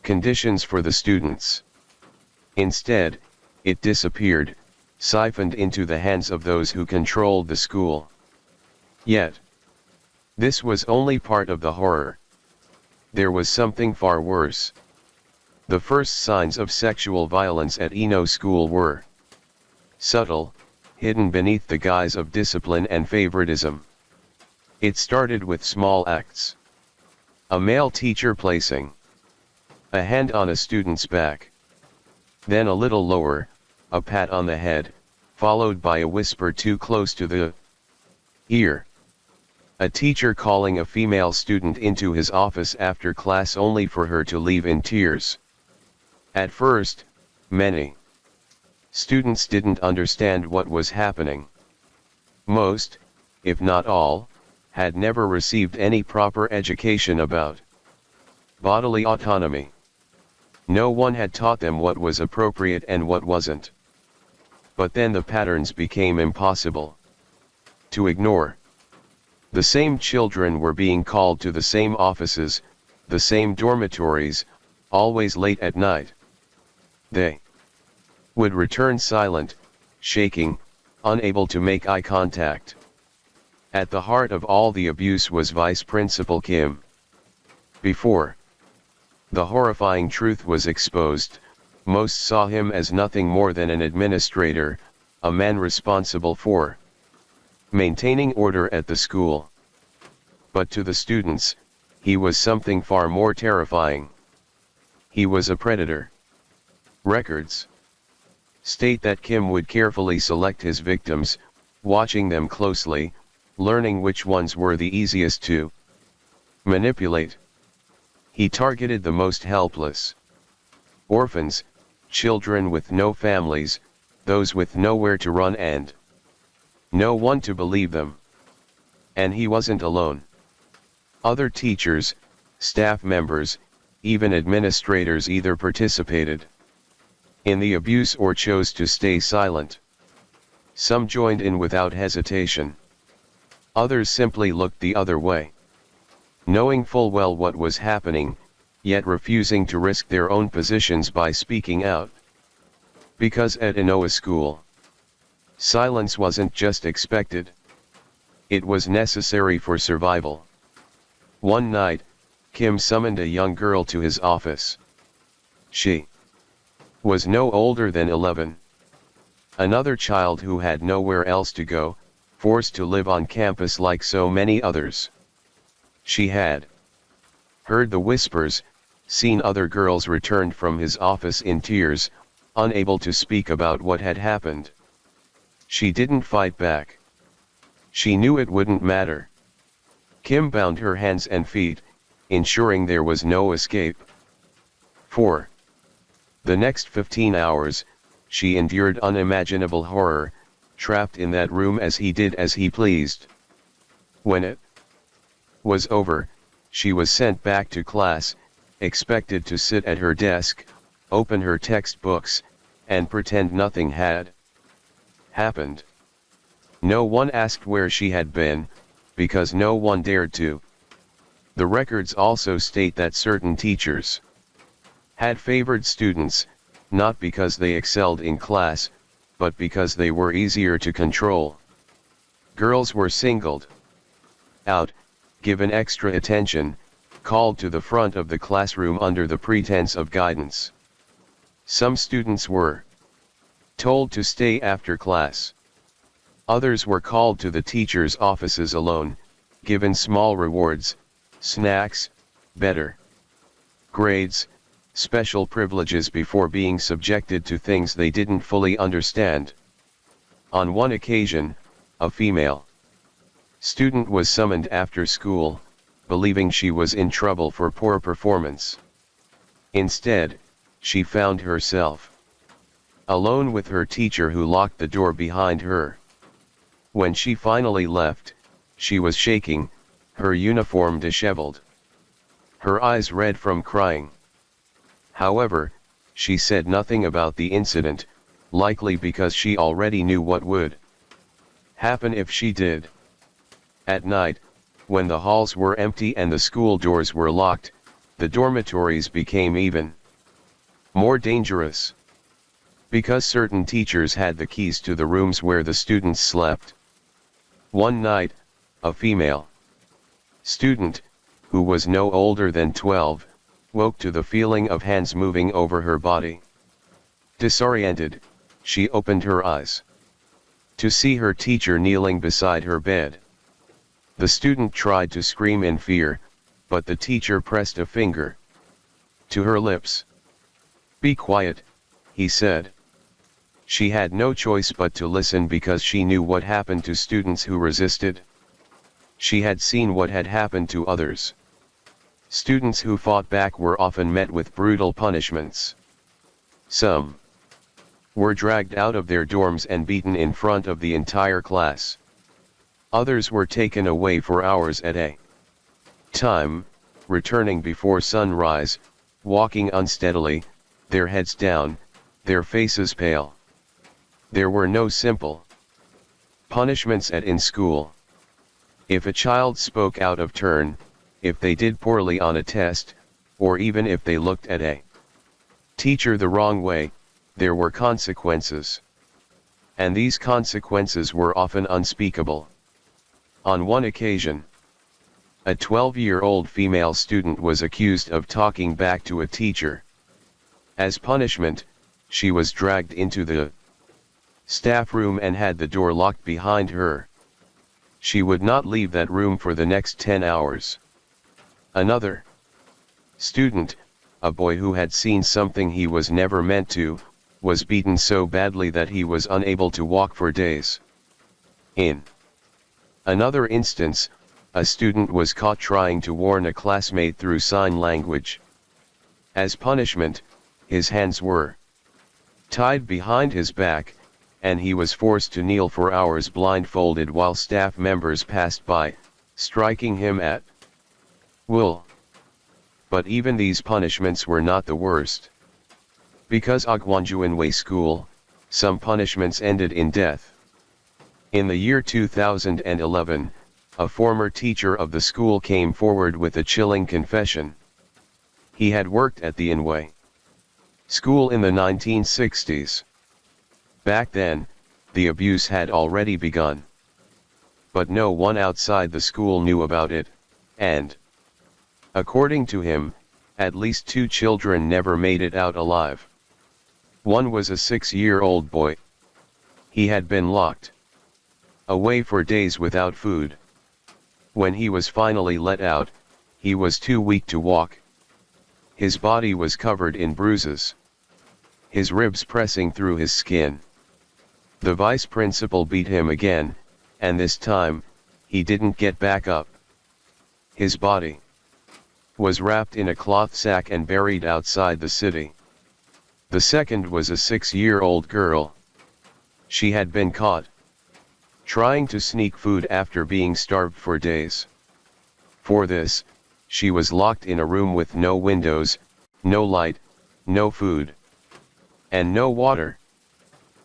conditions for the students. Instead, it disappeared, siphoned into the hands of those who controlled the school. Yet, this was only part of the horror. There was something far worse. The first signs of sexual violence at Eno School were subtle, hidden beneath the guise of discipline and favoritism. It started with small acts. A male teacher placing a hand on a student's back. Then a little lower, a pat on the head, followed by a whisper too close to the ear. A teacher calling a female student into his office after class only for her to leave in tears. At first, many students didn't understand what was happening. Most, if not all, had never received any proper education about bodily autonomy. No one had taught them what was appropriate and what wasn't. But then the patterns became impossible to ignore. The same children were being called to the same offices, the same dormitories, always late at night. They would return silent, shaking, unable to make eye contact. At the heart of all the abuse was Vice Principal Kim. Before the horrifying truth was exposed, most saw him as nothing more than an administrator, a man responsible for maintaining order at the school. But to the students, he was something far more terrifying. He was a predator. Records state that Kim would carefully select his victims, watching them closely, learning which ones were the easiest to manipulate. He targeted the most helpless. Orphans, children with no families, those with nowhere to run and no one to believe them. And he wasn't alone. Other teachers, staff members, even administrators either participated in the abuse or chose to stay silent. Some joined in without hesitation. Others simply looked the other way, knowing full well what was happening, yet refusing to risk their own positions by speaking out. Because at Enoa School, silence wasn't just expected. It was necessary for survival. One night, Kim summoned a young girl to his office. She was no older than 11. Another child who had nowhere else to go, forced to live on campus like so many others. She had heard the whispers, seen other girls returned from his office in tears, unable to speak about what had happened. She didn't fight back. She knew it wouldn't matter. Kim bound her hands and feet, ensuring there was no escape. For the next 15 hours, she endured unimaginable horror, trapped in that room as he did as he pleased. When it was over, she was sent back to class, expected to sit at her desk, open her textbooks, and pretend nothing had happened. No one asked where she had been, because no one dared to. The records also state that certain teachers had favored students, not because they excelled in class, but because they were easier to control. Girls were singled out, given extra attention, called to the front of the classroom under the pretense of guidance. Some students were told to stay after class. Others were called to the teachers' offices alone, given small rewards, snacks, better grades, special privileges before being subjected to things they didn't fully understand. On one occasion, a female student was summoned after school, believing she was in trouble for poor performance. Instead, she found herself alone with her teacher, who locked the door behind her. When she finally left, she was shaking, her uniform disheveled, her eyes red from crying. However, she said nothing about the incident, likely because she already knew what would happen if she did. At night, when the halls were empty and the school doors were locked, the dormitories became even more dangerous. Because certain teachers had the keys to the rooms where the students slept. One night, a female student, who was no older than 12, woke to the feeling of hands moving over her body. Disoriented, she opened her eyes to see her teacher kneeling beside her bed. The student tried to scream in fear, but the teacher pressed a finger to her lips. "Be quiet," he said. She had no choice but to listen because she knew what happened to students who resisted. She had seen what had happened to others. Students who fought back were often met with brutal punishments. Some were dragged out of their dorms and beaten in front of the entire class. Others were taken away for hours at a time, returning before sunrise, walking unsteadily, their heads down, their faces pale. There were no simple punishments in school. If a child spoke out of turn, if they did poorly on a test, or even if they looked at a teacher the wrong way, there were consequences. And these consequences were often unspeakable. On one occasion, a 12-year-old female student was accused of talking back to a teacher. As punishment, she was dragged into the staff room and had the door locked behind her. She would not leave that room for the next 10 hours. Another student, a boy who had seen something he was never meant to, was beaten so badly that he was unable to walk for days. In another instance, a student was caught trying to warn a classmate through sign language. As punishment, his hands were tied behind his back, and he was forced to kneel for hours blindfolded while staff members passed by, striking him at will. But even these punishments were not the worst. Because Agwanjuanway School, some punishments ended in death. In the year 2011, a former teacher of the school came forward with a chilling confession. He had worked at the Inway school in the 1960s. Back then, the abuse had already begun. But no one outside the school knew about it, and, according to him, at least 2 children never made it out alive. One was a 6-year-old boy. He had been locked away for days without food. When he was finally let out, he was too weak to walk. His body was covered in bruises, his ribs pressing through his skin. The vice principal beat him again, and this time, he didn't get back up. His body was wrapped in a cloth sack and buried outside the city. The second was a 6-year-old girl. She had been caught trying to sneak food after being starved for days. For this, she was locked in a room with no windows, no light, no food, and no water.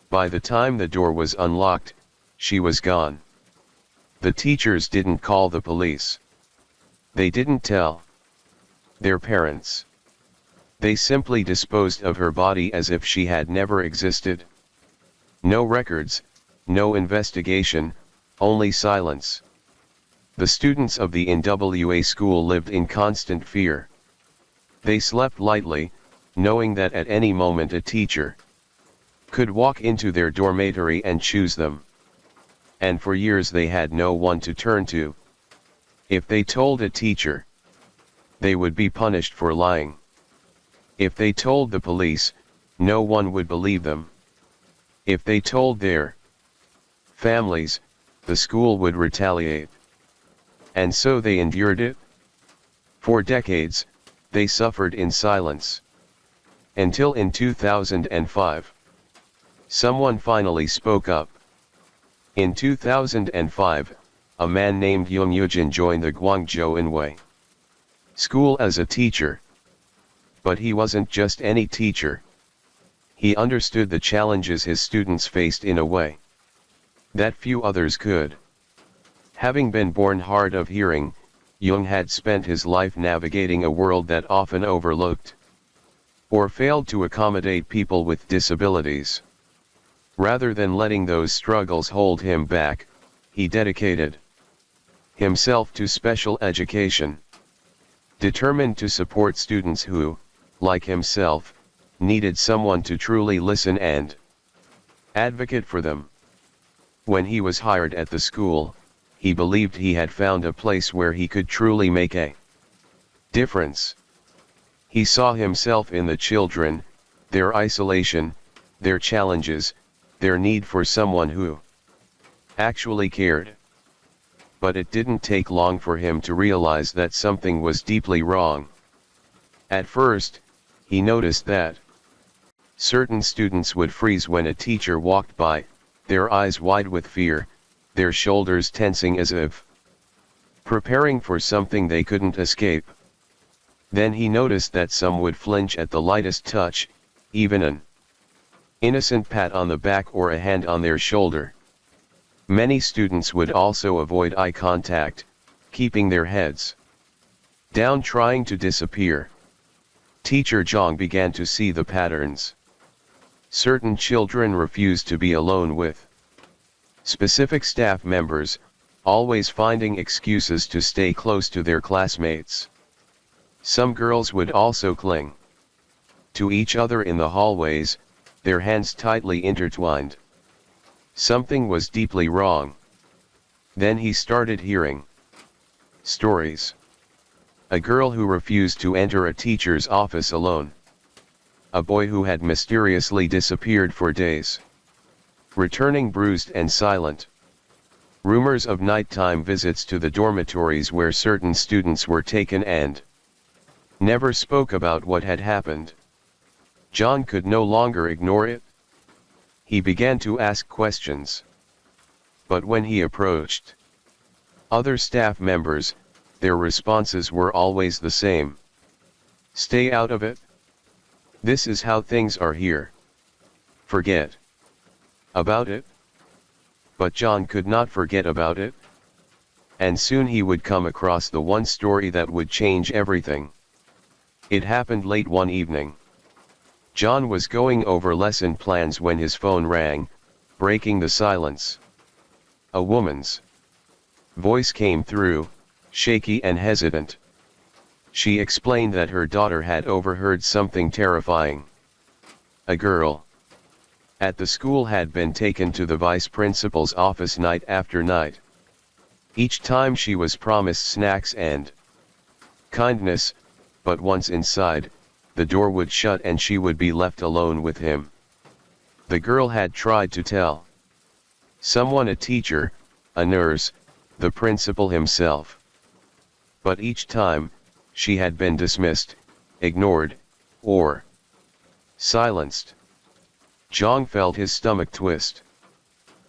By the time the door was unlocked, she was gone. The teachers didn't call the police. They didn't tell their parents. They simply disposed of her body as if she had never existed. No records, no investigation, only silence. The students of the NWA school lived in constant fear. They slept lightly, knowing that at any moment a teacher could walk into their dormitory and choose them. And for years they had no one to turn to. If they told a teacher, they would be punished for lying. If they told the police, no one would believe them. If they told their families, the school would retaliate. And so they endured it. For decades, they suffered in silence. Until in 2005. Someone finally spoke up. In 2005, a man named Young Yujin joined the Guangzhou Inway school as a teacher. But he wasn't just any teacher. He understood the challenges his students faced in a way that few others could. Having been born hard of hearing, Jung had spent his life navigating a world that often overlooked or failed to accommodate people with disabilities. Rather than letting those struggles hold him back, he dedicated himself to special education, determined to support students who, like himself, needed someone to truly listen and advocate for them. When he was hired at the school, he believed he had found a place where he could truly make a difference. He saw himself in the children, their isolation, their challenges, their need for someone who actually cared. But it didn't take long for him to realize that something was deeply wrong. At first, he noticed that certain students would freeze when a teacher walked by, their eyes wide with fear, their shoulders tensing as if preparing for something they couldn't escape. Then he noticed that some would flinch at the lightest touch, even an innocent pat on the back or a hand on their shoulder. Many students would also avoid eye contact, keeping their heads down, trying to disappear. Teacher Zhang began to see the patterns. Certain children refused to be alone with specific staff members, always finding excuses to stay close to their classmates. Some girls would also cling to each other in the hallways, their hands tightly intertwined. Something was deeply wrong. Then he started hearing stories. A girl who refused to enter a teacher's office alone. A boy who had mysteriously disappeared for days, returning bruised and silent. Rumors of nighttime visits to the dormitories where certain students were taken and never spoke about what had happened. John could no longer ignore it. He began to ask questions. But when he approached other staff members, their responses were always the same. Stay out of it. This is how things are here. Forget about it. But John could not forget about it. And soon he would come across the one story that would change everything. It happened late one evening. John was going over lesson plans when his phone rang, breaking the silence. A woman's voice came through, shaky and hesitant. She explained that her daughter had overheard something terrifying. A girl at the school had been taken to the vice principal's office night after night. Each time she was promised snacks and kindness, but once inside, the door would shut and she would be left alone with him. The girl had tried to tell someone, a teacher, a nurse, the principal himself. But each time, she had been dismissed, ignored, or silenced. Zhang felt his stomach twist.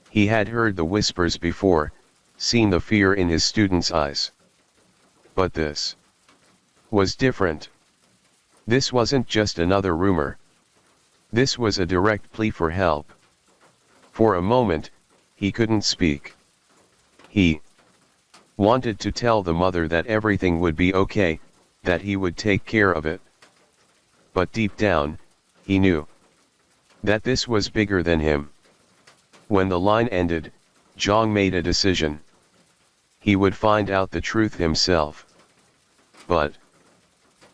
He had heard the whispers before, seen the fear in his students' eyes. But this was different. This wasn't just another rumor. This was a direct plea for help. For a moment, he couldn't speak. He wanted to tell the mother that everything would be okay, that he would take care of it. But deep down, he knew that this was bigger than him. When the line ended, Zhang made a decision. He would find out the truth himself. But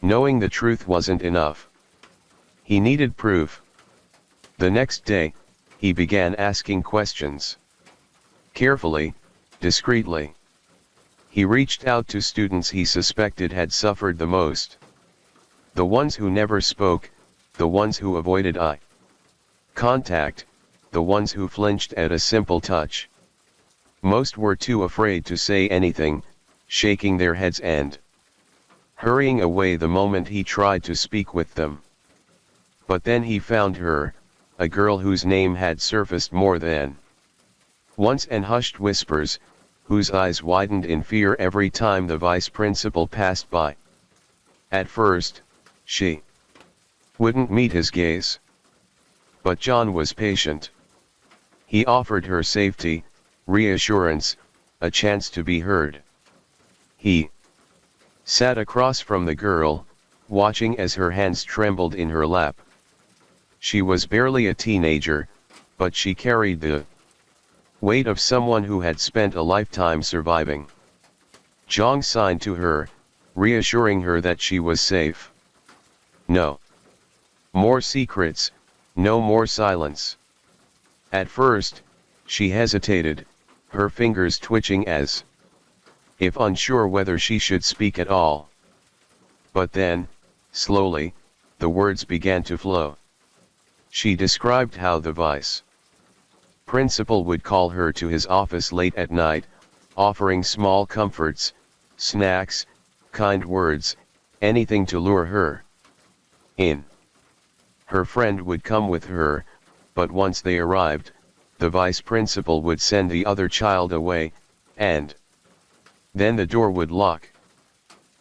knowing the truth wasn't enough. He needed proof. The next day, he began asking questions. Carefully, discreetly. He reached out to students he suspected had suffered the most. The ones who never spoke, the ones who avoided eye contact, the ones who flinched at a simple touch. Most were too afraid to say anything, shaking their heads and hurrying away the moment he tried to speak with them. But then he found her, a girl whose name had surfaced more than once in hushed whispers, whose eyes widened in fear every time the vice principal passed by. At first, she wouldn't meet his gaze. But John was patient. He offered her safety, reassurance, a chance to be heard. He sat across from the girl, watching as her hands trembled in her lap. She was barely a teenager, but she carried the weight of someone who had spent a lifetime surviving. Zhang signed to her, reassuring her that she was safe. No more secrets, no more silence. At first, she hesitated, her fingers twitching as if unsure whether she should speak at all. But then, slowly, the words began to flow. She described how the vice principal would call her to his office late at night, offering small comforts, snacks, kind words, anything to lure her in. Her friend would come with her, but once they arrived, the vice principal would send the other child away, and then the door would lock.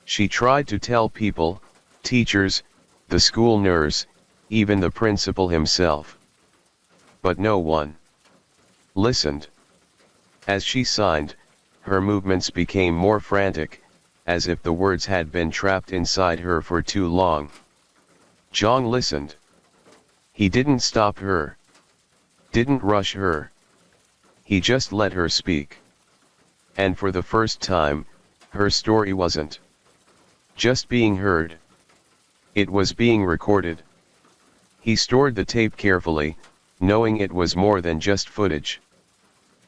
She tried to tell people, teachers, the school nurse, even the principal himself. But no one listened. As she signed, her movements became more frantic, as if the words had been trapped inside her for too long. Zhang listened. He didn't stop her. Didn't rush her. He just let her speak. And for the first time, her story wasn't just being heard. It was being recorded. He stored the tape carefully, knowing it was more than just footage.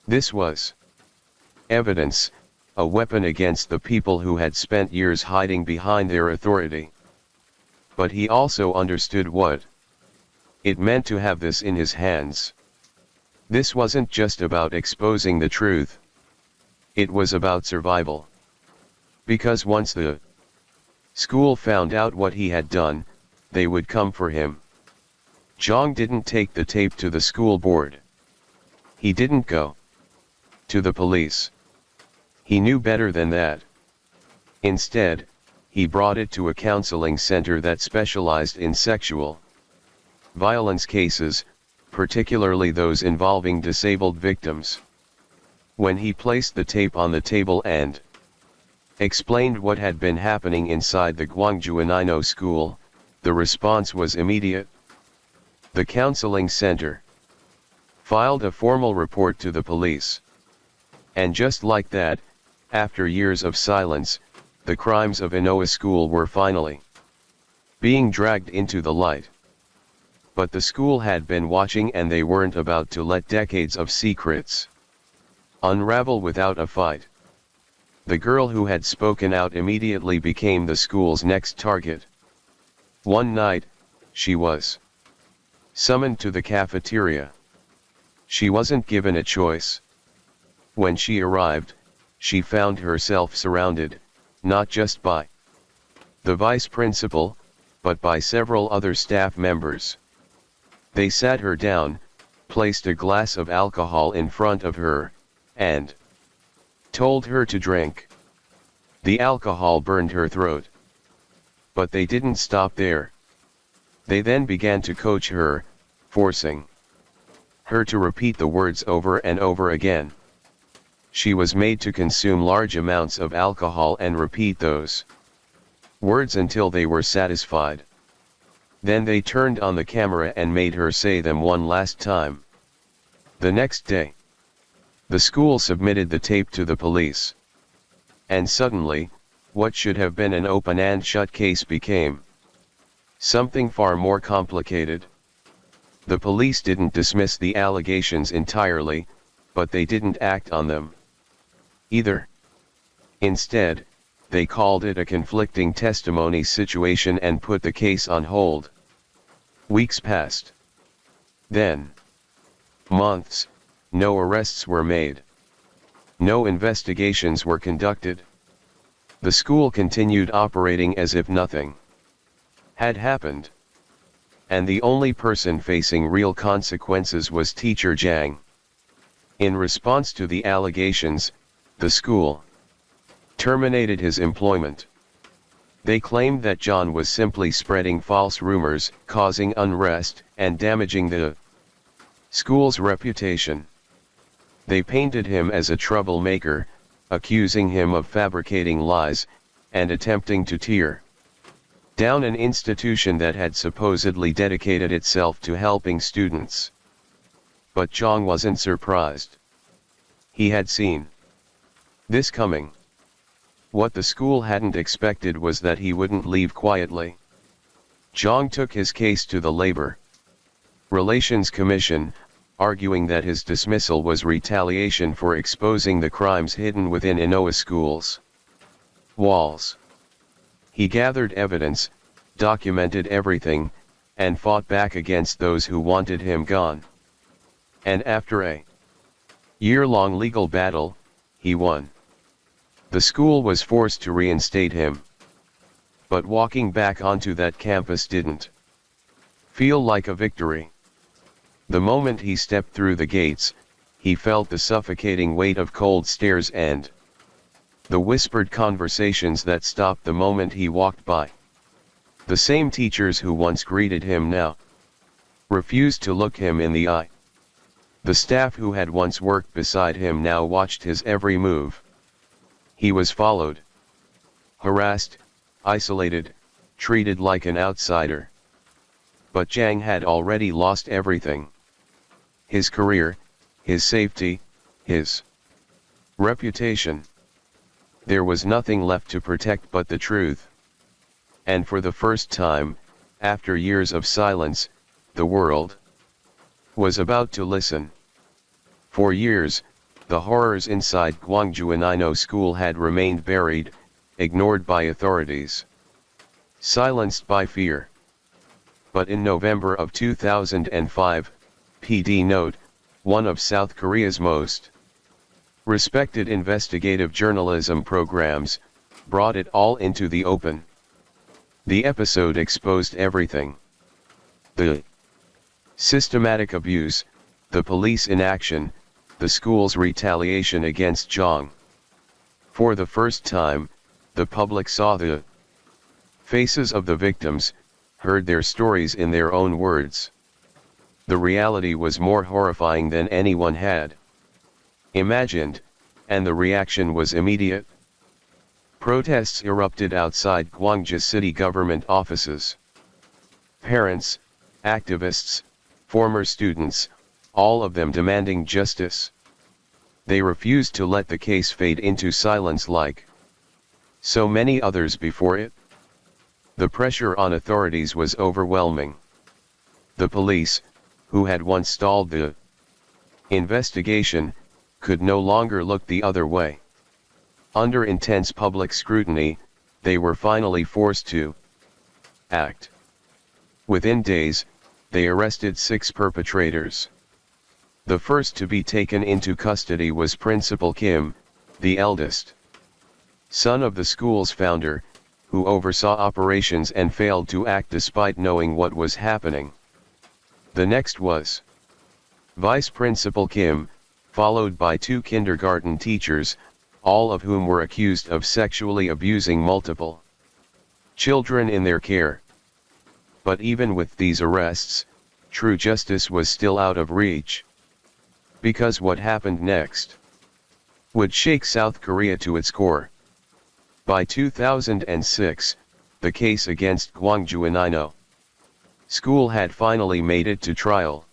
This was evidence, a weapon against the people who had spent years hiding behind their authority. But he also understood what it meant to have this in his hands. This wasn't just about exposing the truth. It was about survival. Because once the school found out what he had done, they would come for him. Zhang didn't take the tape to the school board. He didn't go to the police. He knew better than that. Instead, he brought it to a counseling center that specialized in sexual violence cases, particularly those involving disabled victims. When he placed the tape on the table and explained what had been happening inside the Guangzhou Anino school, the response was immediate. The counseling center filed a formal report to the police. And just like that, after years of silence, the crimes of Inoa school were finally being dragged into the light. But the school had been watching, and they weren't about to let decades of secrets unravel without a fight. The girl who had spoken out immediately became the school's next target. One night, she was summoned to the cafeteria. She wasn't given a choice. When she arrived, she found herself surrounded, not just by the vice principal, but by several other staff members. They sat her down, placed a glass of alcohol in front of her, and told her to drink. The alcohol burned her throat. But they didn't stop there. They then began to coach her, forcing her to repeat the words over and over again. She was made to consume large amounts of alcohol and repeat those words until they were satisfied. Then they turned on the camera and made her say them one last time. The next day, the school submitted the tape to the police. And suddenly, what should have been an open and shut case became something far more complicated. The police didn't dismiss the allegations entirely, but they didn't act on them either. Instead, they called it a conflicting testimony situation and put the case on hold. Weeks passed. Then months, no arrests were made. No investigations were conducted. The school continued operating as if nothing had happened. And the only person facing real consequences was teacher Zhang. In response to the allegations, the school terminated his employment. They claimed that John was simply spreading false rumors, causing unrest, and damaging the school's reputation. They painted him as a troublemaker, accusing him of fabricating lies, and attempting to tear down an institution that had supposedly dedicated itself to helping students. But Zhang wasn't surprised. He had seen this coming. What the school hadn't expected was that he wouldn't leave quietly. Zhang took his case to the Labor Relations Commission, arguing that his dismissal was retaliation for exposing the crimes hidden within Inoa schools' walls. He gathered evidence, documented everything, and fought back against those who wanted him gone. And after a year-long legal battle, he won. The school was forced to reinstate him. But walking back onto that campus didn't feel like a victory. The moment he stepped through the gates, he felt the suffocating weight of cold stares and the whispered conversations that stopped the moment he walked by. The same teachers who once greeted him now refused to look him in the eye. The staff who had once worked beside him now watched his every move. He was followed, harassed, isolated, treated like an outsider. But Zhang had already lost everything. His career, his safety, his reputation. There was nothing left to protect but the truth. And for the first time, after years of silence, the world was about to listen. For years, the horrors inside Guangzhou Ino School had remained buried, ignored by authorities, silenced by fear. But in November of 2005, PD Note, one of South Korea's most respected investigative journalism programs, brought it all into the open. The episode exposed everything. The systematic abuse, the police inaction, the school's retaliation against Zhang. For the first time, the public saw the faces of the victims, heard their stories in their own words. The reality was more horrifying than anyone had imagined, and the reaction was immediate. Protests erupted outside Guangzhou city government offices. Parents, activists, former students, all of them demanding justice. They refused to let the case fade into silence like so many others before it. The pressure on authorities was overwhelming. The police, who had once stalled the investigation, could no longer look the other way. Under intense public scrutiny, they were finally forced to act. Within days, they arrested 6 perpetrators. The first to be taken into custody was Principal Kim, the eldest son of the school's founder, who oversaw operations and failed to act despite knowing what was happening. The next was Vice Principal Kim, followed by 2 kindergarten teachers, all of whom were accused of sexually abusing multiple children in their care. But even with these arrests, true justice was still out of reach. Because what happened next would shake South Korea to its core. By 2006, the case against Guangzhou Ino School had finally made it to trial.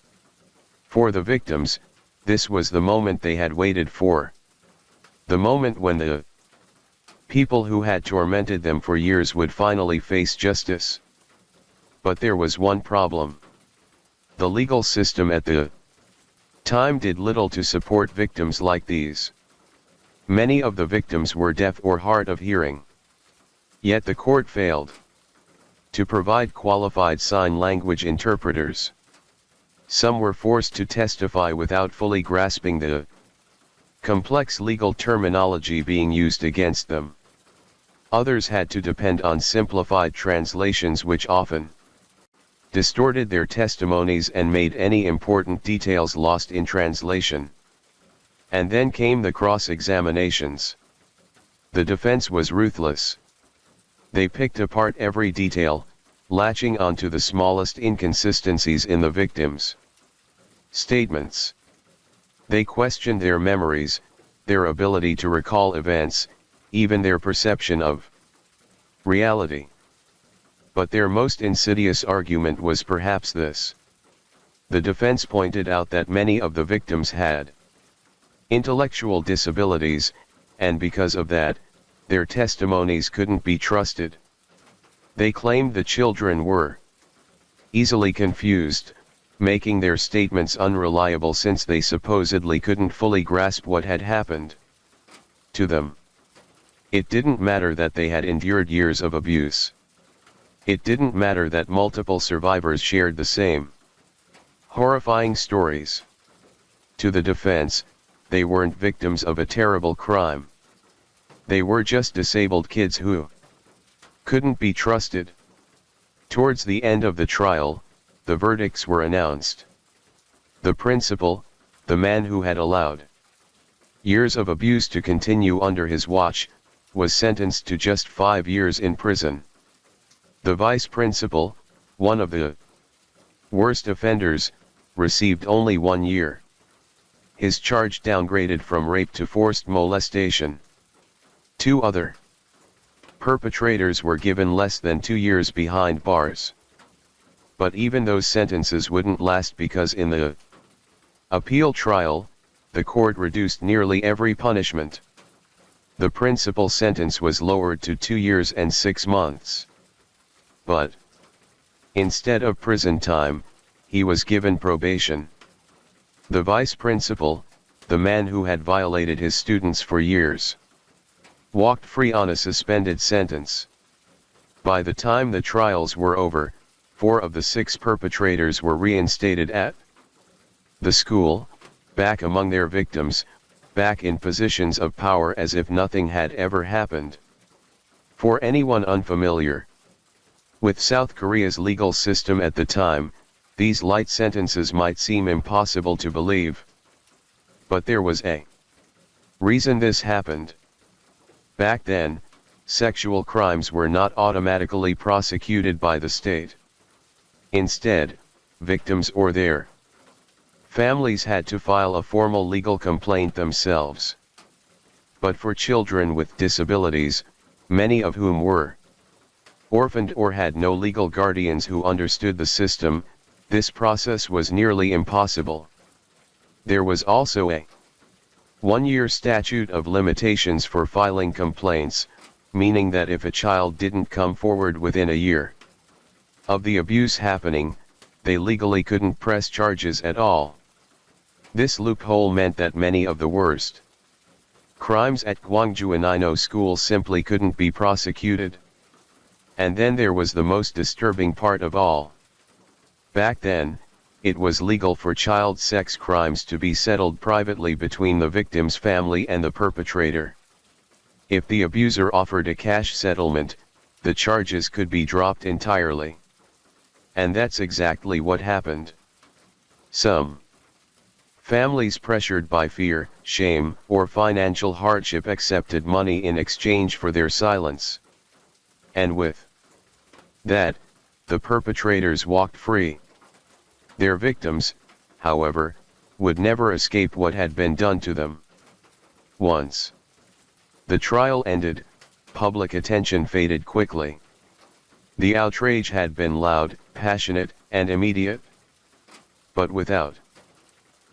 For the victims, this was the moment they had waited for. The moment when the people who had tormented them for years would finally face justice. But there was one problem. The legal system at the time did little to support victims like these. Many of the victims were deaf or hard of hearing. Yet the court failed to provide qualified sign language interpreters. Some were forced to testify without fully grasping the complex legal terminology being used against them. Others had to depend on simplified translations which often distorted their testimonies and made any important details lost in translation. And then came the cross-examinations. The defense was ruthless. They picked apart every detail, latching onto the smallest inconsistencies in the victims' statements. They questioned their memories, their ability to recall events, even their perception of reality. But their most insidious argument was perhaps this. The defense pointed out that many of the victims had intellectual disabilities, and because of that, their testimonies couldn't be trusted. They claimed the children were easily confused, making their statements unreliable since they supposedly couldn't fully grasp what had happened to them. It didn't matter that they had endured years of abuse. It didn't matter that multiple survivors shared the same horrifying stories. To the defense, they weren't victims of a terrible crime. They were just disabled kids who couldn't be trusted. Towards the end of the trial, the verdicts were announced. The principal, the man who had allowed years of abuse to continue under his watch, was sentenced to just 5 years in prison. The vice principal, one of the worst offenders, received only 1 year. His charge downgraded from rape to forced molestation. 2 other perpetrators were given less than 2 years behind bars. But even those sentences wouldn't last because in the appeal trial, the court reduced nearly every punishment. The principal sentence was lowered to 2 years and 6 months. But instead of prison time, he was given probation. The vice principal, the man who had violated his students for years, walked free on a suspended sentence. By the time the trials were over, 4 of the 6 perpetrators were reinstated at the school, back among their victims, back in positions of power as if nothing had ever happened. For anyone unfamiliar with South Korea's legal system at the time, these light sentences might seem impossible to believe. But there was a reason this happened. Back then, sexual crimes were not automatically prosecuted by the state. Instead, victims or their families had to file a formal legal complaint themselves. But for children with disabilities, many of whom were orphaned or had no legal guardians who understood the system, this process was nearly impossible. There was also a 1-year statute of limitations for filing complaints, meaning that if a child didn't come forward within a year of the abuse happening, they legally couldn't press charges at all. This loophole meant that many of the worst crimes at Gwangju Inino School simply couldn't be prosecuted. And then there was the most disturbing part of all. Back then, it was legal for child sex crimes to be settled privately between the victim's family and the perpetrator. If the abuser offered a cash settlement, the charges could be dropped entirely. And that's exactly what happened. Some families pressured by fear, shame, or financial hardship accepted money in exchange for their silence. And with that, the perpetrators walked free. Their victims, however, would never escape what had been done to them. Once the trial ended, public attention faded quickly. The outrage had been loud, passionate, and immediate. But without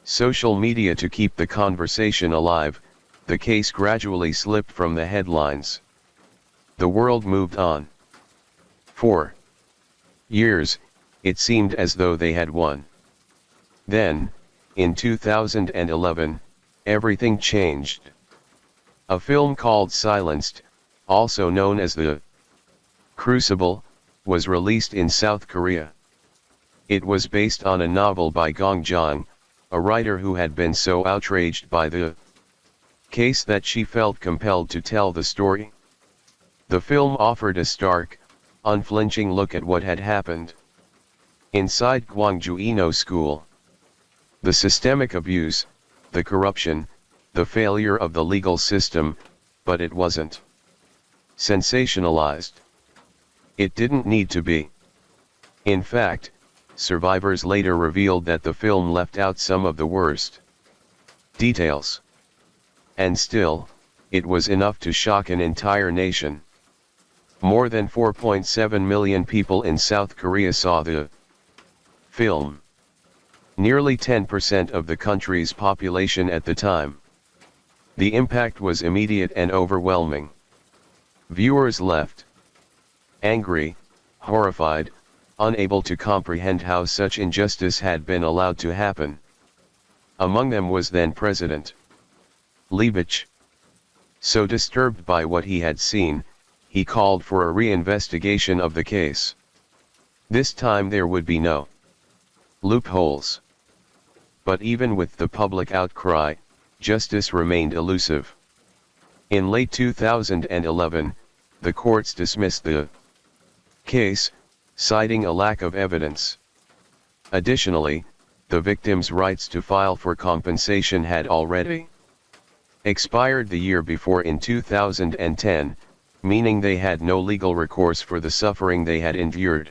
social media to keep the conversation alive, the case gradually slipped from the headlines. The world moved on. For years, it seemed as though they had won. Then, in 2011, everything changed. A film called Silenced, also known as The Crucible, was released in South Korea. It was based on a novel by Gong Jang, a writer who had been so outraged by the case that she felt compelled to tell the story. The film offered a stark, unflinching look at what had happened inside Gwangju Inno School. The systemic abuse, the corruption, the failure of the legal system, but it wasn't sensationalized. It didn't need to be. In fact, survivors later revealed that the film left out some of the worst Details. And still, it was enough to shock an entire nation. More than 4.7 million people in South Korea saw the film. Nearly 10% of the country's population at the time. The impact was immediate and overwhelming. Viewers left angry, horrified, unable to comprehend how such injustice had been allowed to happen. Among them was then President Leibich. So disturbed by what he had seen, he called for a reinvestigation of the case. This time there would be no loopholes. But even with the public outcry, justice remained elusive. In late 2011, the courts dismissed the case, citing a lack of evidence. Additionally, the victims' rights to file for compensation had already expired the year before in 2010, meaning they had no legal recourse for the suffering they had endured.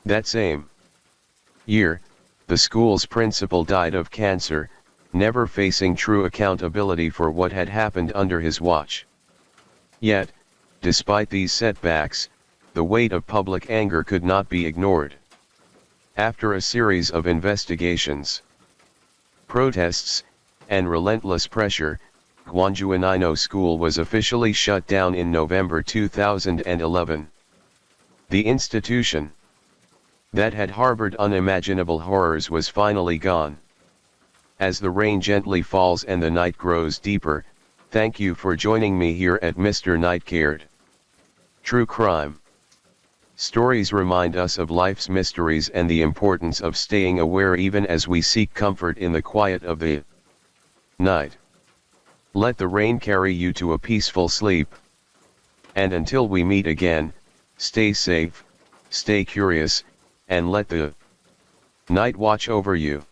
That same year, the school's principal died of cancer, never facing true accountability for what had happened under his watch. Yet, despite these setbacks, the weight of public anger could not be ignored. After a series of investigations, protests, and relentless pressure, Gwangju Inino School was officially shut down in November 2011. The institution that had harbored unimaginable horrors was finally gone. As the rain gently falls and the night grows deeper, thank you for joining me here at Mr. Nightcared. True crime stories remind us of life's mysteries and the importance of staying aware even as we seek comfort in the quiet of the night. Let the rain carry you to a peaceful sleep. And until we meet again, stay safe, stay curious, and let the night watch over you.